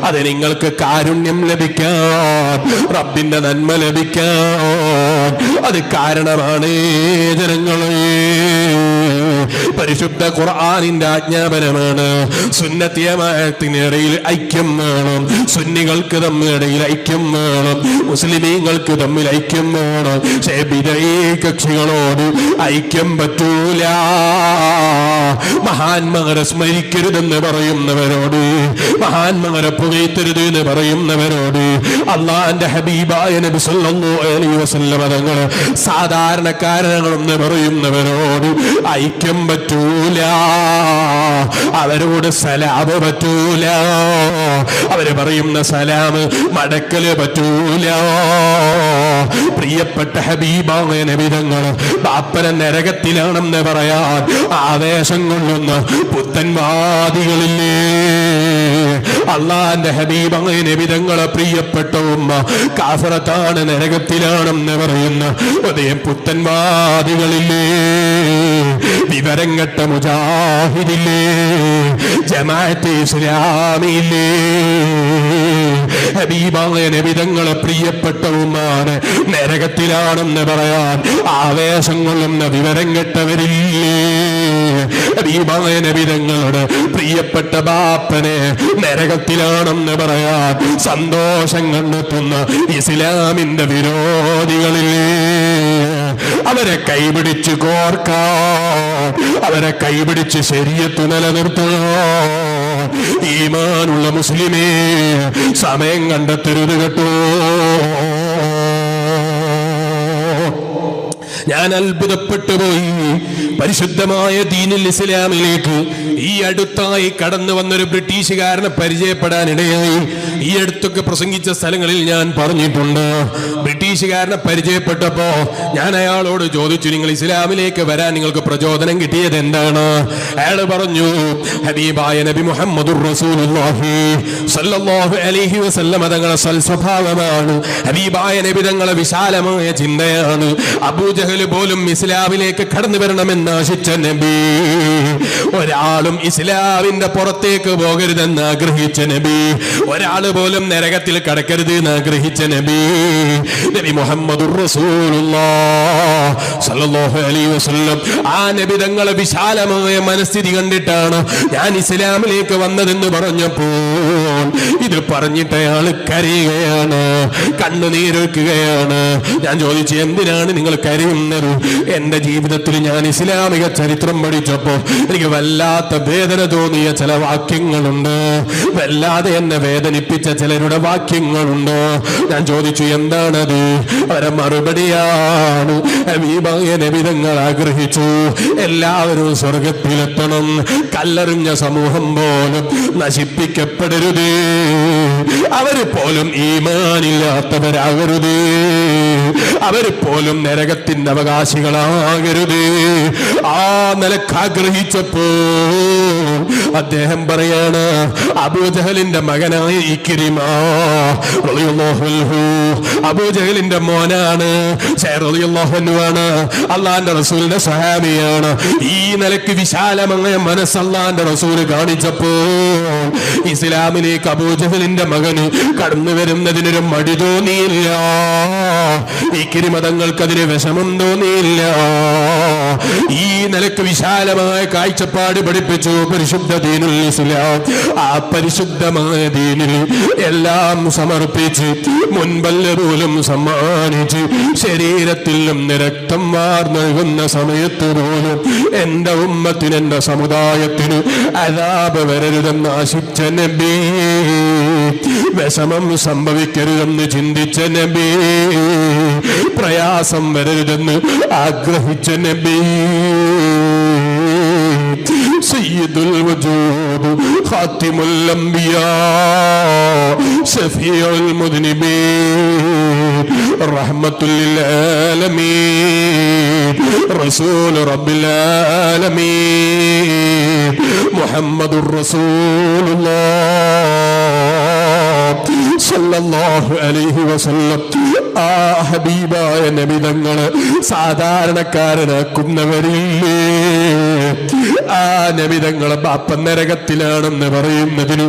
അത് നിങ്ങൾക്ക് കാരുണ്യം ലഭിക്കാൻ, റബ്ബിന്റെ നന്മ ലഭിക്കാൻ അത് കാരണമാണ് ജനങ്ങളെ. പരിശുദ്ധ ഖുർആനിന്റെ ആജ്ഞാപനമാണ്. സുന്നത്തി ജമാഅത്തിനിടയിൽ ഐക്യം വേണം. സുന്നികൾക്ക് തമ്മിലിടയിൽ ഐക്യം വേണം. മുസ്ലിമീങ്ങൾക്ക് തമ്മിൽ ഐക്യം വേണം. പക്ഷേ ബിദഈ കക്ഷികളോട് ഐക്യം പറ്റൂല. മഹാന്മാരെ സ്മരിക്കരുതെന്ന് പറയുന്നവരോട്, മഹാന്മാരെ പുകഴ്ത്തരുത് എന്ന് പറയുന്നവരോട്, അള്ളാന്റെ ഹബീബായ നബി സല്ലല്ലാഹു അലൈഹി വസല്ലം തങ്ങളെ സാധാരണക്കാരനെന്ന് പറയുന്നവരോട് ഐക്യം പറ്റൂല. അവരോട് സലാമ് പറ്റൂല. അവര് പറയുന്ന സലാമ് മടക്കല് പറ്റൂല. പ്രിയപ്പെട്ട ഹബീബായ നബി തങ്ങൾ ബാപ്പന നരകത്തിലാണെന്ന് പറയാൻ ആവേശം കൊള്ളുന്ന പുത്തൻവാദികളില്ലേ? അള്ളാന്റെ ഹബീബായ നബി തങ്ങളെ പ്രിയപ്പെട്ട ഉമ്മ കാഫിറത്താണ്, നരകത്തിലാണെന്ന് പറയുന്ന അതേ പുത്തൻവാദികളില്ലേ? വിവരം കെട്ട മുജാഹിദില്ലേ? ജമാഅത്തെ ഇസ്ലാമിയില്ലേ? ഹബീബായ നബി തങ്ങളെ പ്രിയപ്പെട്ട ഉമ്മാനെ നരകത്തിലാണെന്ന് പറയാൻ ആവേശം കൊള്ളുന്ന വിവരം കെട്ടവരില്ലേ? ഹബീബായ നബി തങ്ങളുടെ പ്രിയപ്പെട്ട ബാപ്പനെ നരകത്തിലാണെന്ന് പറയാൻ സന്തോഷം കണ്ടെത്തുന്ന ഇസ്ലാമിന്റെ വിരോധികളില്ലേ? അവരെ കൈപിടിച്ച് കോർക്കാൻ, അവരെ കൈപിടിച്ച് ശരീഅത്ത് നിലനിർത്തുക. ഈമാനുള്ള മുസ്ലിമേ, സമയം കണ്ടെത്തരുത് കേട്ടോ. ഞാൻ അത്ഭുതപ്പെട്ടു പോയി. പരിശുദ്ധമായ ദീനുൽ ഇസ്ലാമിലേക്ക് ഈ അടുത്തായി കടന്നു വന്നൊരു ബ്രിട്ടീഷുകാരനെ പരിചയപ്പെടാനിടയായി. ഈ അടുത്തൊക്കെ പ്രസംഗിച്ച സ്ഥലങ്ങളിൽ ഞാൻ പറഞ്ഞിട്ടുണ്ട്. ബ്രിട്ടീഷുകാരനെ പരിചയപ്പെട്ടപ്പോ ഞാൻ അയാളോട് ചോദിച്ചു, നിങ്ങൾ ഇസ്ലാമിലേക്ക് വരാൻ നിങ്ങൾക്ക് പ്രചോദനം കിട്ടിയത് എന്താണ്? അയാൾ പറഞ്ഞു, ഹബീബായ നബി മുഹമ്മദുർ റസൂലുള്ളാഹി സ്വല്ലല്ലാഹു അലൈഹി വസല്ലം തങ്ങളുടെ സൽസ്വഭാവമാണ്. ഹബീബായ നബി തങ്ങളുടെ വിശാലമായ ചിന്തയാണ്. അബൂജഹൽ പോലും ഇസ്ലാമിലേക്ക് കടന്നു വരണമെന്ന് ആശിച്ച നബി, ഒരാളും ഇസ്ലാമിന്റെ പുറത്തേക്ക് പോകരുതെന്ന് ആഗ്രഹിച്ച നബി, ഒരാൾ പോലും നരകത്തിൽ കടക്കരുത് എന്ന് ആഗ്രഹിച്ച നബി, നബി മുഹമ്മദുർ റസൂലുള്ളാഹി സ്വല്ലല്ലാഹു അലൈഹി വസല്ലം. ആ നബി തങ്ങളെ വിശാലമായ മനസ്ഥിതി കണ്ടിട്ടാണ് ഞാൻ ഇസ്ലാമിലേക്ക് വന്നതെന്ന് പറഞ്ഞപ്പോൾ ഇത് പറഞ്ഞിട്ട് അയാൾ കരയുകയാണ്, കണ്ണുനീരൊഴുക്കുകയാണ്. ഞാൻ ചോദിച്ചു, എന്തിനാണ് നിങ്ങൾ കരയുന്നത്? എന്റെ ജീവിതത്തിൽ ഞാൻ ഇസ്ലാമിക ചരിത്രം പഠിച്ചപ്പോ എനിക്ക് വല്ലാത്ത വേദന തോന്നിയ ചില വാക്യങ്ങളുണ്ട്, വല്ലാതെ എന്നെ വേദനിപ്പിച്ച ചിലരുടെ വാക്യങ്ങളുണ്ട്. ഞാൻ ചോദിച്ചു, എന്താണത്? അവരെ മറുപടിയാണ്, ഹബീബായ നബി തങ്ങൾ ആഗ്രഹിച്ചു എല്ലാവരും സ്വർഗത്തിലെത്തണം, കല്ലെറിഞ്ഞ സമൂഹം പോലും നശിപ്പിക്കപ്പെടരുത്, അവര് പോലും ഈമാനില്ലാത്തവരാകരുത്, അവര് പോലും നരകത്തിന്റെ അവകാശികളാകരുത്. ആ നിലക്ക് ആഗ്രഹിച്ചപ്പോ അദ്ദേഹം പറയാണ്, അബൂജഹലിന്റെ മകനായ ഇക്രിമ റളിയല്ലാഹു അൻഹു, അബൂജഹലിന്റെ മോനാണ്, റളിയല്ലാഹു അൻഹു ആണ്, അള്ളാന്റെ റസൂലിന്റെ സഹാബിയാണ്. ഈ നിലക്ക് വിശാലമായ മനസ്സ് അള്ളാന്റെ റസൂല് കാണിച്ചപ്പോ ഇസ്ലാമിലേക്ക് അബൂജഹലിന്റെ മകന് കടന്നു വരുന്നതിനൊരു മടി തോന്നിയില്ല, ഇക്രിമ തങ്ങൾക്ക് അതിന് വിഷമം തോന്നിയില്ല. ഈ നിലക്ക് വിശാലമായ കാഴ്ചപ്പാട് പഠിപ്പിച്ചു പരിശുദ്ധ ദീനുൽ ഇസ്ലാം. ആ പരിശുദ്ധമായ ദീനിൽ എല്ലാം സമർപ്പിച്ച് മുൻപല്ല പോലും സമ്മാനിച്ച് ശരീരത്തിൽ നിന്ന് രക്തം വാർന്നൊഴുകുന്ന സമയത്ത് പോലും എന്റെ ഉമ്മത്തിന്, എന്റെ സമുദായത്തിന് അദാബ് വരരുതെന്ന് ആശിച്ച നബി, വിഷമം സംഭവിക്കരുതെന്ന് ചിന്തിച്ച നബി, പ്രയാസം വരരുതെന്ന് ആഗ്രഹിച്ച നബി, സയ്യിദുൽ വജൂദ് ഖാതിമുൽ അംബിയാ ശഫീഉൽ മുദ്നിബീൻ റഹ്മത്തുൽ ലിൽ ആലമീൻ റസൂൽ റബ്ബിൽ ആലമീൻ മുഹമ്മദുർ റസൂലുള്ളാഹി സല്ലല്ലാഹു അലൈഹി വസല്ലം. ആ ഹബീബായ നബി തങ്ങളെ സാധാരണക്കാരനാക്കുന്നവരില്ലേ? ആ നബി തങ്ങളെ ബാപ്പ നരകത്തിലാണെന്ന് പറയുന്നതിന്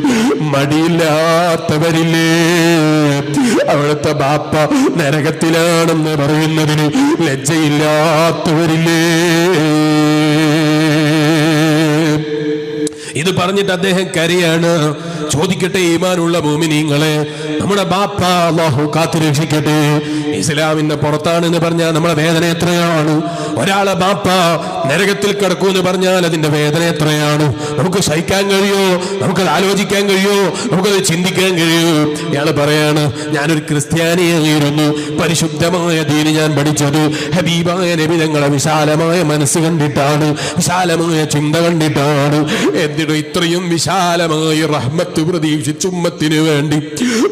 മടിയില്ലാത്തവരില്ലേ? അവിടുത്തെ ബാപ്പ നരകത്തിലാണെന്ന് പറയുന്നതിന് ലജ്ജയില്ലാത്തവരില്ലേ? ഇത് പറഞ്ഞിട്ട് അദ്ദേഹം കരയാണ്. ചോദിക്കട്ടെ, ഈമാനുള്ള മുഅ്മിനീങ്ങളെ, നമ്മുടെ ബാപ്പ അല്ലാഹു കാത്തുരക്ഷിക്കട്ടെ, ഇസ്ലാമിന്റെ പുറത്താണെന്ന് പറഞ്ഞാൽ നമ്മുടെ വേദന എത്രയാണ്? ഒരാളെ ബാപ്പ നരകത്തിൽ കിടക്കൂന്ന് പറഞ്ഞാൽ അതിന്റെ വേദന എത്രയാണ്? നമുക്ക് സഹിക്കാൻ കഴിയോ? നമുക്കത് ആലോചിക്കാൻ കഴിയോ? നമുക്കത് ചിന്തിക്കാൻ കഴിയോ? ഇയാൾ പറയാണ്, ഞാനൊരു ക്രിസ്ത്യാനിയായിരുന്നു, പരിശുദ്ധമായ ദീന് ഞാൻ പഠിച്ചത് ഹബീബായ നബി തങ്ങളെ വിശാലമായ മനസ്സ് കണ്ടിട്ടാണ്, വിശാലമായ ചിന്ത കണ്ടിട്ടാണ്. എന്നിട്ട് ഇത്രയും വിശാലമായ റഹ്മത്ത് പ്രതീക്ഷിച്ച് ഉമ്മത്തിന് വേണ്ടി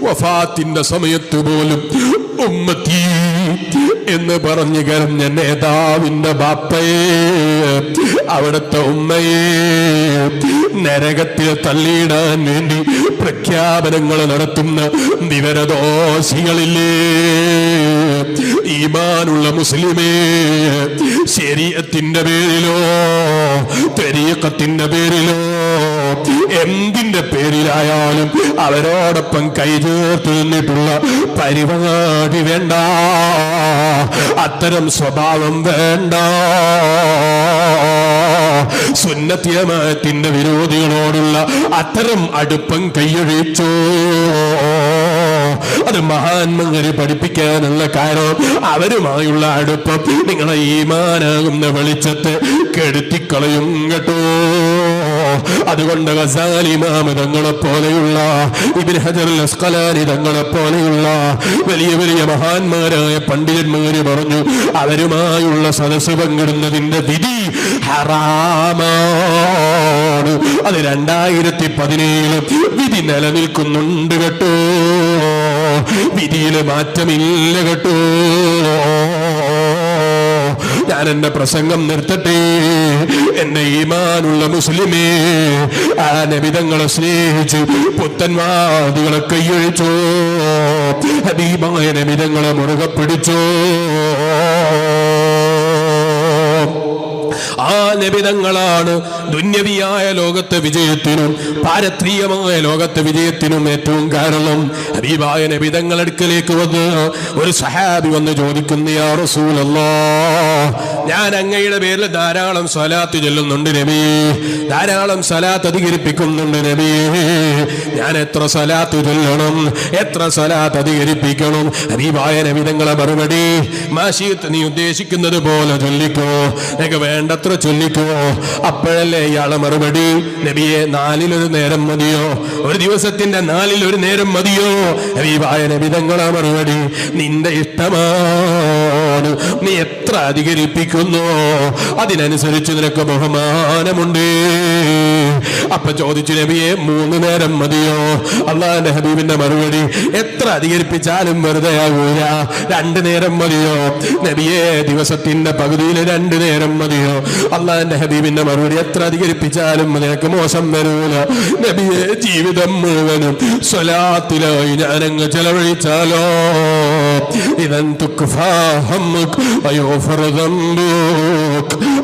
വഫാത്തിന്റെ സമയത്ത് പോലും ഉമ്മത്തി എന്ന് പറഞ്ഞു കരഞ്ഞ നേതാവിന്റെ ബാപ്പയെ, അവിടുത്തെ ഉമ്മയെ നരകത്തിൽ തള്ളിയിടാൻ വേണ്ടി പ്രഖ്യാപനങ്ങൾ നടത്തുന്ന വിവരദോഷികളില്ലേ? ഈമാനുള്ള മുസ്ലിമേ, ശരീഅത്തിന്റെ പേരിലോ തരീഖത്തിന്റെ പേരിലോ എന്തിന്റെ പേരിലായാലും അവരോടൊപ്പം കൈചേർത്ത് നിന്നിട്ടുള്ള പരിപാടി വേണ്ട, അത്തരം സ്വഭാവം വേണ്ട. സുന്നത്ത് ജമാഅത്തിന്റെ വിരോധികളോടുള്ള അത്തരം അടുപ്പം കൈയൊഴിച്ചോ? അത് മഹാന്മാര് പഠിപ്പിക്കാനുള്ള കാരണം അവരുമായുള്ള അടുപ്പം നിങ്ങളെ ഈമാനാകുന്ന വെളിച്ചത്തെ കെടുത്തിക്കളയും കേട്ടോ. അതുകൊണ്ട് ഗസാലി ഇമാം തങ്ങളെ പോലെയുള്ള, ഇബ്നു ഹജറുൽ അസ്ഖലാനി തങ്ങളെ പോലെയുള്ള വലിയ വലിയ മഹാന്മാരായ പണ്ഡിതന്മാര് പറഞ്ഞു, അവരുമായുള്ള സദസ്സ് പങ്കിടുന്നതിന്റെ വിധി ഹറാമാണ്. അത് 2017 വിധി നിലനിൽക്കുന്നുണ്ട് കേട്ടോ, വിധിയിൽ മാറ്റമില്ല കേട്ടോ. ഞാൻ എന്റെ പ്രസംഗം നിർത്തട്ടെ. എന്റെ ഈമാനുള്ള മുസ്ലിമേ, ആ നബിതങ്ങളെ സ്നേഹിച്ച് പുത്തൻവാദികളെ കൈയൊഴിച്ചോ, ഹബീബായ നബിതങ്ങളെ മുറുകെ പിടിച്ചോ. ആ നബിതങ്ങളാണ് ദുന്യവിയായ ലോകത്തെ വിജയത്തിനും പാരത്രീയമായ ലോകത്തെ വിജയത്തിനും ഏറ്റവും കാരണം. ഹബീബായ നബിതങ്ങൾ അടുക്കലേക്ക് വന്ന് ഒരു സഹാബി വന്ന് ചോദിക്കുന്നു, യാ റസൂലല്ലാഹ്, ഞാൻ അങ്ങയുടെ പേരിൽ ധാരാളം സ്വലാത്ത് ചൊല്ലുന്നുണ്ട് നബിയേ, ധാരാളം സ്വലാത്ത് അധികരിപ്പിക്കുന്നുണ്ട് നബിയേ, ഞാൻ എത്ര സ്വലാത്ത് ചൊല്ലണം, എത്ര സ്വലാത്ത് അധികരിപ്പിക്കണം? ഹബീബായ നബിതങ്ങളെ മറുപടി, മാശീത്ത്, നീ ഉദ്ദേശിക്കുന്നത് പോലെ ചൊല്ലിക്കോ, നിനക്ക് വേണ്ടത്ര ചൊല്ലിക്കോ. അപ്പോഴല്ലേ ഇയാളെ മറുപടി, നബിയെ 4-1 നേരം മതിയോ, ഒരു ദിവസത്തിന്റെ 4-1 നേരം മതിയോ? ഹബീബായ നബിതങ്ങളെ മറുപടി, നിന്റെ ഇഷ്ടമാണ്, നീ എത്ര അധികരിപ്പിക്കുന്നു അതിനനുസരിച്ച് നിനക്ക് ബഹുമാനമുണ്ട്. അപ്പൊ ചോദിച്ചു, നബിയെ 3 നേരം മതിയോ? അള്ളാഹുവിന്റെ ഹബീബിന്റെ മറുപടി, എത്ര അധികരിപ്പിച്ചാലും വെറുതെ ആകൂല, 2 നേരം മതിയോ? നബിയെ ദിവസത്തിന്റെ പകുതിയിൽ 2 നേരം മതിയോ? അള്ളാഹുവിന്റെ ഹബീബിന്റെ മറുപടി, എത്ര അധികരിപ്പിച്ചാലും നിനക്ക് മോശം വരൂല. നബിയെ ജീവിതം മുഴുവനും സ്വലാത്തിലായി ഞാനങ്ങ് ചെലവഴിച്ചാലോ?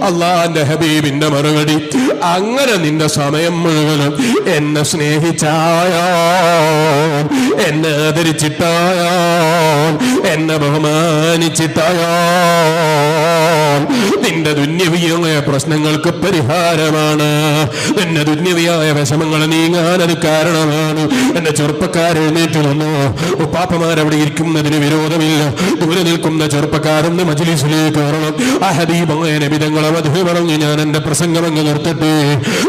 അള്ളാഹുവിന്റെ ഹബീബിന്റെ മറുപടി, അങ്ങനെ നിന്റെ സമയം മുഴുവനും എന്നെ സ്നേഹിച്ചായാൽ, എന്നെ ആദരിച്ചിട്ടായാൽ, എന്നെ ബഹുമാനിച്ചിട്ടായാൽ നിന്റെ ദുന്യവിയായ പ്രശ്നങ്ങൾക്ക് പരിഹാരമാണ്, നിന്റെ ദുന്യവിയായ വിഷമങ്ങൾ നീങ്ങാൻ അത് കാരണമാണ്. എന്റെ ചെറുപ്പക്കാരെ എഴുന്നേറ്റ് വന്നു, ഉപ്പാപ്പമാരവിടെ ഇരിക്കുന്നതിന് വിരോധമില്ല, ദൂരെ നിൽക്കുന്ന ചെറുപ്പക്കാരൊന്ന് മജ്‌ലിസിലേക്ക് വരണം. ആ ഹബീബായ നബിതങ്ങളെ മദ്ഹ് പറഞ്ഞ് ഞാൻ എന്റെ പ്രസംഗം അങ്ങ് നിർത്തട്ടെ.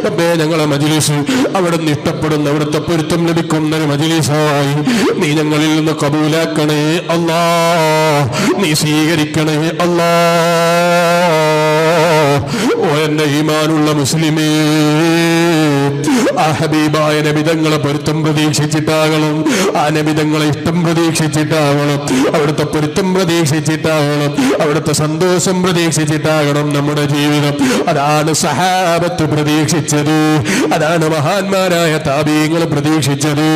റബ്ബേ, ഞങ്ങളെ മജ്‌ലിസ് അവിടുന്ന് ഇഷ്ടപ്പെടുന്ന, അവിടുത്തെ പൊരുത്തം ലഭിക്കുന്ന ഒരു മജ്‌ലിസായി നീ ഞങ്ങളിൽ നിന്ന് കബൂലാക്കണേ അല്ലാ, നീ സ്വീകരിക്കണേ അല്ലാ. ഓ എന്റെ ഈമാനുള്ള മുസ്ലിമേ, ആ ഹബീബായ നബിതങ്ങളെ പൊരുത്തം പ്രതീക്ഷിച്ചിട്ടാകണം, ആ നബിതങ്ങളെ ഇഷ്ടം പ്രതീക്ഷിച്ചിട്ടാകണം, അവിടുത്തെ പൊരുത്തം പ്രതീക്ഷിച്ചിട്ടാകണം, അവിടുത്തെ സന്തോഷം പ്രതീക്ഷിച്ചിട്ടാകണം നമ്മുടെ ജീവിതം. അതാണ് സഹാബത്ത് പ്രതീക്ഷിച്ചത്, അതാണ് മഹാന്മാരായ താബീങ്ങൾ പ്രതീക്ഷിച്ചത്,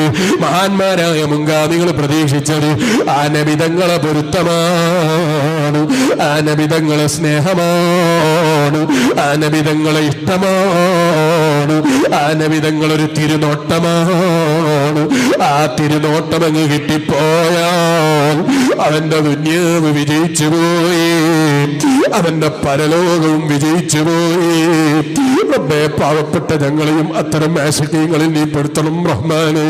മഹാന്മാരായ മുൻഗാമികൾ പ്രതീക്ഷിച്ചത്. ആ നബിതങ്ങളെ പൊരുത്തമാണ്, ആ നബിതങ്ങളെ സ്നേഹമാണ്, ആ നബിതങ്ങളെ ഇഷ്ടമാണ്, ആ നബിതങ്ങളൊരു തിരുനോട്ടമാണ്. ആ തിരുനോട്ടമങ്ങ് കിട്ടിപ്പോയാൽ അവന്റെ ദുന്യാവ് വിജയിച്ചു പോയി, അവന്റെ പരലോകവും വിജയിച്ചു പോയി. റബ്ബേ, പാവപ്പെട്ട ഞങ്ങളെയും അത്തരം ആശിഖീങ്ങളിൽ നീ പെടുത്തണം റഹ്മാനേ.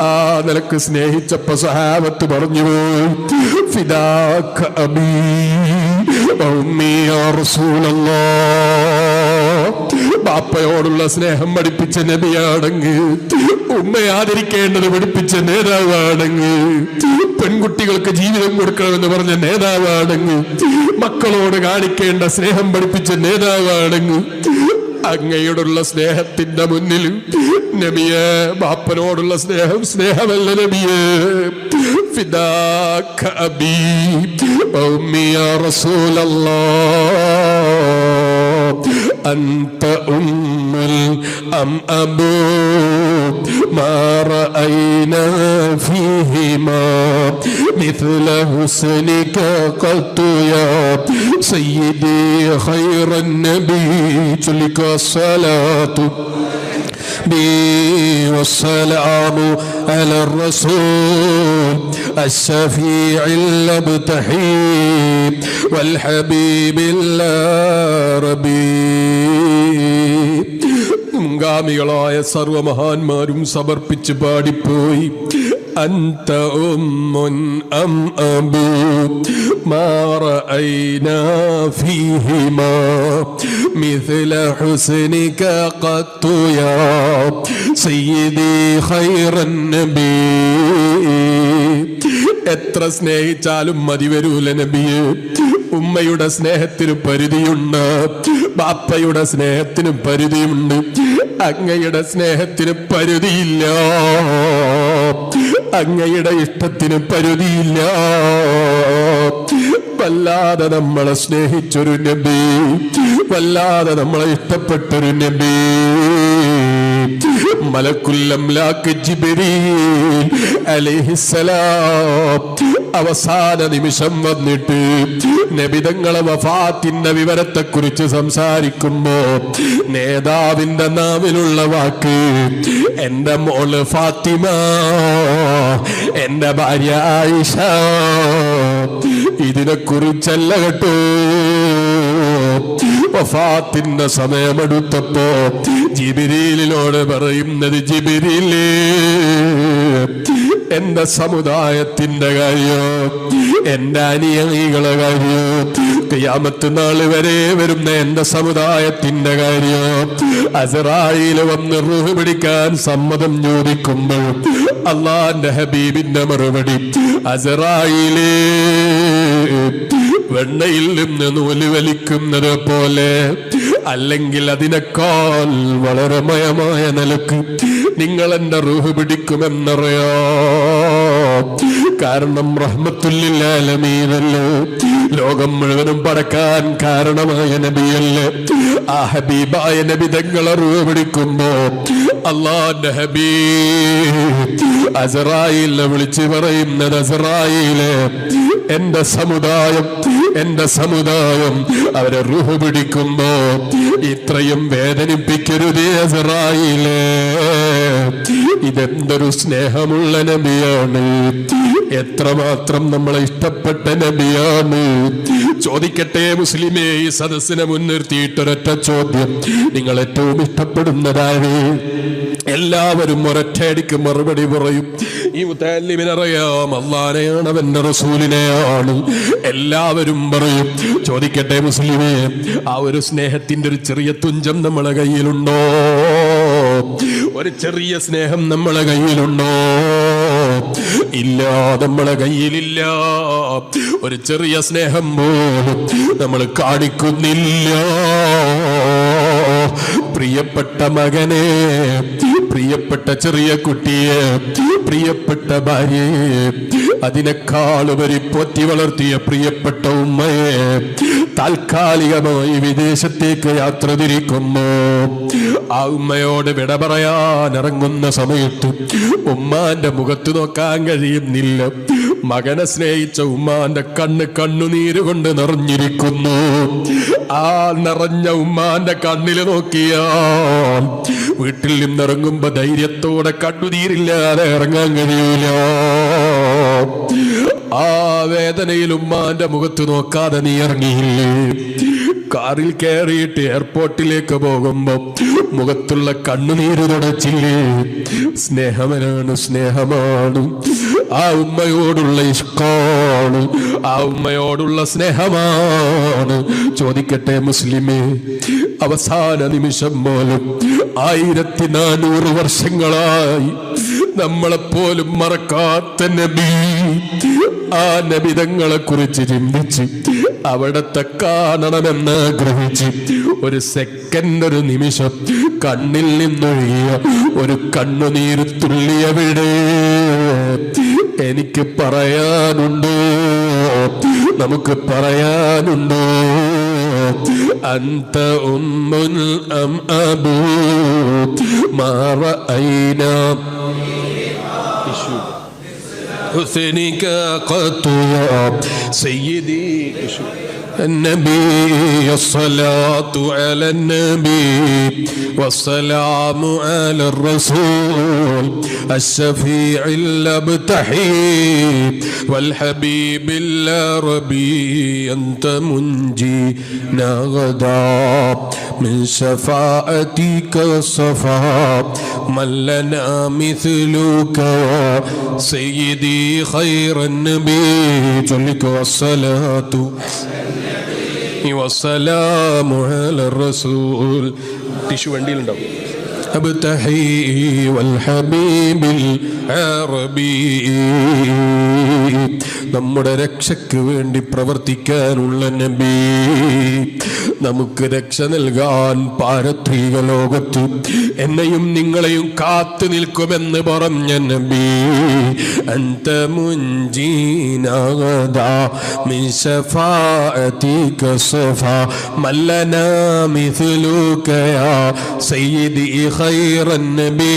ആ നിനക്ക് സ്നേഹിച്ചപ്പോ സഹാബത്ത് പറഞ്ഞു പോയി, ഫിദാക അബീ ഉമ്മീ യാ റസൂലല്ലാഹ്. ബാപ്പയോടുള്ള സ്നേഹം പഠിപ്പിച്ച നബിയാണെങ്കിൽ, ഉമ്മയെ ആദരിക്കേണ്ടത് പഠിപ്പിച്ച നേതാവാണെങ്കിൽ, പെൺകുട്ടികൾക്ക് ജീവിതം കൊടുക്കണമെന്ന് പറഞ്ഞ നേതാവാണെങ്കിൽ, മക്കളോട് കാണിക്കേണ്ട സ്നേഹം പഠിപ്പിച്ച നേതാവാണെങ്കിൽ, അങ്ങയോടുള്ള സ്നേഹത്തിന്റെ മുന്നിൽ നബിയെ, ബാപ്പനോടുള്ള സ്നേഹം സ്നേഹമല്ല നബിയെ. ഫിദാക അബീ ഉമ്മീ യാ റസൂലല്ലാഹ്, അൻത ഉമ്മുൽ അം അബൂ മാ റഅയ്നാ ഫീഹിമാ മിത്ല ഹുസ്നിക ഖത്തു യാ സയ്യിദി ഖൈറൻ നബി. ചൊല്ലിക്ക സ്വലാത്തു والسلام على الرسول الشفيع المبتحي والحبيب الربي. മുൻഗാമികളായ സർവമഹാന്മാരും സമർപ്പിച്ച് പാടിപ്പോയി. أنت أم أم أبو ما رأينا فيهما مثل حسنك قط يا سيدي خير النبي. എത്ര സ്നേഹിച്ചാലും മതി വരൂല നബിയെ. ഉമ്മയുടെ സ്നേഹത്തിന് പരിധിയുണ്ട്, ബാപ്പയുടെ സ്നേഹത്തിന് പരിധിയുണ്ട്, അങ്ങയുടെ സ്നേഹത്തിന് പരിധിയില്ല, അങ്ങയുടെ ഇഷ്ടത്തിന് പരിധിയില്ല. വല്ലാതെ നമ്മളെ സ്നേഹിച്ചൊരു നബി, വല്ലാതെ നമ്മളെ ഇഷ്ടപ്പെട്ടൊരു നബി. മലക്കുൽ അംലാക്ക് ജിബ്രീൽ അലൈഹിസ്സലാം അവസാന നിമിഷം വന്നിട്ട് നബിതങ്ങളെ വഫാത്തിന്റെ വിവരത്തെ കുറിച്ച് സംസാരിക്കുമ്പോ നേതാവിന്റെ നാവിലുള്ള വാക്ക് എന്റെ മോള് ഫാത്തിമ, എന്റെ ഭാര്യ ആയിഷ, ഇതിനെ കുറിച്ചല്ല കേട്ടോ. വഫാത്തിന്റെ സമയമെടുത്തപ്പോ ജിബ്രീലിനോട് പറയുന്നത്, ജിബ്രീലേ, എന്റെ സമുദായത്തിന്റെ കാര്യം, എന്റെ അനുയായികളെ കാര്യം, ഖിയാമത്ത് നാൾ വരെ വരുന്ന എന്റെ സമുദായത്തിന്റെ കാര്യം, അസ്റായീൽ വന്ന് റൂഹ് പിടിക്കാൻ സമ്മതം ചോദിക്കുമ്പോൾ അല്ലാഹുവിന്റെ ഹബീബിന്റെ മറുപടി, അസ്റായീലേ, വെണ്ണയിൽ നിന്ന് നൂല് വലിക്കുന്നത് പോലെ അല്ലെങ്കിൽ അതിനേക്കാൾ വളരെ മയമായ നിലക്ക് നിങ്ങൾ എന്റെ റൂഹ് പിടിക്കുമെന്നറിയോ. കാരണം റഹ്മത്തുൽ ലിൽ ആലമീനല്ലേ, ലോകം മുഴുവനും പടക്കാൻ കാരണമായ നബിയല്ലേ. ആ ഹബീബായ നബി തങ്ങളെ റൂഹ് പിടിക്കുമ്പോ അല്ലാഹുവിന്റെ ഹബീബ് അസ്റായീലിനെ വിളിച്ച് പറയുന്നത്, അസ്റായീലേ, എന്റെ സമുദായം, എന്റെ സമുദായം അവരെ റൂഹ് പിടിക്കുമ്പോ ഇത്രയും വേദനിപ്പിക്കരുതേ അസ്റായീലേ. ഇതെന്തൊരു സ്നേഹമുള്ള നബിയാണ്, എത്രമാത്രം നമ്മളെ ഇഷ്ടപ്പെട്ട നബിയാണ്. ചോദിക്കട്ടെ മുസ്ലിമേ, ഈ സദസ്സിനെ മുൻനിർത്തിയിട്ടൊരൊറ്റ ചോദ്യം, നിങ്ങൾ ഏറ്റവും ഇഷ്ടപ്പെടുന്നതാണ്? എല്ലാവരും ഒരൊറ്റയടിക്ക് മറുപടി പറയും, ഈ മുത്തല്ലിമിനറിയാം, അല്ലാഹനെയാണ്, അവന്റെ റസൂലിനെയാണ്. എല്ലാവരും പറയും. ചോദിക്കട്ടെ മുസ്ലിമേ, ആ ഒരു സ്നേഹത്തിന്റെ ഒരു ചെറിയ തുഞ്ചം നമ്മളെ കയ്യിലുണ്ടോ? ഒരു ചെറിയ സ്നേഹം നമ്മളെ കയ്യിലുണ്ടോ? ഇല്ല, നമ്മളെ കയ്യിലില്ല. ഒരു ചെറിയ സ്നേഹം പോലും നമ്മൾ കാണിക്കുന്നില്ല. പ്രിയപ്പെട്ട മകനെ, പ്രിയപ്പെട്ട ചെറിയ കുട്ടിയെ, പ്രിയപ്പെട്ട ഭാര്യയെ, അതിനേക്കാളുപരി പോറ്റി വളർത്തിയ പ്രിയപ്പെട്ട ഉമ്മയെ താൽക്കാലികമായി വിദേശത്തേക്ക് യാത്ര തിരിക്കുമ്പോ ആ ഉമ്മയോട് വിട പറയാൻ ഇറങ്ങുന്ന സമയത്ത് ഉമ്മാന്റെ മുഖത്ത് നോക്കാൻ കഴിയുന്നില്ല. മകനെ സ്നേഹിച്ച ഉമ്മാന്റെ കണ്ണുനീര് കൊണ്ട് നിറഞ്ഞിരിക്കുന്നു. ആ നിറഞ്ഞ ഉമ്മാന്റെ കണ്ണില് നോക്കിയാൽ വീട്ടിൽ നിന്നിറങ്ങുമ്പോ ധൈര്യത്തോടെ കണ്ണുനീരില്ലാതെ ഇറങ്ങാൻ കഴിയൂല. ആ വേദനയിൽ ഉമ്മാന്റെ മുഖത്ത് നോക്കാതെ നീ ഇറങ്ങിയില്ലേ? കാറിൽ കയറിയിട്ട് എയർപോർട്ടിലേക്ക് പോകുമ്പോ മുഖത്തുള്ള കണ്ണുനീര് തുടച്ചില്ലേ? സ്നേഹമനാണ്, സ്നേഹമാണ്. ആ ഉമ്മയോടുള്ള ഇഷ്കാണ്, ആ ഉമ്മയോടുള്ള സ്നേഹമാണ്. ചോദിക്കട്ടെ മുസ്ലിമേ, അവസാന നിമിഷം പോലും 1400 വർഷങ്ങളായി നമ്മളെപ്പോലും മറക്കാത്ത നബി, ആ നബിതങ്ങളെ കുറിച്ച് ചിന്തിച്ച് അവിടത്തെ കാണണമെന്ന് ആഗ്രഹിച്ച് ഒരു സെക്കൻഡ്, ഒരു നിമിഷം കണ്ണിൽ നിന്നൊഴിയ ഒരു കണ്ണുനീര് തുള്ളിയവിടെ എനിക്ക് പറയാനുണ്ടോ? നമുക്ക് പറയാനുണ്ടോ? അന്ത ഉമ്മുൻ അം അബൂ മാ റഅയ്നാ حسنك قط يا سيدي النبي الصلاة على النبي والسلام على الرسول الشفيع الأبتحي والحبيب العربي أنت منجينا غدا من شفاعتك الصفا من لنا مثلك سيدي خير النبي جلك والصلاة والسلام على الرسول ടിഷ്യൂ വണ്ടിയിലുണ്ടാവും أبتحي والحبيب العربي നമ്മുടെ രക്ഷയ്ക്ക് വേണ്ടി പ്രവർത്തിക്കാനുള്ള നബി, നമുക്ക് രക്ഷ നൽകാൻ പാരത്രിക ലോകത്ത് എന്നെയും നിങ്ങളെയും കാത്തു നിൽക്കുമെന്ന് പറഞ്ഞ നബി, അൻത മുൻജീനാ ഗദാ മിൻ ശഫാഅതിക സഫാ മല്ലനാ മിസ്ലുക യാ സയ്യിദി ഖൈറൻ നബി.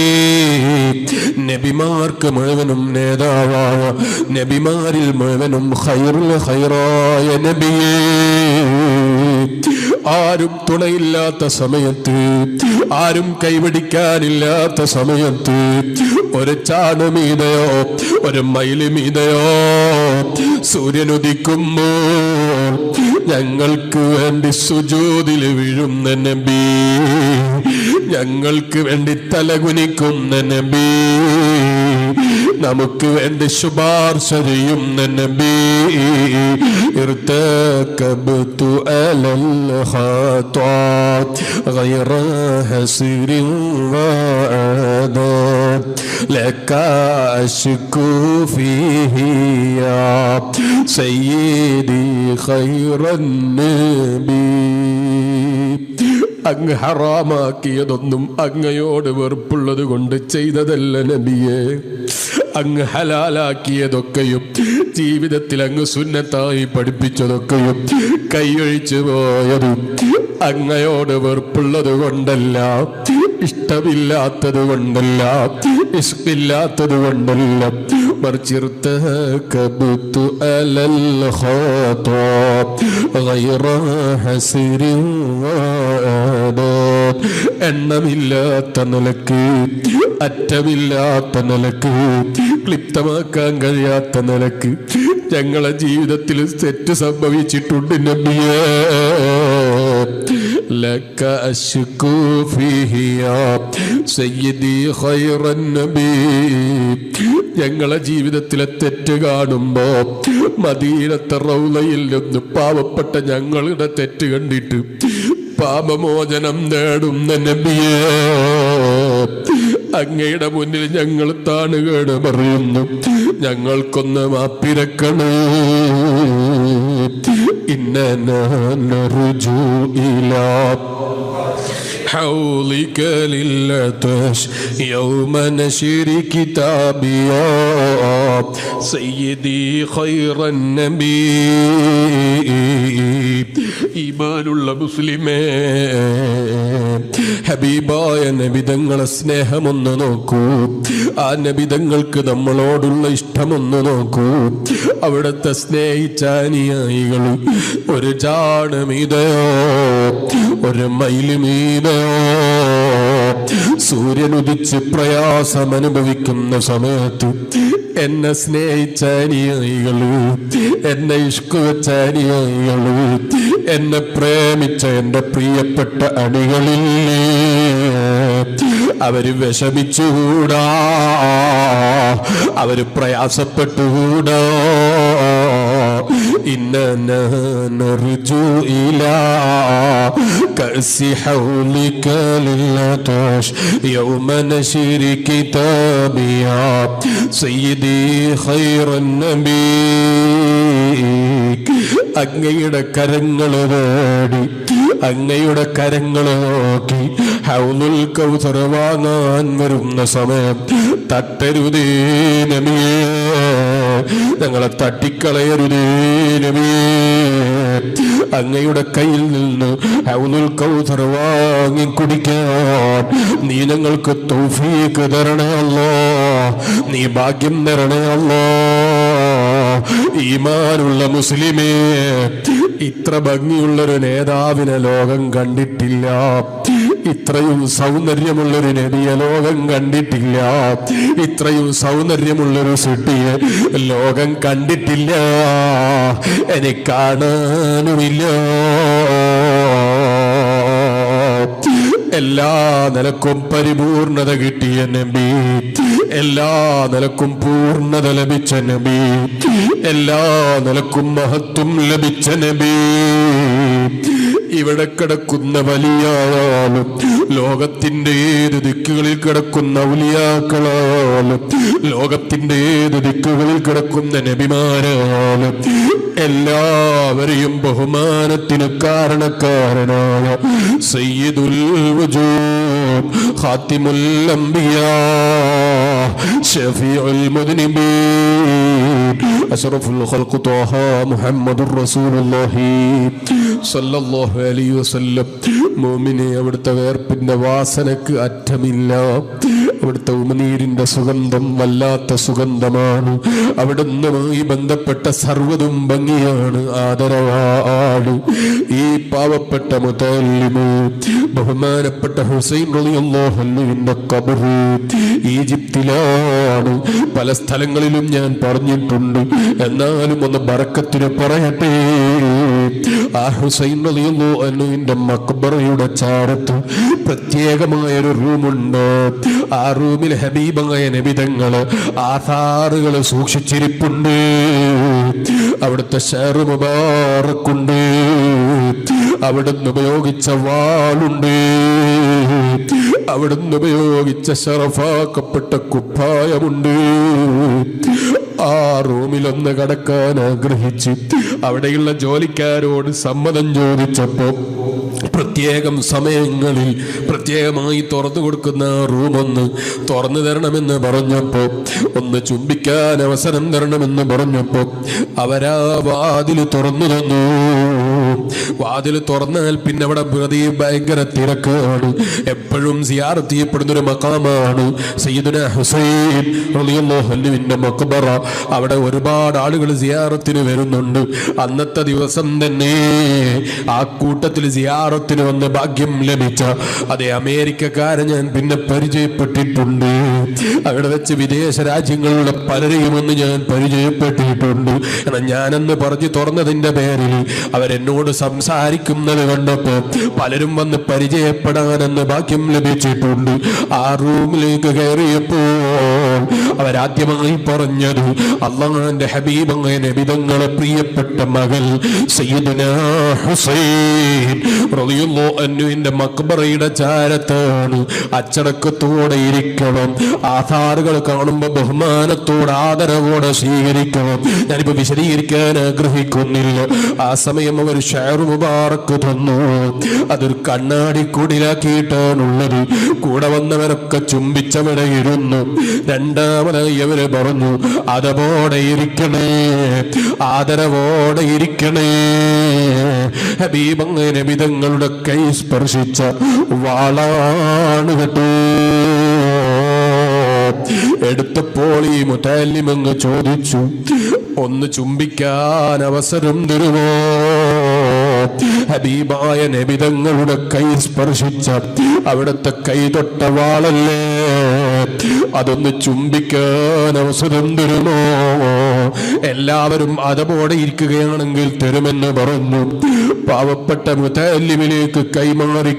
നബിമാർക്ക് മുഴുവനും നേതാവായ, നബിമാരിൽ മുഴുവനും ഖൈറായ നബിയേ, ആരും തുണയില്ലാത്ത സമയത്ത്, ആരും കൈപിടിക്കാനില്ലാത്ത സമയത്ത്, ഒരു ചാണമീതയോ ഒരു മയിലുമീതയോ സൂര്യനുദിക്കുമ്പോൾ ഞങ്ങൾക്ക് വേണ്ടി സുജൂദിൽ വീഴുന്ന നബി, ഞങ്ങൾക്ക് വേണ്ടി തലകുനിക്കുന്ന നബി, നമുക്ക് വേണ്ടി ശുപാർശ ചെയ്യുന്ന നബി. ഇർതകബ്തു അലൽ ഖതാ ഗൈറ ഹസ്രിൻ വഅദാ ലക അശ്കു ഫീഹി യാ സയ്യിദി ഖൈറൻ നബി. അങ്ങ് ഹറാമാക്കിയതൊന്നും അങ്ങയോട് വെറുപ്പുള്ളത് കൊണ്ട് ചെയ്തതല്ല നബിയെ. അങ്ങ് ഹലാലാക്കിയതൊക്കെയും ജീവിതത്തിൽ അങ്ങ് സുന്നത്തായി പഠിപ്പിച്ചതൊക്കെയും കൈയൊഴിച്ചു പോയതും അങ്ങയോട് വെറുപ്പുള്ളത് കൊണ്ടല്ല, ഇഷ്ടമില്ലാത്തത് കൊണ്ടല്ല, ഇഷ്ടില്ലാത്തത് കൊണ്ടല്ല, മറിച്ചിർതകബ്തു അലൽ ഖതാ ഗൈറ ഹസ്രിൻ വഅദാ. എണ്ണമില്ലാത്ത നിലക്ക്, അറ്റമില്ലാത്ത നിലക്ക്, ക്ലിപ്തമാക്കാൻ കഴിയാത്ത നിലക്ക് ഞങ്ങളെ ജീവിതത്തിൽ തെറ്റ് സംഭവിച്ചിട്ടുണ്ട് നബിയേ. ലക അശ്കു ഫീഹി യാ സയ്യിദി ഖൈറൻ നബി. ഞങ്ങളെ ജീവിതത്തിലെ തെറ്റ് കാണുമ്പോ മദീനത്തെ റൗളയിൽ നിന്ന് പാവപ്പെട്ട ഞങ്ങളുടെ തെറ്റ് കണ്ടിട്ട് പാപമോചനം നേടുന്ന നബിയേ, അങ്ങയുടെ മുന്നിൽ ഞങ്ങൾ താണുകേട് പറയുന്നു, ഞങ്ങൾക്കൊന്ന് മാപ്പിരക്കണേ. ഇന്നനാ നർജു ഇലാ حولك للعطش يوم نشر كتابي يا سيدي خير النبي. ഈമാനുള്ള മുസ്ലിമേ, ഹബീബായ നബിതങ്ങളെ സ്നേഹമൊന്ന് നോക്കൂ, ആ നബിതങ്ങൾക്ക് നമ്മളോടുള്ള ഇഷ്ടമൊന്ന് നോക്കൂ. അവിടുത്തെ സ്നേഹിച്ച അനുയായികൾ ഒരു ജാണമീതയോ ഒരു മയിലുമീതയോ സൂര്യനുദിച്ച് പ്രയാസം അനുഭവിക്കുന്ന സമയത്ത് എന്നെ സ്നേഹിച്ച അനുയായികള്, എന്നെ ഇഷ്ക് വെച്ച അനുയായികള്, എന്നെ പ്രേമിച്ച എന്റെ പ്രിയപ്പെട്ട അണികളില്ലേ, അവര് വിഷമിച്ചുകൂടാ, അവര് പ്രയാസപ്പെട്ടുകൂടാ. ഇന്നനാ നർജു ഇലാ കഅസി ഹൗലിക ലിൽഅതാശ് യൗമ നശ്രി കിതാബിയാ സയ്യിദി ഖൈറൻ നബി. അങ്ങയുടെ കരങ്ങൾ തേടി, അങ്ങയുടെ കരങ്ങൾ നോക്കി ഹൗലുൽ കൗസർ വാങ്ങാൻ വരുന്ന സമയം തട്ടരുതേ നബിയേ, ഞങ്ങളെ തട്ടിക്കളയരുതേ നബിയേ. അങ്ങയുടെ കയ്യിൽ നിന്ന് ഹൗലുൽ കൗസർ വാങ്ങി കുടിക്കാൻ നീ ഞങ്ങൾക്ക് തൗഫീഖ് തരണേ അല്ലാഹ്, നീ ഭാഗ്യം തരണേ അല്ലാഹ്. ഈമാനുള്ള മുസ്ലിമേ, ഇത്ര ഭംഗിയുള്ളൊരു നേതാവിനെ ലോകം കണ്ടിട്ടില്ല, ഇത്രയും സൗന്ദര്യമുള്ളൊരു നബിയെ ലോകം കണ്ടിട്ടില്ല, ഇത്രയും സൗന്ദര്യമുള്ളൊരു സൃഷ്ടിയെ ലോകം കണ്ടിട്ടില്ല, എനിക്ക് കാണാനുമില്ല. എല്ലാ നിലക്കും പരിപൂർണത കിട്ടിയ നബി, എല്ലാ നിലക്കും പൂർണ്ണത ലഭിച്ച നബി, എല്ലാ നിലക്കും മഹത്വം ലഭിച്ച നബി. ഇവിടെ കിടക്കുന്ന വലിയായാലും ലോകത്തിന്റെ ഏത് ദിക്കുകളിൽ കിടക്കുന്ന ഔലിയാക്കളായാലും ലോകത്തിന്റെ ഏത് ദിക്കുകളിൽ കിടക്കുന്ന നബിമാരായാലും എല്ലാവരെയും ബഹുമാനത്തിന് കാരണക്കാരനായ സയ്യിദുൽ വജൂദ് ഖാതിമുൽ അംബിയാ ശഫീഉൽ മുദ്നിബീൻ അശ്റഫുൽ ഖൽഖ് ത്വാഹ മുഹമ്മദുർ റസൂലുള്ളാഹി സല്ലല്ലാഹു അലൈഹി വസല്ലം. മുഅ്മിനെ, അവിടുത്തെ വേർപ്പിന്റെ വാസനക്ക് അറ്റമില്ല. അവിടുത്തെ ഉമിനീരിന്റെ സുഗന്ധം വല്ലാത്ത സുഗന്ധമാണ്. അവിടുന്നുമായി ബന്ധപ്പെട്ട സർവ്വതും ഭംഗിയാണ്, ആദരവാണ്. ഈ പാവപ്പെട്ട മുതല്ലിമ് ബഹുമാനപ്പെട്ട ഹുസൈൻ റളിയല്ലാഹു അൻഹുവിന്റെ ഖബർ ഈജിപ്തിലാണ്. പല സ്ഥലങ്ങളിലും ഞാൻ പറഞ്ഞിട്ടുണ്ട്, എന്നാലും ഒന്ന് ബറക്കത്തിന് പറയട്ടെ. ആ ഹുസൈൻ റളിയല്ലാഹു അൻഹുവിന്റെ മഖ്ബറയുടെ ചാരത്ത് പ്രത്യേകമായൊരു റൂമുണ്ട്. ആ റൂമിൽ ഹബീബായ നബി തങ്ങള് ആധാറുകൾ സൂക്ഷിച്ചിരിപ്പുണ്ട്. അവിടുത്തെ ഷഅർ മുബാറക്കുണ്ട്, അവിടുന്ന് ഉപയോഗിച്ച വാളുണ്ട്, അവിടുന്ന് ഉപയോഗിച്ച ശറഫാക്കപ്പെട്ട കുപ്പായമുണ്ട്. ആ റൂമിലൊന്ന് കടക്കാൻ ആഗ്രഹിച്ച് അവിടെയുള്ള ജോലിക്കാരോട് സമ്മതം ചോദിച്ചപ്പോ പ്രത്യേകം സമയങ്ങളിൽ പ്രത്യേകമായി തുറന്നു കൊടുക്കുന്ന റൂമൊന്ന് തുറന്നു തരണമെന്ന് പറഞ്ഞപ്പോ, ഒന്ന് ചുംബിക്കാൻ അവസരം തരണമെന്ന് പറഞ്ഞപ്പോ അവരാ വാതിൽ തുറന്നു തന്നു. വാതിൽ തുറന്നാൽ പിന്നെ അവിടെ ഭയങ്കര തിരക്കാണ്. എപ്പോഴും സിയാറത്ത് ചെയ്യപ്പെടുന്നൊരു മഖാമാണ് സയ്യിദുന ഹുസൈൻ റളിയല്ലാഹു അൻഹുവിന്റെ മഖ്ബറ. അവിടെ ഒരുപാട് ആളുകൾ സിയാറത്തിന് വരുന്നുണ്ട്. അന്നത്തെ ദിവസം തന്നെ ആ കൂട്ടത്തിൽ സിയാറത്തിന് വന്ന് ഭാഗ്യം ലഭിച്ച അതേ അമേരിക്കക്കാരെ ഞാൻ പിന്നെ പരിചയപ്പെട്ടിട്ടുണ്ട്. അവിടെ വെച്ച് വിദേശ രാജ്യങ്ങളുടെ പലരെയും ഒന്ന് ഞാൻ പരിചയപ്പെട്ടിട്ടുണ്ട്. എന്നാൽ ഞാനെന്ന് പറഞ്ഞു തുറന്നതിന്റെ പേരിൽ അവരെന്നോട് സംസാരിക്കുന്നത് കണ്ടപ്പോ പലരും വന്ന് പരിചയപ്പെടാനെന്ന് ഭാഗ്യം ലഭിച്ചിട്ടുണ്ട്. ആ റൂമിലേക്ക് കയറിയപ്പോൾ അവരാദ്യമായി പറഞ്ഞത് അല്ലാഹുവിന്റെ ഹബീബായ നബി തങ്ങളെ പ്രിയപ്പെട്ട മകൾ സയ്യിദുനാ ഹുസൈൻ റളിയല്ലാഹു അൻഹുവിന്റെ മഖ്ബറയുടെ ചാരത്താണ്. അച്ചടക്കത്തോടെ ഇരിക്കണം, ആധാറുകൾ കാണുമ്പോൾ ബഹുമാനത്തോടെ ആദരവോടെ സ്വീകരിക്കണം. ഞാനിപ്പോ വിശദീകരിക്കാൻ ആഗ്രഹിക്കുന്നില്ല. ആ സമയം അവർ ഷഅർ മുബാറക്ക് തന്നു. അതൊരു കണ്ണാടി കൂടിലാക്കിയിട്ടാണുള്ളത്. കൂടെ വന്നവരൊക്കെ ചുംബിച്ചവിടെ ഇരുന്നു. രണ്ടാമതായി അവര് പറഞ്ഞു, അതവോടെ ഇരിക്കണേ, ആദരവോടെ ഇരിക്കണേ. ഹബീബായ നബി തങ്ങളുടെ കൈ സ്പർശിച്ച വാളാണ് കേട്ടോ. എടുത്തപ്പോൾ ഈ മുതല്ലിമങ്ങ് ചോദിച്ചു, ഒന്ന് ചുംബിക്കാൻ അവസരം തരുമോ? ഹബീബായ നബി തങ്ങളുടെ കൈ സ്പർശിച്ച അവിടുത്തെ കൈ തൊട്ട വാളല്ലേ, അതൊന്ന് ചുംബിക്കാൻ അവസരം തരുമോ? എല്ലാവരും അതപോടെ ഇരിക്കുകയാണെങ്കിൽ തരുമെന്ന് പറഞ്ഞു. പാവപ്പെട്ട മുതല്ലിമിലേക്ക് കൈമാറി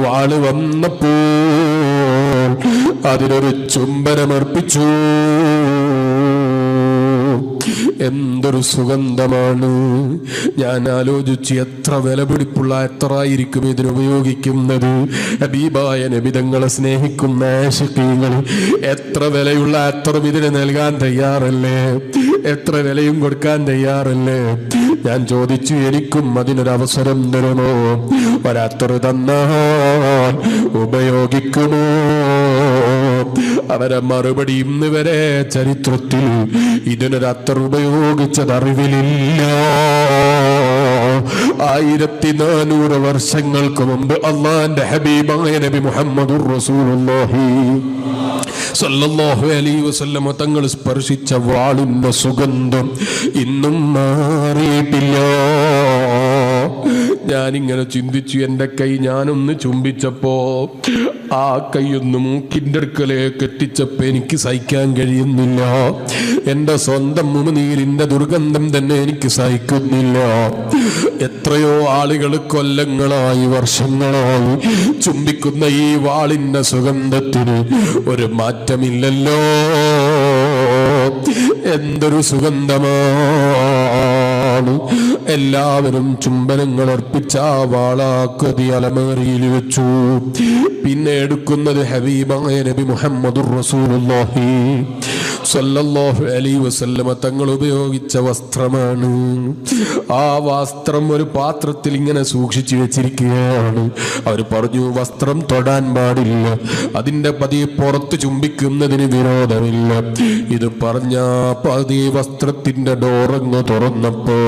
വാള് വന്നപ്പോൾ അതിനൊരു ചുംബനമർപ്പിച്ചു. എന്തൊരു സുഗന്ധമാണ്! ഞാൻ ആലോചിച്ച് എത്ര വിലപിടിപ്പുള്ള എത്രയായിരിക്കും ഇതിനുപയോഗിക്കുന്നത്. ഹബീബായ നബി തങ്ങളെ സ്നേഹിക്കുന്ന ആശിഖീങ്ങൾ എത്ര വിലയുള്ള അത്തറും ഇതിന് നൽകാൻ തയ്യാറല്ലേ? എത്ര വിലയും കൊടുക്കാൻ തയ്യാറല്ലേ? ഞാൻ ചോദിച്ചു, എനിക്കും അതിനൊരവസരം തരുമോ? ഒരത്തറ് തന്നാൽ ഉപയോഗിക്കുമോ? അവരെ മറുപടി ഇന്ന് വരെ ചരിത്രത്തിൽ ഇതിനൊരത്തർ ഉപയോഗിച്ചത് അറിവിലില്ല. 1400 വർഷങ്ങൾക്ക് മുമ്പ് അള്ളാന്റെ ഹബീബായ നബി മുഹമ്മദുർ റസൂലുള്ളാഹി സല്ലല്ലാഹു അലൈഹി വസല്ലമ തങ്ങൾ സ്പർശിച്ച വാളിന്റെ സുഗന്ധം ഇന്നും മാറിയിട്ടില്ല. ഞാനിങ്ങനെ ചിന്തിച്ചു, എൻ്റെ കൈ ഞാനൊന്ന് ചുംബിച്ചപ്പോ ആ കൈയൊന്ന് മൂക്കിൻ്റെ അടുക്കലേക്ക് എത്തിച്ചപ്പോ എനിക്ക് സഹിക്കാൻ കഴിയുന്നില്ല. എൻ്റെ സ്വന്തം മുമനീരിൻ്റെ ദുർഗന്ധം തന്നെ എനിക്ക് സഹിക്കുന്നില്ല. എത്രയോ ആളുകൾ കൊല്ലങ്ങളായി വർഷങ്ങളായി ചുംബിക്കുന്ന ഈ വാളിൻ്റെ സുഗന്ധത്തിന് ഒരു മാറ്റമില്ലല്ലോ. എന്തൊരു സുഗന്ധമാണ്. എല്ലാവരും ചുംബനങ്ങൾ അർപ്പിച്ച ആ വാളാക്കതി അലമാരിയിൽ വെച്ചു. പിന്നെ എടുക്കുന്നത് ഹബീബായ നബി മുഹമ്മദുർ റസൂലുള്ളാഹി സ്വല്ലല്ലാഹു അലൈഹി വസല്ലമ തങ്ങൾ ഉപയോഗിച്ച വസ്ത്രമാണ്. ആ വസ്ത്രം ഒരു പാത്രത്തിൽ ഇങ്ങനെ സൂക്ഷിച്ചു വെച്ചിരിക്കുകയാണ്. അവർ പറഞ്ഞു, വസ്ത്രം തൊടാൻ പാടില്ല, അതിൻ്റെ പതിയെ പുറത്ത് ചുംബിക്കുന്നതിന് വിരോധമില്ല. ഇത് പറഞ്ഞ പതിയെ വസ്ത്രത്തിന്റെ ഡോറങ്ങ് തുറന്നപ്പോ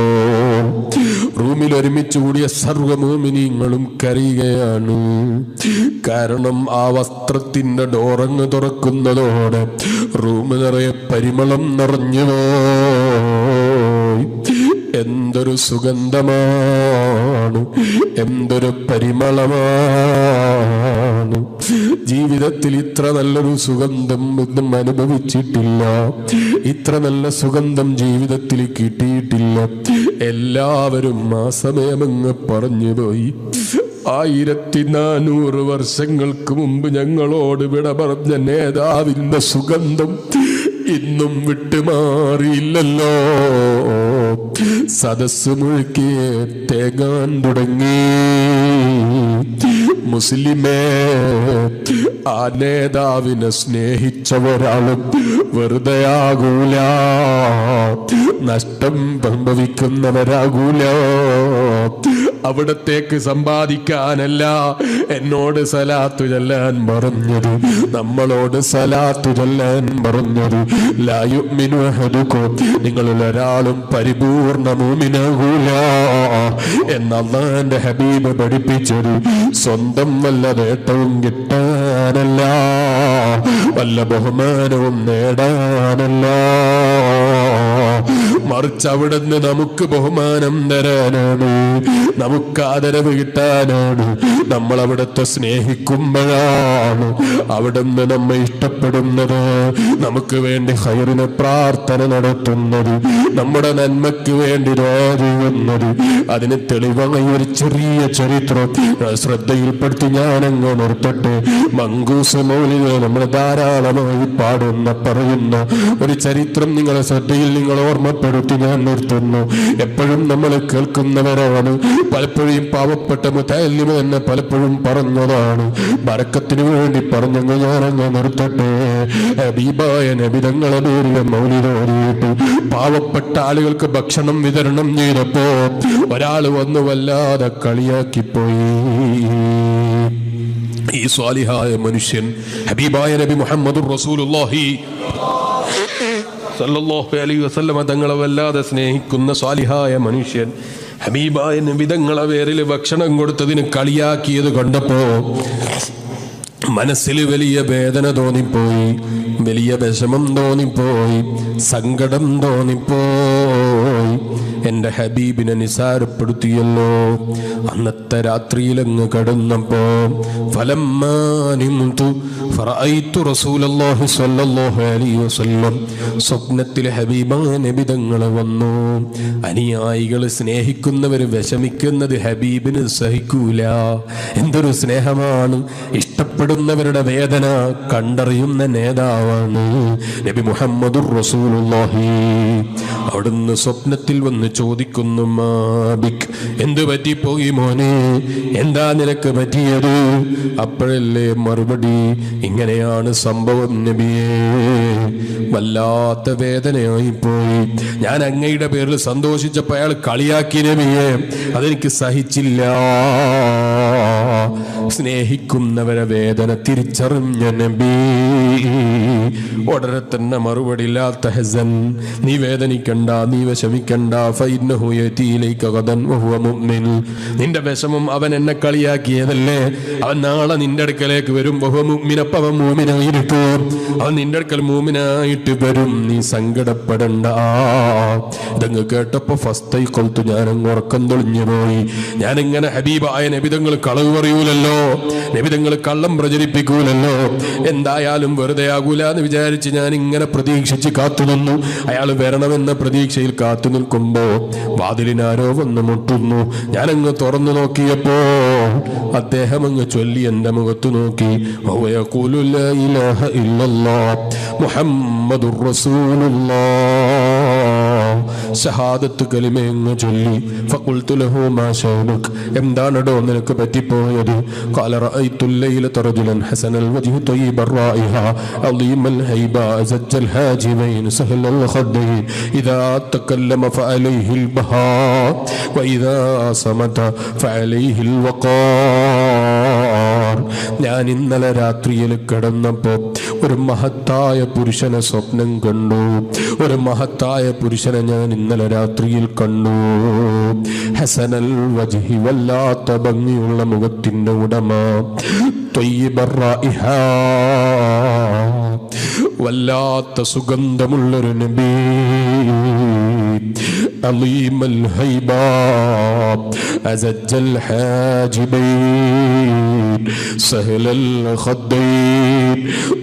റൂമിൽ ഒരുമിച്ച് കൂടിയ സർവ്വ മുഅ്മിനീങ്ങളും കരയുകയാണ്. കാരണം ആ വസ്ത്രത്തിന്റെ ഡോറങ്ങ് തുറക്കുന്നതോടെ റൂം നിറയെ പരിമളം നിറഞ്ഞു പോയി. എന്തൊരു സുഗന്ധമാണ്, എന്തൊരു പരിമളമാണ്. ജീവിതത്തിൽ ഇത്ര നല്ലൊരു സുഗന്ധം ഒന്നും അനുഭവിച്ചിട്ടില്ല. ഇത്ര നല്ല സുഗന്ധം ജീവിതത്തിൽ കിട്ടിയിട്ടില്ല. എല്ലാവരും ആ സമയമങ്ങ് പറഞ്ഞുപോയി. 1400 വർഷങ്ങൾക്ക് മുമ്പ് ഞങ്ങളോട് വിട പറഞ്ഞ നേതാവിന്റെ സുഗന്ധം ഇന്നും വിട്ടുമാറിയില്ലല്ലോ. സദസ് മുഴുക്കി തേങ്ങാൻ തുടങ്ങി. മുസ്ലിമേ, ആ നേതാവിനെ സ്നേഹിച്ച ഒരാളും വെറുതെയാകൂല, നഷ്ടം സംഭവിക്കുന്നവരാകൂല. അവിടത്തേക്ക് സമ്പാദിക്കാനല്ല എന്നോട് സലാത്തു ചൊല്ലാൻ പറഞ്ഞത്, നമ്മളോട് സലാത്തു ചൊല്ലാൻ പറഞ്ഞത്. ലാ യുഅ്മിനു അഹദുകും, നിങ്ങളിൽ ഒരാളും പരിപൂർണ മുഅ്മിനാകൂല എന്ന് അല്ലാഹുവിന്റെ ഹബീബ് പഠിപ്പിച്ചത് സ്വന്തം വല്ല നേട്ടവും കിട്ടാനല്ല, വല്ല ബഹുമാനവും നേടാനല്ല, മറിച്ച് അവിടുന്ന് നമുക്ക് ബഹുമാനം തരാനാണ്, നമുക്ക് ആദരവ് കിട്ടാനാണ്. നമ്മൾ അവിടുത്തെ സ്നേഹിക്കുമ്പോഴാണ് അവിടുന്ന് നമ്മെ ഇഷ്ടപ്പെടുന്നത്, നമുക്ക് വേണ്ടി ഖൈറിന് പ്രാർത്ഥന നടത്തുന്നത്, നമ്മുടെ നന്മയ്ക്ക് വേണ്ടി ചെയ്യുന്നത്. അതിന് തെളിവായി ഒരു ചെറിയ ചരിത്രം ശ്രദ്ധയിൽപ്പെടുത്തി ഞാനങ്ങ് നിർത്തട്ടെ. മങ്കൂസ് മൗലിദ് നമ്മൾ ധാരാളമായി പാടുന്ന പറയുന്ന ഒരു ചരിത്രം നിങ്ങളെ ശ്രദ്ധയിൽ നിങ്ങൾ ഓർമ്മപ്പെടുത്തി ഞാൻ നിർത്തുന്നു. എപ്പോഴും നമ്മൾ കേൾക്കുന്നവരാണ്, പലപ്പോഴും പാവപ്പെട്ട മുതഅല്ലിം എന്നെ പലപ്പോഴും പറഞ്ഞതാണ്. ബറക്കത്തിന് വേണ്ടി പറഞ്ഞങ്ങ് ഞാനങ്ങ് നിർത്തട്ടെ. ഹബീബായ നബി തങ്ങളെ പേരിൽ മൗലിദ് ഓതിയിട്ട് പാവപ്പെട്ട ആളുകൾക്ക് ഭക്ഷണം വിതരണം ചെയ്തപ്പോ ഒരാൾ വന്നു വല്ലാതെ കളിയാക്കിപ്പോയി. ഈ സ്വാലിഹായ മനുഷ്യൻ ഹബീബായ നബി മുഹമ്മദുർ റസൂലുള്ളാഹി സല്ലല്ലാഹു അലൈഹി വസല്ലമ തങ്ങളെ വല്ലാതെ സ്നേഹിക്കുന്ന സ്വാലിഹായ മനുഷ്യൻ ഹബീബായ നബി തങ്ങളെ പേരിൽ ഭക്ഷണം കൊടുത്തതിന് കളിയാക്കിയത് കണ്ടപ്പോ മനസ്സിൽ വലിയ വേദന തോന്നിപ്പോയി, വലിയ വിഷമം തോന്നിപ്പോയി, സങ്കടം തോന്നിപ്പോയി. എൻ്റെ ഹബീബിനെ നിസാരപ്പെടുത്തിയല്ലോ. അന്നത്തെ രാത്രിയിലങ്ങ് കടന്നപ്പോ സ്വപ്നത്തിൽ ഹബീബായ നബി തങ്ങൾ വന്നു. അനുയായികൾ സ്നേഹിക്കുന്നവർ വിഷമിക്കുന്നത് ഹബീബിന് സഹിക്കൂല. എന്തൊരു സ്നേഹമാണ്! ഇഷ്ടപ്പെടുന്നവരുടെ വേദന കണ്ടറിയുന്ന നേതാവാണ് നബി മുഹമ്മദുർ റസൂലുള്ളാഹി. അവിടുന്ന് സ്വപ്നത്തിൽ വന്ന് ചോദിക്കുന്നു, മാബിക്, എന്ത് പറ്റിപ്പോയി മോനെ, എന്താ നിനക്ക് പറ്റിയത്? അപ്പോഴല്ലേ മറുപടി, ഇങ്ങനെയാണ് സംഭവം നബിയേ, വല്ലാത്ത വേദനയായി പോയി. ഞാൻ അങ്ങയുടെ പേരിൽ സന്തോഷിച്ചപ്പോൾ അയാൾ കളിയാക്കി നബിയെ, അതെനിക്ക് സഹിച്ചില്ല. സ്നേഹിക്കുന്നവരെ വേദന തിരിച്ചറിഞ്ഞ നബി ഉടനെ തന്നെ മറുപടി ലാ തഹ്സൻ, നീ വേദനിക്കണ്ട, നീ വിഷമിക്കണ്ട, ഫഇന്നഹു യഅതി ഇലൈക ഗദൻ വഹുവ മുഅ്മിൻ, നിന്റെ വിഷമം അവൻ എന്നെ കളിയാക്കിയതല്ലേ, അവൻ നാളെ നിന്റെ അടുക്കലേക്ക് വരും, വഹുവ മുഅ്മിൻ, അപ്പം അവൻ മുഅ്മിനായിരിക്കും, അവൻ നിന്റെ അടുക്കൽ മുഅ്മിനായിട്ട് വരും, നീ സങ്കടപ്പെടണ്ട. ഇതങ്ങ് കേട്ടപ്പോ ഫസ്തൈഖൽതു, ഞാനങ്ങ് ഉറക്കം തെളിഞ്ഞു പോയി. ഞാനിങ്ങനെ ഹബീബായ നബിതങ്ങൾ കളവ് പറയൂലല്ലോ, നബിതങ്ങൾ കള്ളം പ്രചരിപ്പിക്കൂലല്ലോ, എന്തായാലും വെറുതെ ആകൂല എന്ന് വിചാരിച്ച് ഞാൻ ഇങ്ങനെ പ്രതീക്ഷിച്ച് കാത്തുനിന്നു. അയാൾ വരണമെന്ന പ്രതീക്ഷയിൽ കാത്തു നിൽക്കുമ്പോ വാതിലിനാരോ വന്ന് മുട്ടുന്നു. ഞാനങ്ങ് തുറന്നു നോക്കിയപ്പോ അദ്ദേഹം അങ്ങ് ചൊല്ലി എന്റെ മുഖത്ത് നോക്കി, വയഖൂലു ലാ ഇലാഹ ഇല്ലല്ലാഹ് മുഹമ്മദുർ റസൂലുള്ളാഹ്, ഷഹാദത്ത് കലിമയങ്ങ് ചൊല്ലി. ഫഖുൽതു ലഹു മാ ശഅനുക്, എന്താണടോ നിനക്ക് പറ്റിപ്പോയത്? ഖാല റഅയ്തു ലൈലത റജുലൻ ഹസനൽ വജ്ഹി തയ്യിബർ റായിഹ അളീമൽ ഹൈബ അസജ്ജൽ ഹാജിബൈൻ സഹലൽ ഖദ്ദൈൻ ഇദാ തകല്ലമ ഫഅലൈഹിൽ ബഹാ വഇദാ സമത ഫഅലൈഹിൽ വഖാർ. ഞാൻ ഇന്നലെ രാത്രിയിൽ കിടന്നപ്പോ ഒരു മഹത്തായ പുരുഷനെ സ്വപ്നം കണ്ടു. ഒരു മഹത്തായ പുരുഷനെ ഞാൻ ഇന്നലെ രാത്രിയിൽ കണ്ടു. ഹസനൽ വജ്ഹി, വല്ലാത്ത ഭംഗിയുള്ള മുഖത്തിന്റെ ഉടമ, ത്വയ്യിബർ റായിഹ, വല്ലാത്ത സുഗന്ധമുള്ളൊരു നബി, അലീമൽ ഹൈബ അസജ്ജൽ ഹാജിബൈൻ സഹലൽ ഖദ്ദൈൻ,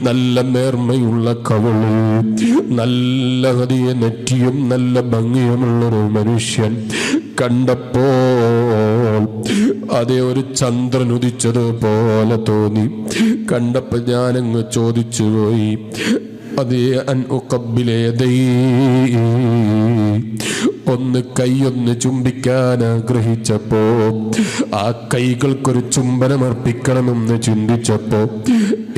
നല്ല നേർമയുള്ള കവള്, നല്ല ഹൃദയ നെറ്റിയും നല്ല ഭംഗിയുമുള്ളൊരു മനുഷ്യൻ. കണ്ടപ്പോൾ അതേ ഒരു ചന്ദ്രൻ ഉദിച്ചതുപോലെ തോന്നി. കണ്ടപ്പോൾ ഞാനങ്ങ് ചോദിച്ചു പോയി, അതേ അൻ ഉഖബ്ബില യദൈ, ഒന്ന് കൈയൊന്ന് ചുംബിക്കാൻ ആഗ്രഹിച്ചപ്പോ, ആ കൈകൾക്കൊരു ചുംബനമർപ്പിക്കണമെന്ന് ചിന്തിച്ചപ്പോ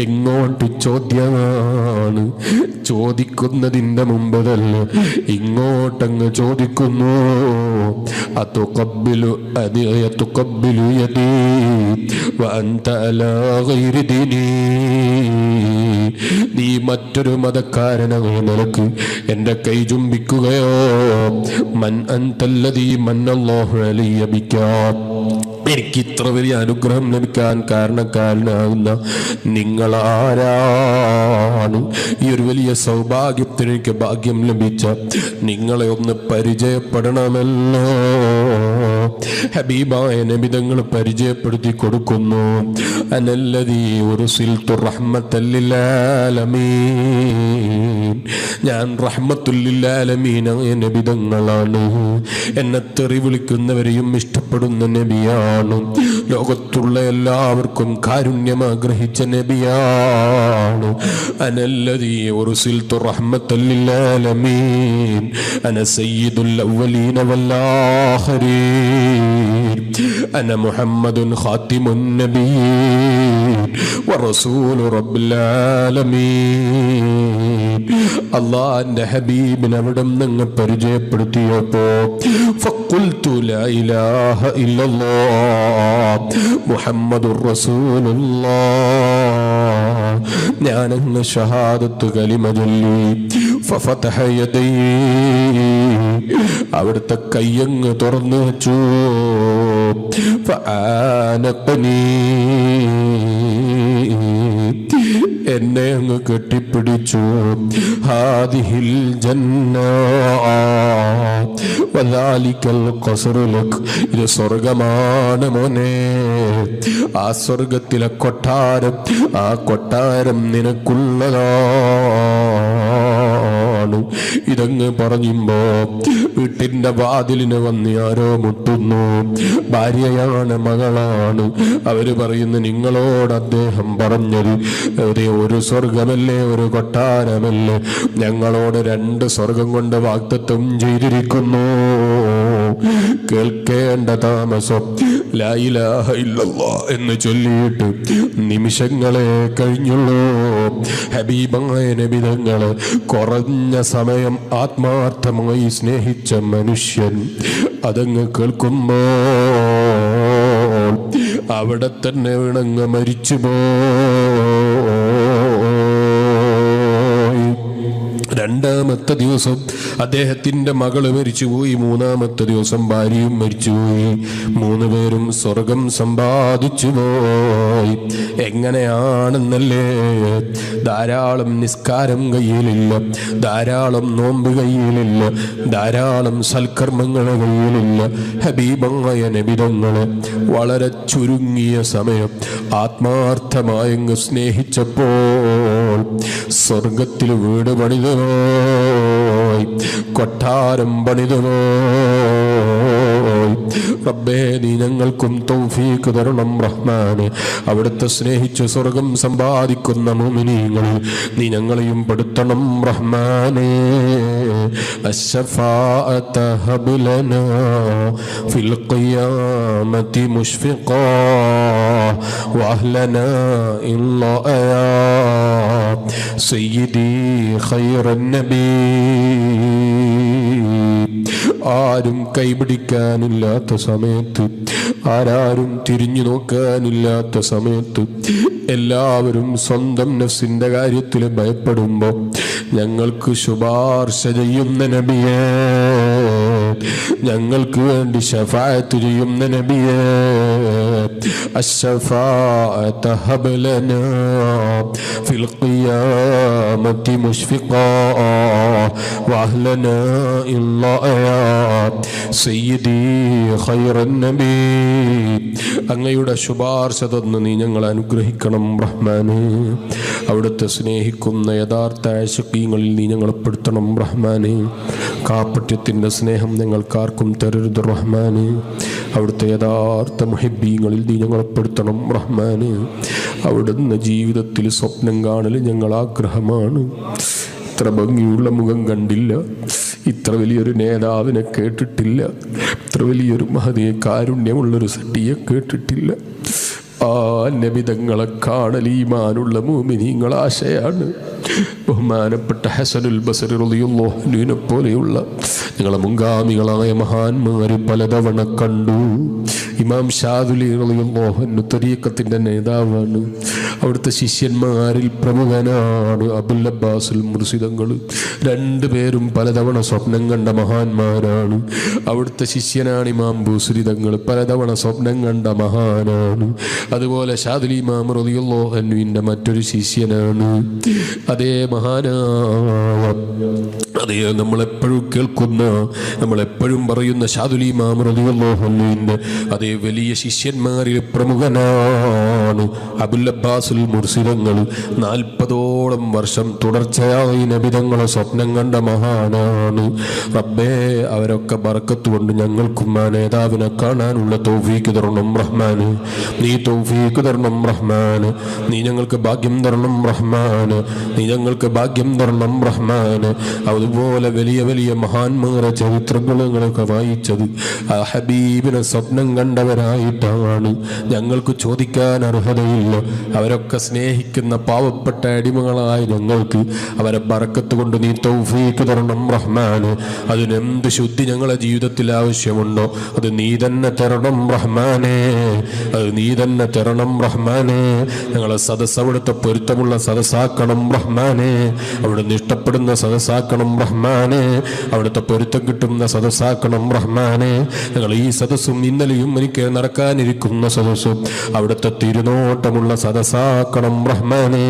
എങ്ങോട്ട് ചോദ്യമാണ് ചോദിക്കുന്നതിൻ്റെ മുമ്പ് തന്നെ ഇങ്ങോട്ടങ്ങ് ചോദിക്കുന്നു. അതുഖബ്ബിലു അതുഖബ്ബിലു യദീ വഅൻത അലാ ഗൈരി ദീനീ, നീ മറ്റൊരു മതക്കാരനായ നിനക്ക് എൻ്റെ കൈ ചുംബിക്കുകയോ? മൻ അൻതല്ലദീ മന്നല്ലാഹു അലയ്യ ബിക, എനിക്ക് ഇത്ര വലിയ അനുഗ്രഹം ലഭിക്കാൻ കാരണക്കാരനാകുന്ന നിങ്ങളാരാണ്? ഈ ഒരു വലിയ സൗഭാഗ്യത്തിന് എനിക്ക് ഭാഗ്യം ലഭിച്ച നിങ്ങളെ ഒന്ന് പരിചയപ്പെടണമല്ലോ. ഹബീബായ നബിതങ്ങൾ പരിചയപ്പെടുത്തി കൊടുക്കുന്നു. അനല്ലദീ ഉർസിൽതു റഹ്മത്തൽ ലിൽ ആലമീൻ, ഞാൻ റഹ്മത്തുൽ ലിൽ ആലമീൻ നബിതങ്ങളാണ്. എന്നെ തെറി വിളിക്കുന്നവരെയും ഇഷ്ടപ്പെടുന്ന നബിയാണ്. ലോകത്തുള്ള എല്ലാവർക്കും കാരുണ്യം ആഗ്രഹിച്ച നബിയാണ്. അനല്ലദീ ഉർസിൽതു റഹ്മത്തൽ ലിൽ ആലമീൻ അന സയ്യിദുൽ അവ്വലീന വൽ ആഖിരീൻ അന മുഹമ്മദുൻ ഖാതിമുൻ നബിയ്യീൻ വറസൂലു റബ്ബിൽ ആലമീൻ. അല്ലാഹുവിന്റെ ഹബീബിനെ അവിടെ നിന്ന് പരിചയപ്പെടുത്തിയപ്പോ ഫഖുൽതു ലാ ഇലാഹ ഇല്ലല്ലാഹ് മുഹമ്മദുർ റസൂലുള്ളാഹ്, ഞാനങ്ങ് ഷഹാദത്ത് കലിമ ചൊല്ലി. ഫഫതഹ യദൈ, അവിടുത്തെ കയ്യങ്ങ് തുറന്നു വെച്ചു. ഫആനഖനി, എന്നെ അങ്ങ് കെട്ടിപ്പിടിച്ചു. ഹാദിഹിൽ ജന്ന വദാലികൽ ഖസ്റു ലക്, ഇത് സ്വർഗമാണ് മോനെ, ആ സ്വർഗത്തിലെ കൊട്ടാരം, ആ കൊട്ടാരം നിനക്കുള്ളതാണ്. ഇതങ്ങ് പറയുമ്പോ വീട്ടിന്റെ വാതിലിന് വന്ന് ആരോ മുട്ടുന്നു. ഭാര്യയാണ്, മകളാണ്. അവര് പറയുന്നു, നിങ്ങളോട് അദ്ദേഹം പറഞ്ഞത് ഒരു സ്വർഗമല്ലേ, ഒരു കൊട്ടാരമല്ലേ? ഞങ്ങളോട് 2 സ്വർഗം കൊണ്ട് വാഗ്ദത്തം ചെയ്തിരിക്കുന്നു. കേൾക്കേണ്ട താമസം ലാ ഇലാഹ ഇല്ലല്ലാഹ് എന്ന് ചൊല്ലിയിട്ട് നിമിഷങ്ങളെ കഴിഞ്ഞുള്ളൂ. ഹബീബായ നബിതങ്ങളെ കുറഞ്ഞ സമയം ആത്മാർത്ഥമായി സ്നേഹിച്ച മനുഷ്യൻ അതങ്ങ് കേൾക്കുമ്പോൾ അവിടെ തന്നെ വീണങ്ങ് മരിച്ചുപോയി. രണ്ടാമത്തെ ദിവസം അദ്ദേഹത്തിൻ്റെ മകള് മരിച്ചുപോയി, മൂന്നാമത്തെ ദിവസം ഭാര്യയും മരിച്ചുപോയി. 3 പേരും സ്വർഗം സമ്പാദിച്ചു പോയി. എങ്ങനെയാണെന്നല്ലേ? ധാരാളം നിസ്കാരം കയ്യിലില്ല, ധാരാളം നോമ്പ് കയ്യിലില്ല, ധാരാളം സൽക്കർമ്മങ്ങൾ കയ്യിലില്ല. ഹബീബായ നബിതങ്ങളെ വളരെ ചുരുങ്ങിയ സമയം ആത്മാർത്ഥമായങ്ങ് സ്നേഹിച്ചപ്പോൾ സ്വർഗത്തിൽ വീട് പണിതുപോയി, കൊട്ടാരം പണിതുപോയി. റബ്ബേ, നീ ഞങ്ങൾക്കും തൗഫീഖ് തരണം റഹ്മാനെ. അവിടുത്തെ സ്നേഹിച്ച് സ്വർഗം സമ്പാദിക്കുന്ന മുഅ്മിനീങ്ങളിൽ നീ ഞങ്ങളെയും പെടുത്തണം റഹ്മാനെ. അശ്ശഫാഅത ഹബ് ലനാ ഫിൽ ഖിയാമത്തി മുശ്ഫിഖാ വഅഹ്ലനാ ഇല്ലാ യാ സയ്യിദി ഖൈറൻ നബി. ആരും കൈപിടിക്കാനില്ലാത്ത സമയത്ത്, ആരാരും തിരിഞ്ഞു നോക്കാനില്ലാത്ത സമയത്ത്, എല്ലാവരും സ്വന്തം നഫ്സിന്റെ കാര്യത്തിൽ ഭയപ്പെടുമ്പോൾ ഞങ്ങൾക്ക് ശുപാർശ ചെയ്യുന്ന നബിയേ, ഞങ്ങൾക്ക് വേണ്ടി ശഫാഅത്ത് ചെയ്യുന്ന നബിയേ, അശ്ശഫാഅത ഹബ് ലനാ ഫിൽ ഖിയാമത്തി മുശ്ഫിഖാ വഅഹ്ലനാ ഇല്ലാ യാ സയ്യിദി ഖൈറൻ നബി. അങ്ങയുടെ ശുപാർശ തന്ന് നീ ഞങ്ങളെ അനുഗ്രഹിക്കണം റഹ്മാനെ. അവിടുത്തെ സ്നേഹിക്കുന്ന യഥാർത്ഥ ആശിഖീങ്ങളിൽ നീ ഞങ്ങളെ പെടുത്തണം റഹ്മാനെ. കാപ്പട്യത്തിൻ്റെ സ്നേഹം ഞങ്ങൾക്കാർക്കും തരരുത് റഹ്മാനെ. അവിടുത്തെ യഥാർത്ഥ മുഹിബ്ബീങ്ങളിൽ നീ ഞങ്ങളെ പെടുത്തണം റഹ്മാനെ. അവിടുന്ന് ജീവിതത്തിൽ സ്വപ്നം കാണൽ ഞങ്ങൾ ആഗ്രഹമാണ്. ഇത്ര ഭംഗിയുള്ള മുഖം കണ്ടില്ല, ഇത്ര വലിയൊരു നേതാവിനെ കേട്ടിട്ടില്ല, ഇത്ര വലിയൊരു മഹതിയെ കാരുണ്യമുള്ളൊരു സട്ടിയെ കേട്ടിട്ടില്ല. ആ നബിതങ്ങളെ കാണൽ ഈമാനുള്ള മുഅ്മിനീങ്ങൾ ആശയാണ്. ബഹുമാനപ്പെട്ട ഹസനുൽ ബസരി റളിയല്ലാഹു അൻഹുവിനെ പോലെയുള്ള ഞങ്ങളെ മുൻഗാമികളായ മഹാന്മാർ പലതവണ കണ്ടു. ഇമാം ഷാദുലി റളിയല്ലാഹു അൻഹു തരീഖത്തിന്റെ നേതാവാണ്. അവിടുത്തെ ശിഷ്യന്മാരിൽ പ്രമുഖനാണ് അബുൽ അബ്ബാസുൽ മുർസിദങ്ങൾ. 2 പേരും പലതവണ സ്വപ്നം കണ്ട മഹാന്മാരാണ്. അവിടുത്തെ ശിഷ്യനാണ് ഇമാം ബൂസരി തങ്ങൾ, പലതവണ സ്വപ്നം കണ്ട മഹാനാണ്. അതുപോലെ ഷാദുലി ഇമാം റളിയല്ലാഹു അൻഹുവിന്റെ മറ്റൊരു ശിഷ്യനാണ്. അതേ മഹാനായ, അതേ നമ്മളെപ്പോഴും കേൾക്കുന്ന, നമ്മളെപ്പോഴും പറയുന്ന ഷാദുലി ഇമാം റളിയല്ലാഹു അൻഹുവിന്റെ അതേ വലിയ ശിഷ്യന്മാരിൽ പ്രമുഖനാണ് അബുൽ അബ്ബാസുൽ മുർസിദങ്ങൾ. 40ഓളം വർഷം തുടർച്ചയായി നബിതങ്ങളെ സ്വപ്നം കണ്ട മഹാനാണ്. റബ്ബേ, അവരൊക്കെ ബർക്കത്ത് കൊണ്ട് ഞങ്ങൾക്കും ആ നേതാവിനെ കാണാനുള്ള തൗഫീഖ് തരണം റഹ്മാന്. നീ തൗഫീഖ് തരണം റഹ്മാന്. നീ ഞങ്ങൾക്ക് ഭാഗ്യം തരണം റഹ്മാന്. നീ ഞങ്ങൾക്ക് ഭാഗ്യം തരണം റഹ്മാന്. അതുപോലെ വലിയ വലിയ മഹാന്മാരുടെ ചരിത്രങ്ങൾ ഞങ്ങളൊക്കെ വായിച്ചത് ആ ഹബീബിനെ സ്വപ്നം കണ്ടവരായിട്ടാണ്. ഞങ്ങൾക്ക് ചോദിക്കാൻ അർഹതയില്ല. അവരൊക്കെ സ്നേഹിക്കുന്ന പാവപ്പെട്ട അടിമകളായ ഞങ്ങൾക്ക് അവരെ ബർക്കത്ത് കൊണ്ട് നീ തൗഫീഖ് തരണം റഹ്മാന്. അതിനെന്ത് ശുദ്ധി ഞങ്ങളെ ജീവിതത്തിൽ ആവശ്യമുണ്ടോ അത് നീ തന്നെ തരണം റഹ്മാനെ. അത് നീ തന്നെ തരണം റഹ്മാനെ. ഞങ്ങളെ സദസ്സ് അവിടുത്തെ പൊരുത്തമുള്ള സദസ്സാക്കണം റഹ്മാനെ. അവിടുന്ന് ഇഷ്ടപ്പെടുന്ന സദസ്സാക്കണം റഹ്മാനെ. അവിടുത്തെ പൊരുത്തം കിട്ടുന്ന സദസ്സാക്കണം റഹ്മാനെ. ഞങ്ങൾ ഈ സദസ്സും ഇന്നലെയും എനിക്ക് നടക്കാനിരിക്കുന്ന സദസ്സും അവിടുത്തെ തിരുനോട്ടമുള്ള സദസ്സാക്കണം റഹ്മാനെ.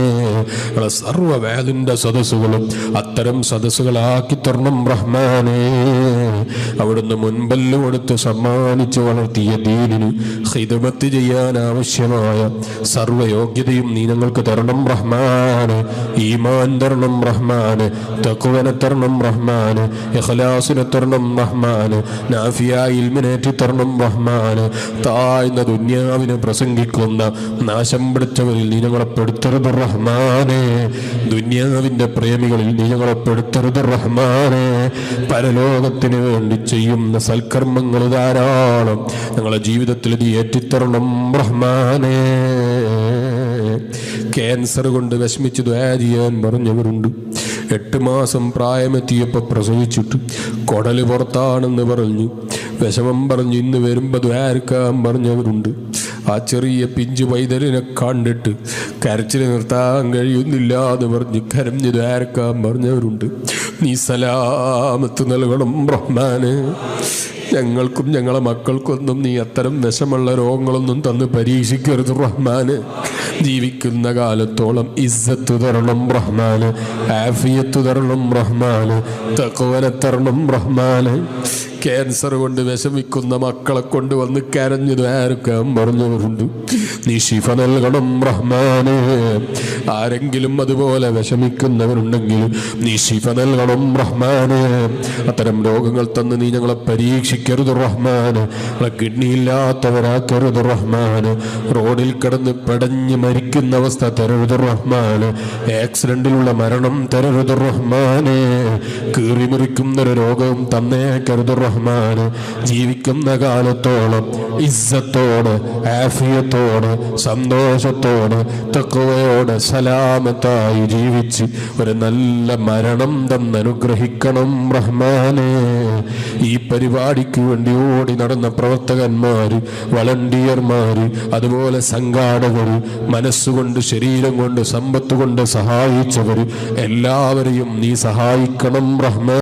ഞങ്ങളെ സർവ്വ വേദിന്റെ സദസ്സുകളും അത്തരം സദസ്സുകളാക്കി തരണം റഹ്മാനെ. അവിടുന്ന് മുൻപെല്ലാം എടുത്ത് സമ്മാനിച്ച് വളർത്തിയ ദീനിന് ഖിദ്മത്ത് ചെയ്യാൻ ആവശ്യമായ സർവ്വയോഗ്യതയും നീ ഞങ്ങൾക്ക് തരണം റഹ്മാന്. ഈമാൻ തരണം റഹ്മാന്. തഖ്വനെ തരണം റഹ്മാന്. ഇഖ്ലാസിനെ തരണം റഹ്മാന്. നാഫിയായ ഇൽമിനേറ്റി തരണം റഹ്മാന്. താഴ്ന്ന ദുന്യാവിനെ പ്രസംഗിക്കുന്ന നാശം പിടിച്ചവരിൽ നീ ഞങ്ങളെ പെടുത്തരുത് റഹ്മാനെ. ദുന്യാവിന്റെ പ്രേമികളിൽ നീ ഞങ്ങളെ പെടുത്തരുത് റഹ്മാനെ. പരലോകത്തിന് വേണ്ടി ചെയ്യുന്ന സൽക്കർമ്മങ്ങൾ ധാരാളം ഞങ്ങളെ ജീവിതത്തിൽ നീ ഏറ്റിത്തരണം റഹ്മാനെ. ക്യാൻസർ കൊണ്ട് വിഷമിച്ച് ദുആ ചെയ്യാൻ പറഞ്ഞവരുണ്ട്. 8 മാസം പ്രായമെത്തിയപ്പോൾ പ്രസവിച്ചിട്ട് കുടല് പുറത്താണെന്ന് പറഞ്ഞു വിഷമം പറഞ്ഞു ഇന്ന് വരുമ്പോൾ ദ്വാരക്കാൻ പറഞ്ഞവരുണ്ട്. ആ ചെറിയ പിഞ്ചു പൈതലിനെ കണ്ടിട്ട് കരച്ചിൽ നിർത്താൻ കഴിയുന്നില്ല എന്ന് പറഞ്ഞ് കരഞ്ഞു ദ്വാരക്കാൻ പറഞ്ഞവരുണ്ട്. നീ സലാമത്ത് നൽകണം റഹ്മാന്. ഞങ്ങൾക്കും ഞങ്ങളെ മക്കൾക്കൊന്നും നീ അത്തരം വിഷമുള്ള രോഗങ്ങളൊന്നും തന്ന് പരീക്ഷിക്കരുത് റഹ്മാന്. ജീവിക്കുന്ന കാലത്തോളം ഇസ്സത്ത് തരണം റഹ്മാന്, ആഫിയത്ത് തരണം റഹ്മാന്, തഖ്വനെ തരണം റഹ്മാന്. ക്യാൻസർ കൊണ്ട് വിഷമിക്കുന്ന മക്കളെ കൊണ്ട് വന്ന് കരഞ്ഞു ദ്വാരക്കാൻ പറഞ്ഞവരുണ്ട്. നീ ശിഫ നൽകണം റഹ്മാനെ. ആരെങ്കിലും അതുപോലെ വിഷമിക്കുന്നവരുണ്ടെങ്കിൽ നീ ശിഫ നൽകണം റഹ്മാനെ. അത്തരം രോഗങ്ങൾ തന്ന് നീ ഞങ്ങളെ പരീക്ഷിക്കരുത് റഹ്മാന്. ഞങ്ങളെ കിഡ്നിയില്ലാത്തവരാക്കരുത് റഹ്മാന്. റോഡിൽ കിടന്ന് പെടഞ്ഞ് മരിക്കുന്ന അവസ്ഥ തരരുത് റഹ്മാന്. ആക്സിഡന്റിലുള്ള മരണം തരരുത് റഹ്മാനെ. കീറിമുറിക്കുന്നൊരു രോഗവും തന്നേക്കരുത് റഹ്മാന്. ജീവിക്കുന്ന കാലത്തോളം ഇസ്സത്തോട് ആഫിയത്തോട് സന്തോഷത്തോട് തഖ്വയോടെ സലാമത്തായി ജീവിച്ച് ഒരു നല്ല മരണം തന്നനുഗ്രഹിക്കണം റഹ്മാനെ. ഈ പരിപാടിക്ക് വേണ്ടി ഓടി നടന്ന പ്രവർത്തകന്മാര്, വളണ്ടിയർമാര്, അതുപോലെ സംഘാടകര്, മനസ്സുകൊണ്ട് ശരീരം കൊണ്ട് സമ്പത്ത് കൊണ്ട് സഹായിച്ചവര് എല്ലാവരെയും നീ സഹായിക്കണം റഹ്മാൻ.